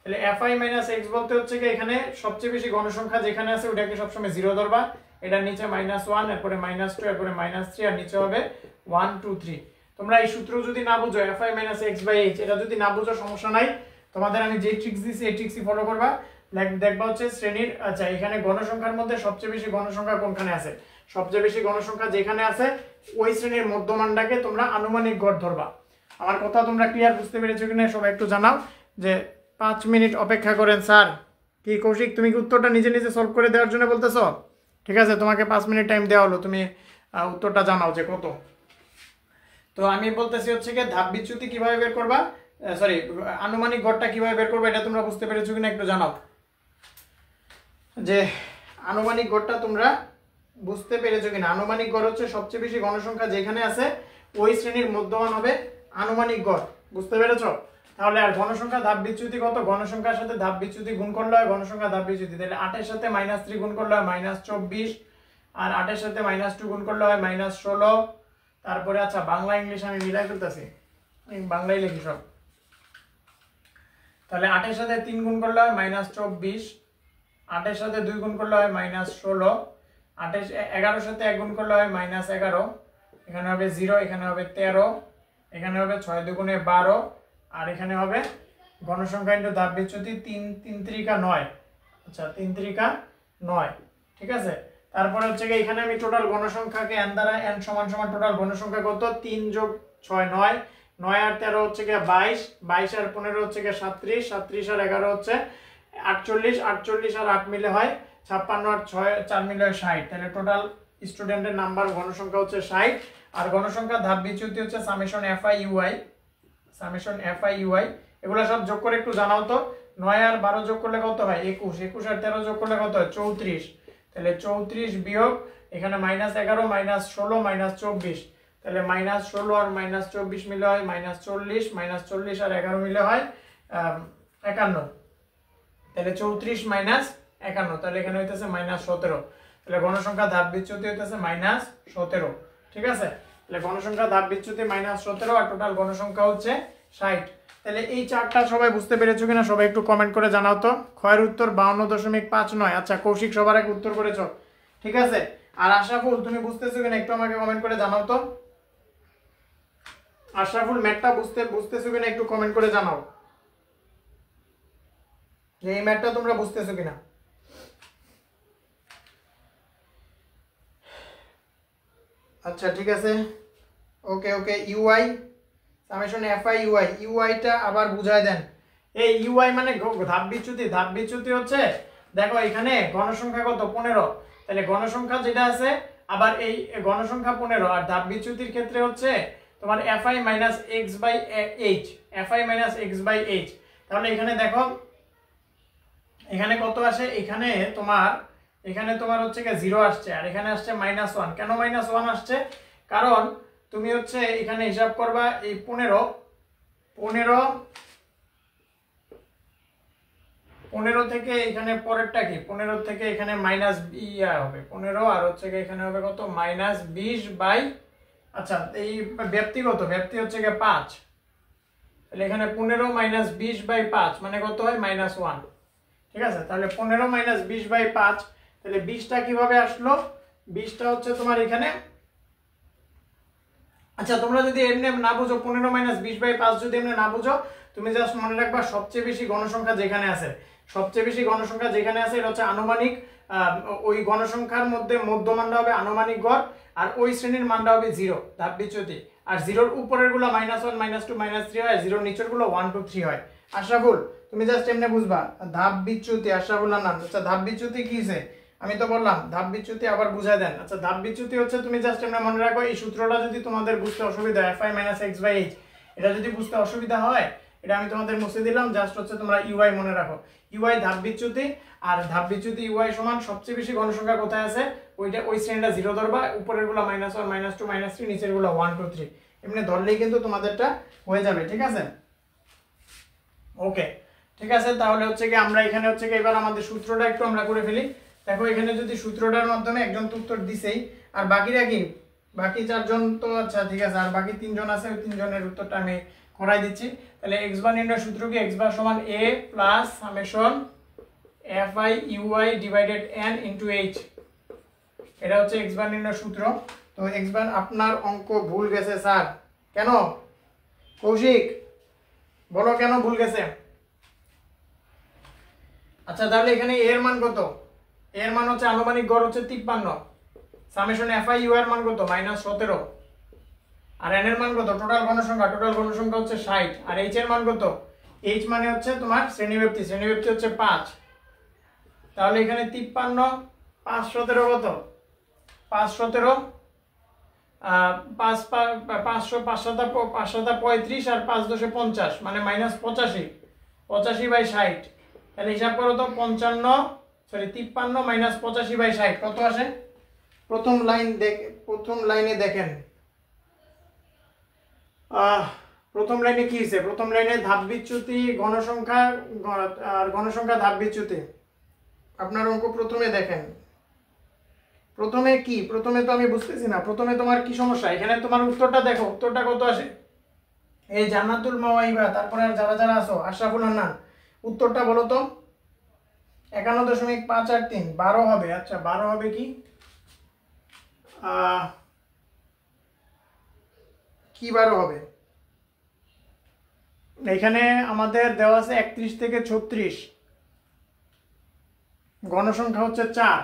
তাহলে এফআই মাইনাস এক্স বলতে হচ্ছে কি এখানে সবচেয়ে বেশি গণসংখ্যা যেখানে আছে ওটাকে সবসময় 0 ধরবা, এটার নিচে -1, এরপরে -2, এরপরে -3, আর নিচে হবে 1 2 3। তোমরা এই সূত্র যদি না বুঝো F I minus X by H, এটা যদি না বুঝো সমস্যা নাই, তোমাদের আমি যে ট্রিক্স দিছি এই ট্রিক্সই ফলো করবা। দেখবা হচ্ছে শ্রেণীর, আচ্ছা এখানে গণসংখ্যার মধ্যে সবচেয়ে বেশি গণসংখ্যা কোনখানে আছে, সবচেয়ে বেশি গণসংখ্যা যেখানে আছে ওই শ্রেণীর মধ্যমানটাকে তোমরা আনুমানিক গড় ধরবা। আমার কথা তোমরা ক্লিয়ার বুঝতে পেরেছো কিনা সবাই একটু জানাও। যে 5 মিনিট অপেক্ষা করেন স্যার, কি কৌশিক তুমি কি উত্তরটা নিজে নিজে সলভ করে দেওয়ার জন্য বলতেছো? ঠিক আছে, তোমাকে 5 মিনিট টাইম দেওয়া হলো, তুমি উত্তরটা জানাও যে কত। তো আমি বলতেছি হচ্ছে কি ধাপ বিচ্যুতি কিভাবে বের করবা, সরি আনুমানিক গড়টা কিভাবে বের করবা, এটা তোমরা বুঝতে পেরেছো কিনা একটু জানাও। যে আনুমানিক গড়টা তোমরা বুঝতে পেরেছো কিনা, আনুমানিক গড় হচ্ছে সবচেয়ে বেশি গণসংখ্যা যেখানে আছে ওই শ্রেণীর মধ্যমান হবে আনুমানিক গড়, বুঝতে পেরেছো? তাহলে আর গণসংখ্যা ধাপ বিচ্যুতি কত, গণসংখ্যার সাথে ধাপ বিচ্যুতি গুণ করলে হয় গণসংখ্যা ধাপ বিচ্যুতি। তাহলে 8 এর সাথে -3 গুণ করলে হয় -24, আর 8 এর সাথে -2 গুণ করলে হয় -16। তারপরে আচ্ছা বাংলা ইংলিশ আমি মিলাই ফেলতেছি, বাংলাই লিখি সব। তাহলে 8 এর সাথে 3 গুণ করলে হয় -24, 8 এর সাথে 2 গুণ করলে হয় -16, 11 এর সাথে 1 গুণ করলে হয় -11, এখানে হবে 0, এখানে হবে 13, এখানে হবে 6 দুগুণে 12, আর এখানে হবে গণসংখ্যা ইনটু ধাপ বিচ্যুতি 3 3 3 9, আচ্ছা 3 3 9, ঠিক আছে। তারপর হচ্ছে কি এখানে আমি টোটাল গণসংখ্যাকে n দ্বারা, n সমান সমান টোটাল গণসংখ্যা কত 3 যোগ 6 9, 9 আর 13 হচ্ছে কি 22, 22 আর 15 হচ্ছে কি 37, 37 আর 11 হচ্ছে 48, 48 আর 8 মিলে হয় 56, আর 6 4 মিলে হয় 60। তাহলে টোটাল স্টুডেন্টের নাম্বার গণসংখ্যা হচ্ছে 60। আর গণসংখ্যা ধাপ বিচ্যুতি হচ্ছে summation F I U I, summation F I U I, এগুলো সব যোগ করে একটু জানাও তো। 9 আর 12 যোগ করলে কত হয় 21, 21 আর 13 যোগ করলে কত হয় 34। তাহলে 34 বিয়োগ এখানে -11 -16 -24, তাহলে -16 আর -24 মিলে হয় -40, -40 আর 11 মিলে হয় 51। তাহলে 34 - 51, তাহলে এখানে হইতেছে -17। তাহলে গণসংখ্যা ধাপ বিচ্যুতি হইতেছে -17। ঠিক আছে, তাহলে গণসংখ্যা ধাপ বিচ্যুতি -17 আর টোটাল গণসংখ্যা হচ্ছে 60। তাহলে এই চারটা সবাই বুঝতে পেরেছো কিনা সবাই একটু কমেন্ট করে জানাও তো। ক্ষয়ের উত্তর 52.59। আচ্ছা কৌশিক সবার আগে উত্তর করেছো, ঠিক আছে। আর আশরাফুল তুমি বুঝতেছো কিনা একটু আমাকে কমেন্ট করে জানাও তো। আশরাফুল ম্যাথটা বুঝতেছো কিনা একটু কমেন্ট করে জানাও যে এই ম্যাথটা তোমরা বুঝতেছো কিনা। আচ্ছা ঠিক আছে, ওকে ওকে। ইউআই সামেশন এফআই ইউআই, ইউআইটা আবার বুঝায় দেন। এই ইউআই মানে ধাপ বিচ্যুতি। ধাপ বিচ্যুতি হচ্ছে দেখো এখানে গণসংখ্যা কত 15, তাহলে গণসংখ্যা যেটা আছে আবার এই গণসংখ্যা 15 আর ধাপ বিচ্যুতির ক্ষেত্রে হচ্ছে তোমার fi minus X by H, fi minus X by H. তাহলে এখানে দেখো এখানে কত আসে, এখানে তোমার হচ্ছে কি 0 আসছে আর এখানে আসছে -1। কেন -1 আসছে, কারণ তুমি হচ্ছে এখানে হিসাব করবা এই 15 থেকে এখানে পরেরটা কি 15 থেকে এখানে মাইনাস হবে 15 আর হচ্ছে কি এখানে হবে কত -20 বাই, আচ্ছা এই ব্যক্তিগত ব্যক্তি হচ্ছে কি 5, তাহলে এখানে 15 - 20 বাই 5 মানে কত হয় -1। ঠিক আছে, তাহলে 15 - 20 বাই 5, তাহলে 20টা কিভাবে আসলো, 20টা হচ্ছে তোমার এখানে, আচ্ছা তোমরা যদি এমনি না বুঝো 15 - 20 বাই 5 যদি এমনি না বুঝো, তুমি জাস্ট মনে রাখবা সবচেয়ে বেশি গণসংখ্যা যেখানে আছে, সবচেয়ে বেশি গণসংখ্যা যেখানে আছে এটা হচ্ছে আনুমানিক, ওই গণসংখ্যার মধ্যে মধ্যমানটা হবে আনুমানিক গড় আর ওই শ্রেণীর মানটা হবে 0 ধাপ বিচ্যুতি। আর 0-র উপরের গুলো -1 -2 -3 হয়, 0-র নিচের গুলো 1 2 3 হয়। আশরাফুল তুমি জাস্ট এমনি বুঝবা ধাপ বিচ্যুতি। আশরাফুল না, আচ্ছা ধাপ বিচ্যুতি কি আছে আমি তো বললাম, ধাপ বিচ্যুতি আবার বুঝাই দেন। আচ্ছা ধাপ বিচ্যুতি হচ্ছে তুমি জাস্ট এমনি মনে রাখো এই সূত্রটা যদি তোমাদের বুঝতে অসুবিধা হয় fi - x বাই h, এটা যদি বুঝতে অসুবিধা হয় এটা আমি তোমাদের মুছে দিলাম, জাস্ট হচ্ছে তোমরা ইউআই মনে রাখো। ইউআই ধাপ বিচ্যুতি, আর ধাপ বিচ্যুতি ইউআই সমান সবচেয়ে বেশি গণসংখ্যা কোথায় আছে ওইটা, ওই শ্রেণীটা 0 ধরবা, উপরের গুলো -1 -2 -3, নিচের গুলো 1 2 3 এমনি ধরলেই কিন্তু তোমাদেরটা হয়ে যাবে। ঠিক আছে, ওকে ঠিক আছে। তাহলে হচ্ছে কি আমরা এখানে হচ্ছে কি এবার আমাদের সূত্রটা একটু আমরা করে ফেলি। দেখো এখানে যদি সূত্রটার মাধ্যমে একজন তো উত্তর দিছেই, আর বাকিরা কি, বাকি 4 জন তো আচ্ছা ঠিক আছে, আর বাকি 3 জন আছে, ওই 3 জনের উত্তরটা আমি করাই দিচ্ছি। তাহলে x বার নির্ণয় সূত্র কি, x বার সমান a plus summation fi ui divided n into h, এটা হচ্ছে x বার নির্ণয় সূত্র। তো x বার আপনার অঙ্ক ভুল গেছে স্যার, কেন কৌশিক বলো কেন ভুল গেছে। আচ্ছা তাহলে এখানে a এর মান কত, a এর মান হচ্ছে আনুমানিক গড় হচ্ছে 53, সামেশন fi u এর মান কত -17, আর n এর মান কত টোটাল গণসংখ্যা হচ্ছে 60, আর h এর মান কত, h মানে হচ্ছে তোমার শ্রেণীব্যাপ্তি হচ্ছে 5। তাহলে এখানে 53 5 17 কত 5 17 5 500 535 আর 5 10 50 মানে -85, 85 বাই 60। তাহলে হিসাব করো তো 53 85 বাই 60 কত আসে। প্রথম লাইনে দেখেন, প্রথম লাইনে কি হয়েছে, প্রথম লাইনে ধাপ বিচ্যুতি গণসংখ্যা আর গণসংখ্যা ধাপ বিচ্যুতি। আপনার অঙ্ক প্রথমে দেখেন, প্রথমে কি, প্রথমে তো আমি বুঝতেছি না, প্রথমে তোমার কি সমস্যা, এখানে তোমার উত্তরটা দেখো, উত্তরটা কত আসে। এই জান্নাতুল মাওয়াইবা, তারপরে আর যারা যারা আছো, আশরাফুল হান্নান, উত্তরটা বলো তো 51.583 12 হবে। আচ্ছা 12 হবে কি, কি 12 হবে, এখানে আমাদের দেওয়া আছে 31 থেকে 36, গণসংখ্যা হচ্ছে 4।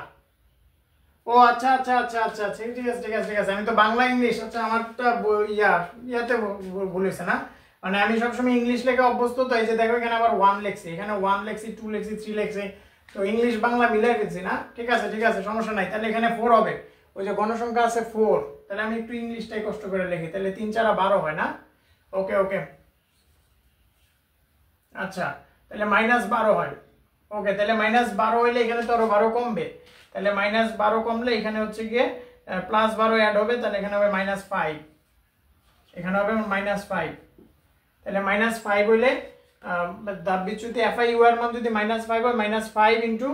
ও আচ্ছা আচ্ছা আচ্ছা আচ্ছা ঠিক আছে ঠিক আছে ঠিক আছে, আমি তো বাংলা ইংলিশ, আচ্ছা আমারটা ইয়াতে ভুল হয়েছে না, মানে আমি সবসময় ইংলিশ লেখা অভ্যস্ত, তো এই যে দেখো এখানে আবার 1 লেখছি, এখানে 1 লেখছি 2 লেখছি 3 লেখছি, তো ইংলিশ বাংলা মিলাই ফেলছি না। ঠিক আছে সমস্যা নাই, তাহলে এখানে 4 হবে, ওই যে গণসংখ্যা আছে 4, তাহলে আমি একটু ইংলিশটাই কষ্ট করে লিখি, তাহলে 3 4 12 হয় না। ওকে ওকে আচ্ছা, তাহলে -12 হয়। ওকে, তাহলে -12 হইলে এখানে তো আরো 12 কমবে, তাহলে -12 কমলে এখানে হচ্ছে গিয়ে +12 অ্যাড হবে, তাহলে এখানে হবে -5, এখানে হবে -5। তাহলে -5 হইলে দাব বিচ্যুতি FIU এর মান যদি -5 হয়, -5 ইনটু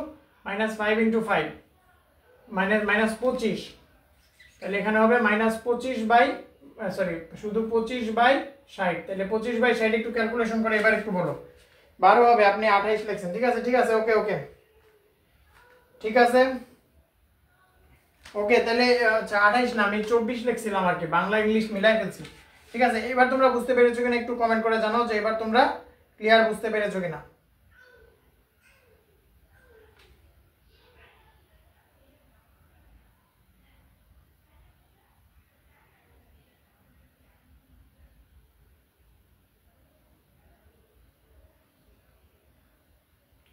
-5 -25, তাহলে এখানে হবে -25 বাই সরি শুধু 25/60, তাহলে 25/60 একটু ক্যালকুলেশন করে এবার একটু বলো। 12 হবে, আপনি 28 লিখছেন, ঠিক আছে ঠিক আছে, ওকে ওকে ঠিক আছে ওকে। তাহলে আচ্ছা 28 না, আমি 24 লিখছিলাম আর কি, বাংলা ইংলিশ মিলাই ফেলছি। ঠিক আছে, এবার তোমরা বুঝতে পেরেছো কিনা একটু কমেন্ট করে জানাও যে এবার তোমরা ক্লিয়ার বুঝতে পেরেছো কিনা।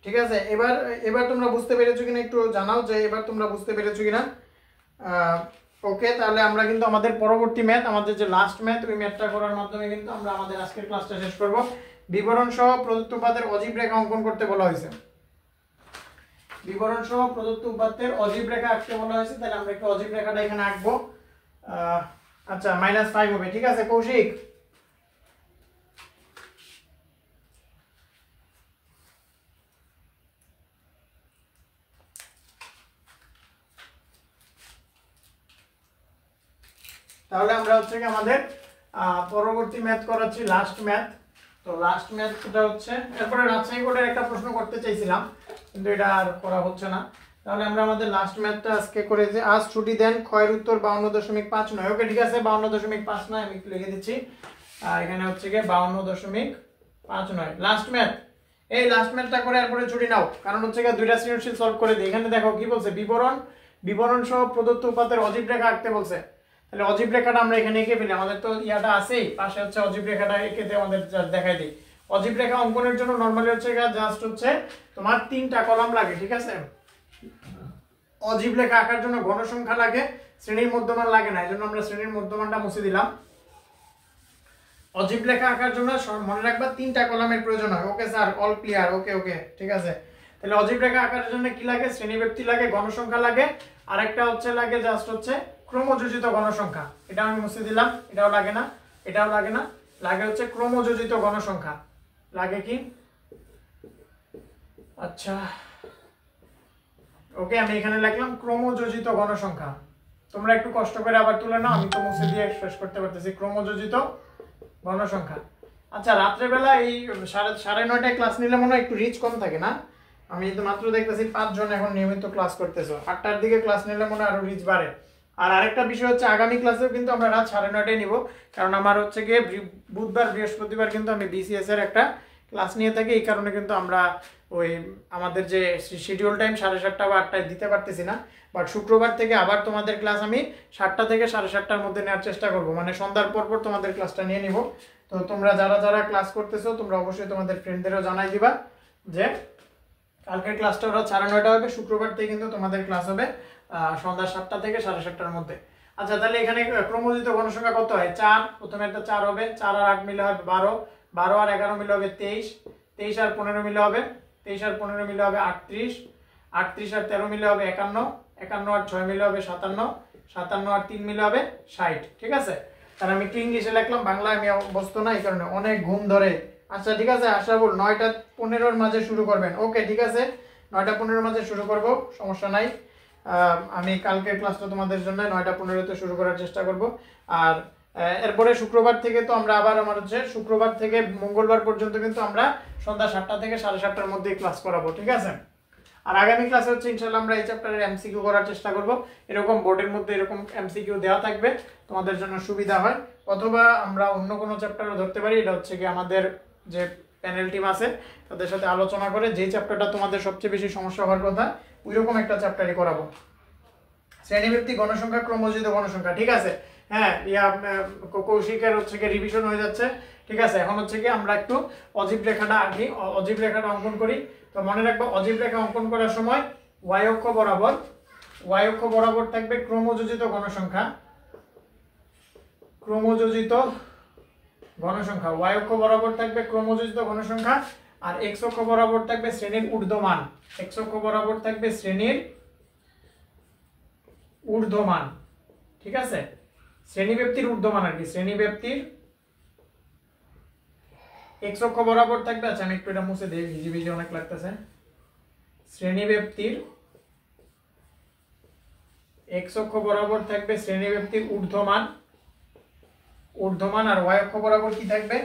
ঠিক আছে, এবার এবার তোমরা বুঝতে পেরেছো কিনা একটু জানাও যে এবার তোমরা বুঝতে পেরেছো কিনা। ওকে, তাহলে আমরা কিন্তু আমাদের পরবর্তী ম্যাথ, আমাদের যে লাস্ট ম্যাথ, ওই ম্যাথটা করার মাধ্যমে কিন্তু আমরা আমাদের আজকের ক্লাসটা শেষ করব। বিবরণ সহ প্রদত্ত উপাত্তের অজীব রেখা অঙ্কন করতে বলা হয়েছে। বিবরণ সহ প্রদত্ত উপাত্তের অজীব রেখা আঁকতে বলা হয়েছে, তাহলে আমরা একটু অজীব রেখাটা এখানে আঁকবো। আচ্ছা -5 হবে, ঠিক আছে কৌশিক। তাহলে আমরা হচ্ছে কি আমাদের পরবর্তী ম্যাথ করাচ্ছি, লাস্ট ম্যাথ। তো লাস্ট ম্যাথটা হচ্ছে, এরপরে রাজশাহী বোর্ডের একটা প্রশ্ন করতে চাইছিলাম কিন্তু এটা আর করা হচ্ছে না। তাহলে আমরা আমাদের লাস্ট ম্যাথটা আজকে করে যে আজ ছুটি দেন, ক্ষয়ের উত্তর 52.59। ওকে ঠিক আছে, 52.59 আমি লিখে দিচ্ছি, এখানে হচ্ছে কি 52.59 লাস্ট ম্যাথ। এই লাস্ট ম্যাথটা করে এরপরে ছুটি নাও, কারণ হচ্ছে কি দুইটা সৃজনশীল সলভ করে দিই। এখানে দেখো কি বলছে, বিবরণ সহ প্রদত্ত উপাত্তের অজীব রেখা আঁকতে বলছে। তাহলে অজীব রেখাটা আমরা এখানে এঁকে ফেলি, আমাদের তো ইয়াটা আছেই পাশে, হচ্ছে অজীব রেখাটা এঁকে দিয়ে আমাদের দেখাই দিই। অজীব রেখা অঙ্কনের জন্য নরমালি হচ্ছে জাস্ট হচ্ছে তোমার 3টা কলাম লাগে, ঠিক আছে। অজীব রেখা আঁকার জন্য ঘনসংখ্যা লাগে, শ্রেণীর মধ্যমান লাগে না, এজন্য আমরা শ্রেণীর মধ্যমানটা মুছে দিলাম। অজীব রেখা আঁকার জন্য মনে রাখবা 3টা কলামের প্রয়োজন হয়। ওকে স্যার, অল ক্লিয়ার, ওকে ওকে ঠিক আছে। তাহলে অজীব রেখা আঁকার জন্য কি লাগে, শ্রেণীব্যক্তি লাগে, ঘনসংখ্যা লাগে, আরেকটা হচ্ছে লাগে জাস্ট হচ্ছে ক্রমযোজিত ঘনসংখ্যা। এটা আমি মুছে দিলাম, এটাও লাগে না, এটাও লাগে না, লাগে হচ্ছে ক্রমযোজিত ঘনসংখ্যা। লাগে কি, আচ্ছা ওকে, আমি এখানে লিখলাম ক্রমযোজিত ঘনসংখ্যা। তোমরা একটু কষ্ট করে আবার তুলে নাও, আমি তো মুছে দিয়ে শেষ করতে পারতেছি। ক্রমযোজিত ঘনসংখ্যা। আচ্ছা, রাত্রেবেলা এই 9:30টায় ক্লাস নিলে মনে হয় একটু রিচ কম থাকে না? আমি তো মাত্র দেখতেছি 5 জন এখন নিয়মিত ক্লাস করতেছো। 8টার দিকে ক্লাস নিলে মনে হয় আরো রিচ বাড়ে। আর আরেকটা বিষয় হচ্ছে, আগামী ক্লাসেও কিন্তু আমরা রাত 9:30টায় নিব, কারণ আমার হচ্ছে গিয়ে বুধবার বৃহস্পতিবার কিন্তু আমি BCS এর একটা ক্লাস নিয়ে থাকি। এই কারণে কিন্তু আমরা ওই আমাদের যে শিডিউল টাইম 7:30 বা 8টায় দিতে পারতেছি না। বাট শুক্রবার থেকে আবার তোমাদের ক্লাস আমি 7টা থেকে 7:30টার মধ্যে নেওয়ার চেষ্টা করব, মানে সন্ধ্যার পর পর তোমাদের ক্লাসটা নিয়ে নিব। তো তোমরা যারা যারা ক্লাস করতেছো তোমরা অবশ্যই তোমাদের ফ্রেন্ডদেরও জানাই দিবা যে কালকের ক্লাসটা ওরা 9:30 হবে। শুক্রবার থেকে কিন্তু তোমাদের ক্লাস হবে সন্ধ্যা 7টা থেকে 7:30টার মধ্যে। আচ্ছা, তাহলে এখানে ক্রমযোজিত ঘনসংখ্যা কত হয়? 4, প্রথমে একটা 4 হবে, 4 আর 8 মিলে হবে 12, 12 আর 11 মিলে হবে 23, 23 আর 15 মিলে হবে 23 আর 15 মিলে হবে 38, 38 আর 13 মিলে হবে 51, 51 আর 6 মিলে হবে 57, 57 আর 3 মিলে হবে 60। ঠিক আছে, তাহলে আমি একটু ইংলিশে লিখলাম, বাংলায় আমি অভ্যস্ত না, এই কারণে অনেক ঘুম ধরে। আচ্ছা ঠিক আছে, আশরাফুল 9:15 মাঝে শুরু করবেন। ওকে ঠিক আছে, 9:15 মাঝে শুরু করব, সমস্যা নাই। আমি কালকের ক্লাসটা তোমাদের জন্য 9:15-তে শুরু করার চেষ্টা করব। আর এরপরে শুক্রবার থেকে তো আমরা আবার আমার হচ্ছে শুক্রবার থেকে মঙ্গলবার পর্যন্ত কিন্তু আমরা সন্ধ্যা 7টা থেকে 7:30টার মধ্যে ক্লাস করাবো, ঠিক আছে। আর আগামী ক্লাসে হচ্ছে ইনশাআল্লাহ আমরা এই চ্যাপ্টারের এমসিকিউ করার চেষ্টা করব। এরকম বোর্ডের মধ্যে এরকম এমসিকিউ দেওয়া থাকবে, তোমাদের জন্য সুবিধা হয়। অথবা আমরা অন্য কোনো চ্যাপ্টারও ধরতে পারি, এটা হচ্ছে কি আমাদের যে প্যানেল টিম আছে তাদের সাথে আলোচনা করে যে চ্যাপ্টারটা তোমাদের সবচেয়ে বেশি সমস্যা হওয়ার কথা ওইরকম একটা চ্যাপ্টারই করাবো। শ্রেণীভিত্তিক গণসংখ্যা, ক্রমযোজিত গণসংখ্যা, ঠিক আছে। হ্যাঁ, কৌশিকের হচ্ছে কি রিভিশন হয়ে যাচ্ছে, ঠিক আছে। এখন হচ্ছে কি আমরা একটু অজীব রেখাটা আঁকি, অজীব রেখাটা অঙ্কন করি। তো মনে রাখবো, অজীব রেখা অঙ্কন করার সময় ওয়াই অক্ষ বরাবর থাকবে ক্রমযোজিত গণসংখ্যা, ওয়াই অক্ষ বরাবর থাকবে ক্রমযোজিত গণসংখ্যা। আর এক্স অক্ষ বরাবর থাকবে শ্রেণীর ঊর্ধ্বমান, এক্স অক্ষ বরাবর থাকবে শ্রেণীর ঊর্ধ্বমান, ঠিক আছে, শ্রেণীব্যাপ্তির ঊর্ধ্বমান আর কি, শ্রেণীব্যাপ্তির এক্স অক্ষ বরাবর থাকবে। আচ্ছা আমি একটু এটা মুছে দিই, ভিজি ভিজি অনেক লাগতেছে। শ্রেণীব্যাপ্তির এক্স অক্ষ বরাবর থাকবে শ্রেণীব্যাপ্তির ঊর্ধ্বমান, ঊর্ধ্বমান, আর ওয়াই অক্ষ বরাবর কি থাকবে,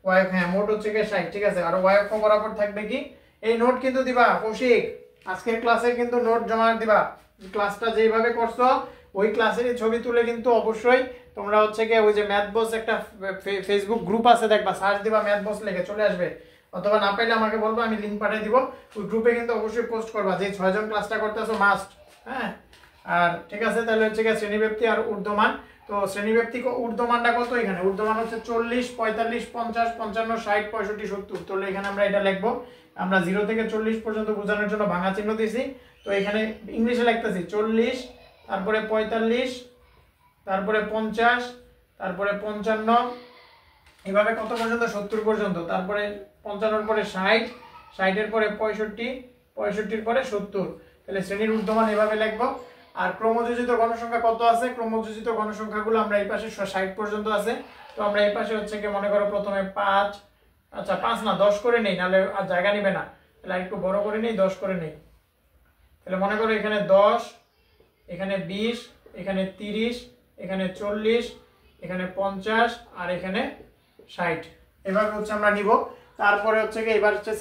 ওয়াই, হ্যাঁ মোট হচ্ছে কি 60, ঠিক আছে। আর ওয়াই অক্ষ বরাবর থাকবে কি, এই নোট কিন্তু দিবা কৌশিক, আজকের ক্লাসে কিন্তু নোট জমা দিবা, ক্লাসটা যেভাবে করছো ওই ক্লাসেরই ছবি তুলে কিন্তু অবশ্যই তোমরা হচ্ছে কি ওই যে ম্যাথ বস একটা ফেসবুক গ্রুপ আছে দেখবা, সার্চ দিবা ম্যাথ বস লিখে চলে আসবে, অথবা না পাইলে আমাকে বলবো, আমি লিংক পাঠিয়ে দিব, ওই গ্রুপে কিন্তু অবশ্যই পোস্ট করবা যে 6 জন ক্লাসটা করতেছো মাস্ট, হ্যাঁ। আর ঠিক আছে, তাহলে হচ্ছে কি শ্রেণীব্যাপ্তি আর ঊর্ধ্বমান, তো শ্রেণীব্যাপ্তি ঊর্ধ্বমানটা কত, এখানে ঊর্ধ্বমান হচ্ছে 40, 45, 50, 55, 60, 65, 70, তাহলে এখানে আমরা এটা লিখবো, আমরা 0 থেকে 40 পর্যন্ত বোঝানোর জন্য ভাঙা চিহ্ন দিয়েছি, তো এখানে ইংলিশে লিখতেছি 40, তারপরে 45, তারপরে 50, তারপরে 55, এভাবে কত পর্যন্ত, 70 পর্যন্ত, তারপরে 55 পরে 60, 60 পরে 65, 65 পরে 70, তাহলে শ্রেণীর ঊর্ধ্বমান এভাবে লিখবো। আর ক্রমযোজিত গণসংখ্যা কত আছে, ক্রমযোজিত গণসংখ্যাগুলো আমরা এই পাশে 60 পর্যন্ত আছে, তো আমরা এই পাশে হচ্ছে কি মনে করো প্রথমে 5, আচ্ছা 5 না 10 করে নেই, নাহলে আর জায়গা নিবে না, তাহলে একটু বড় করে নেই, 10 করে নেই, তাহলে মনে করো এখানে 10, এখানে 20, এখানে 30, এখানে 40, এখানে 50, আর এখানে 60, এভাবে হচ্ছে আমরা নিব। তারপরে হচ্ছে কি এবার হচ্ছে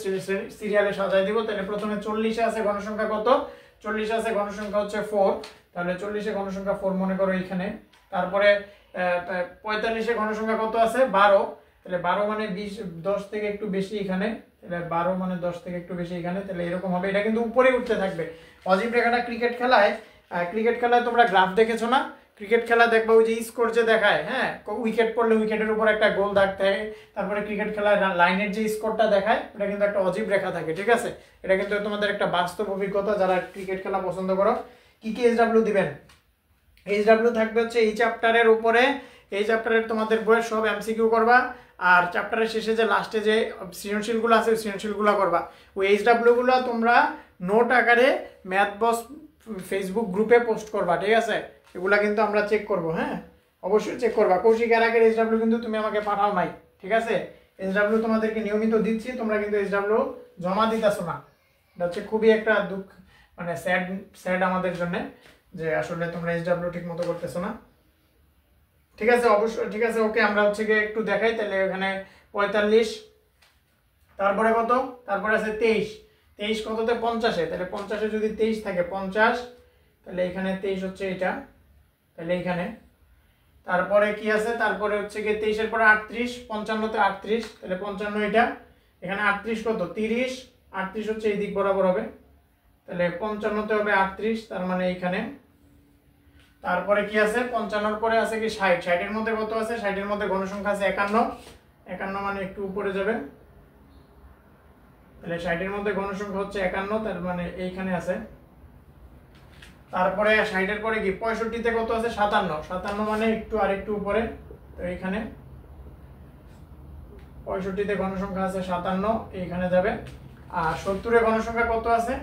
সিরিয়ালে সাজাই দিব, তাহলে প্রথমে 40 এ আছে গণসংখ্যা কত, 40 আছে গণসংখ্যা হচ্ছে 4, তাহলে 40 এ গণসংখ্যা 4 মনে করো এখানে, তারপরে 45 এ গণসংখ্যা কত আছে 12, তাহলে 12 মানে 20, 10 থেকে একটু বেশি এখানে, তাহলে 12 মানে 10 থেকে একটু বেশি এখানে, তাহলে এরকম হবে, এটা কিন্তু উপরে উঠতে থাকবে। অজীব রেখাটা ক্রিকেট খেলায় তোমরা গ্রাফ দেখেছো না, ক্রিকেট খেলা দেখবা ওই যে স্কোর যে দেখায়, হ্যাঁ উইকেট পড়লে উইকেটের উপর একটা গোল দাগ থাকে, তারপরে ক্রিকেট খেলায় লাইনের যে স্কোরটা দেখায় ওটা কিন্তু একটা অজীব রেখা থাকে, ঠিক আছে, এটা কিন্তু তোমাদের একটা বাস্তব অভিজ্ঞতা, যারা ক্রিকেট খেলা পছন্দ করো। কি কি এইচডব্লিউ দিবেন, এইচডব্লিউ থাকবে হচ্ছে এই চ্যাপ্টারের উপরে, এই চ্যাপ্টারের তোমাদের বইয়ের সব এমসিকিউ করবা, আর চ্যাপ্টারের শেষে যে লাস্টে যে সৃজনশীলগুলো আছে ওই সৃজনশীলগুলো করবা, ওই এইচডব্লিউ গুলো তোমরা নোট আকারে ম্যাথ বস ফেসবুক গ্রুপে পোস্ট করবা, ঠিক আছে, এগুলা কিন্তু আমরা চেক করব, হ্যাঁ অবশ্যই চেক করবা। কৌশিক এর আগের এইচডব্লিউ কিন্তু তুমি আমাকে পাঠাও নাই, ঠিক আছে, এইচডব্লিউ তোমাদেরকে নিয়মিত দিচ্ছি, তোমরা কিন্তু এইচডব্লিউ জমা দিতেছো না, এটা হচ্ছে খুবই একটা দুঃখ, মানে স্যাড আমাদের জন্য, যে আসলে তোমরা এইচডব্লিউ ঠিক মতো করতেছো না, ঠিক আছে, অবশ্যই ঠিক আছে, ওকে আমরা হচ্ছে গিয়ে একটু দেখাই, তাহলে এখানে 45, তারপরে কত, তারপরে আছে 23, 23 কততে 50-এ, তাহলে 50-এ যদি 23 থাকে 50, তাহলে এখানে 23 হচ্ছে এটা, তাহলে এখানে তারপরে কি আছে, তারপরে হচ্ছে গিয়ে 23 এর পরে 38, 55-তে 38, তাহলে 55 এটা, এখানে 38 কত 30, 38 হচ্ছে এই দিক বরাবর হবে, তাহলে 55-তে হবে 38, তার মানে এইখানে, তারপরে কি আছে 55-এর পরে আছে কি 60, 60-এর মধ্যে কত আছে, 60-এর মধ্যে গণসংখ্যা আছে 51, 51 মানে একটু উপরে যাবে, তাহলে 60-এর মধ্যে গণসংখ্যা হচ্ছে 51, তার মানে এইখানে আছে, তারপরে 60-এর পরে কি 65-তে কত আছে 57, 57 মানে একটু আরেকটু উপরে, তো এইখানে 65-তে গণসংখ্যা আছে 57, এইখানে যাবে, আর 70-এর গণসংখ্যা কত আছে,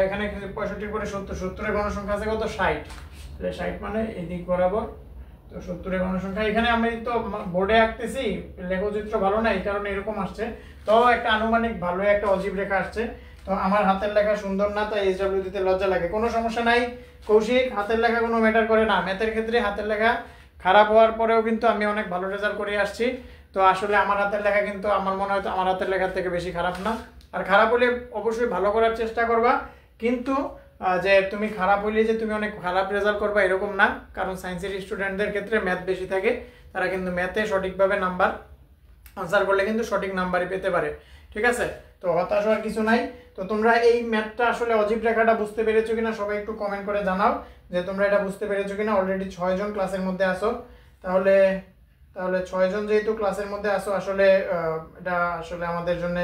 এখানে 65-এর পরে 70, 70-এর গণসংখ্যা আছে কত 60, তাহলে 60 মানে এই দিক বরাবর, তো 70-এর গণসংখ্যা, এখানে আমি তো বোর্ডে আঁকতেছি, লেখচিত্র ভালো না এই কারণে এরকম আসছে, তো একটা আনুমানিক ভালো একটা অজীব রেখা আসছে, তো আমার হাতের লেখা সুন্দর না, তাই এইচডব্লিউ দিতে লজ্জা লাগে, কোনো সমস্যা নাই কৌশিক, হাতের লেখা কোনো ম্যাটার করে না, ম্যাথের ক্ষেত্রে হাতের লেখা খারাপ হওয়ার পরেও কিন্তু আমি অনেক ভালো রেজাল্ট করে আসছি, তো আসলে আমার হাতের লেখা কিন্তু আমার মনে হয় তো আমার হাতের লেখার থেকে বেশি খারাপ না, আর খারাপ হলে অবশ্যই ভালো করার চেষ্টা করবা, কিন্তু যে তুমি খারাপ হইলে যে তুমি অনেক খারাপ রেজাল্ট করবা এরকম না, কারণ সায়েন্সের স্টুডেন্টদের ক্ষেত্রে ম্যাথ বেশি থাকে, তারা কিন্তু ম্যাথে সঠিকভাবে নাম্বার আনসার করলে কিন্তু সঠিক নাম্বারই পেতে পারে, ঠিক আছে, তো হতাশ হওয়ার কিছু নাই। তো তোমরা এই ম্যাথটা আসলে অজীব রেখাটা বুঝতে পেরেছো কিনা সবাই একটু কমেন্ট করে জানাও যে তোমরা এটা বুঝতে পেরেছো কিনা, অলরেডি 6 জন ক্লাসের মধ্যে আসো, তাহলে 6 জন যেহেতু ক্লাসের মধ্যে আসো, আসলে এটা আসলে আমাদের জন্য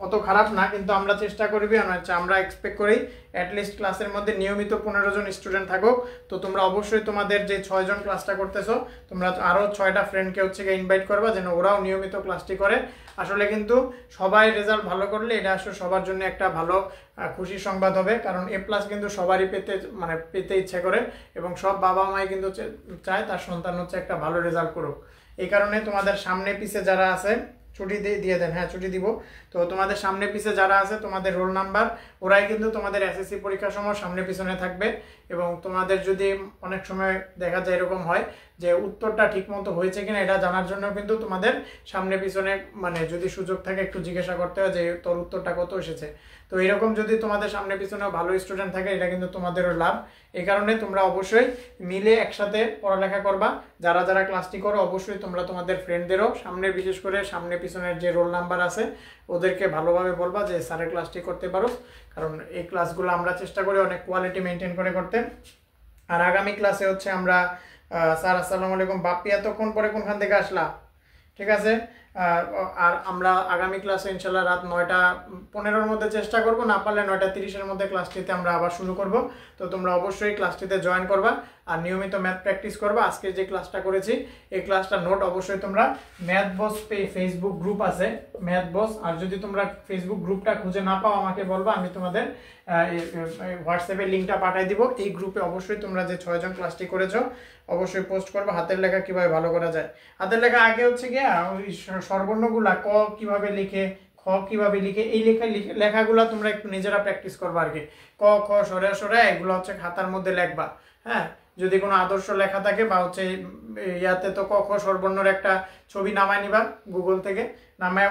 অত খারাপ না, কিন্তু আমরা চেষ্টা করবি আমরা এক্সপেক্ট করি অ্যাটলিস্ট ক্লাসের মধ্যে নিয়মিত 15 জন স্টুডেন্ট থাকুক। তো তোমরা অবশ্যই তোমাদের যে 6 জন ক্লাসটা করতেছো তোমরা আরও 6টা ফ্রেন্ডকে হচ্ছে ইনভাইট করবা যেন ওরাও নিয়মিত ক্লাসটি করে। আসলে কিন্তু সবাই রেজাল্ট ভালো করলে এটা আসলে সবার জন্য একটা ভালো খুশির সংবাদ হবে, কারণ A+ কিন্তু সবারই পেতে ইচ্ছা করে এবং সব বাবা মাই কিন্তু চায় তার সন্তান হচ্ছে একটা ভালো রেজাল্ট করুক। এই কারণে তোমাদের সামনে পিছে যারা আছে ছুটি দিয়ে দেন, হ্যাঁ ছুটি দিব। তো তোমাদের সামনে পিছে যারা আছে তোমাদের রোল নাম্বার ওরাই কিন্তু তোমাদের এসএসসি পরীক্ষার সময় সামনে পিছনে থাকবে। এবং তোমাদের যদি অনেক সময় দেখা যায় এরকম হয় যে উত্তরটা ঠিকমতো হয়েছে কিনা এটা জানার জন্য কিন্তু তোমাদের সামনে পিছনে যদি সুযোগ থাকে একটু জিজ্ঞাসা করতে হয় যে তোর উত্তরটা কত এসেছে। তো এরকম যদি তোমাদের সামনে পিছনেও ভালো স্টুডেন্ট থাকে এটা কিন্তু তোমাদেরও লাভ। এই কারণে তোমরা অবশ্যই মিলে একসাথে পড়ালেখা করবা। যারা যারা ক্লাসটি করো অবশ্যই তোমরা তোমাদের ফ্রেন্ডদেরও সামনে, বিশেষ করে সামনে পিছনের যে রোল নাম্বার আছে ওদেরকে ভালোভাবে বলবা যে স্যারের ক্লাসটি করতে পারো, কারণ এই ক্লাসগুলো আমরা চেষ্টা করি অনেক কোয়ালিটি মেনটেন করে করতে। আর আগামী ক্লাসে হচ্ছে আমরা স্যার আসসালামু আলাইকুম, বাপ্পি এতক্ষণ পরে কোনখান থেকে আসলা? ঠিক আছে। আর আমরা আগামী ক্লাসে ইনশাল্লাহ রাত 9:15-র মধ্যে চেষ্টা করব, না পারলে 9:30-এর মধ্যে ক্লাসটিতে আমরা আবার শুরু করব। তো তোমরা অবশ্যই ক্লাসটিতে জয়েন করবা আর নিয়মিত ম্যাথ প্র্যাকটিস করবা। আজকে যে ক্লাসটা করেছি এই ক্লাসটা নোট অবশ্যই তোমরা ম্যাথ বস ফেসবুক গ্রুপ আছে ম্যাথ বস, আর যদি তোমরা ফেসবুক গ্রুপটা খুঁজে না পাও আমাকে বলবা, আমি তোমাদের হোয়াটসঅ্যাপে লিঙ্কটা পাঠিয়ে দিব। এই গ্রুপে অবশ্যই তোমরা যে 6 জন ক্লাসটি করেছো অবশ্যই পোস্ট করবা হাতের লেখা কিভাবে ভালো করা যায়। হাতের লেখা আগে হচ্ছে গিয়া ওই স্বরবর্ণগুলা ক কিভাবে লিখে, খ কিভাবে লিখে, এই লেখাগুলা তোমরা একটু নিজেরা প্র্যাকটিস করবা আর কি। ক খ সরে সরে এগুলো হচ্ছে খাতার মধ্যে লেখবা। হ্যাঁ, যদি কোনো আদর্শ লেখা থাকে বা হচ্ছে ইয়াতে তো ক খ স্বরবর্ণের একটা ছবি নামায় নিবা গুগল থেকে, নামায়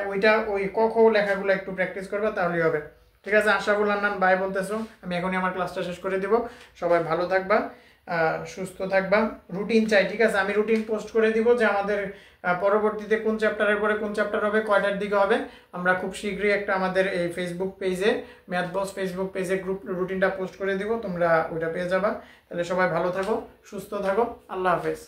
ওই ক খ লেখাগুলো একটু প্র্যাকটিস করবা, তাহলেই হবে। ঠিক আছে, আশরাফুল হান্নান বাই বলতেছো, আমি এখনই আমার ক্লাসটা শেষ করে দিব। সবাই ভালো থাকবা, সুস্থ থাকবা। রুটিন চাই, ঠিক আছে, আমি রুটিন পোস্ট করে দিব যে আমাদের পরবর্তীতে কোন চ্যাপ্টারের পরে কোন চ্যাপ্টার হবে, কয়টার দিকে হবে। আমরা খুব শীঘ্রই একটা আমাদের এই ফেসবুক পেজে ম্যাথ বস ফেসবুক পেজে গ্রুপ রুটিনটা পোস্ট করে দিব, তোমরা ওইটা পেয়ে যাবা। তাহলে সবাই ভালো থাকো, সুস্থ থাকো, আল্লাহ হাফেজ।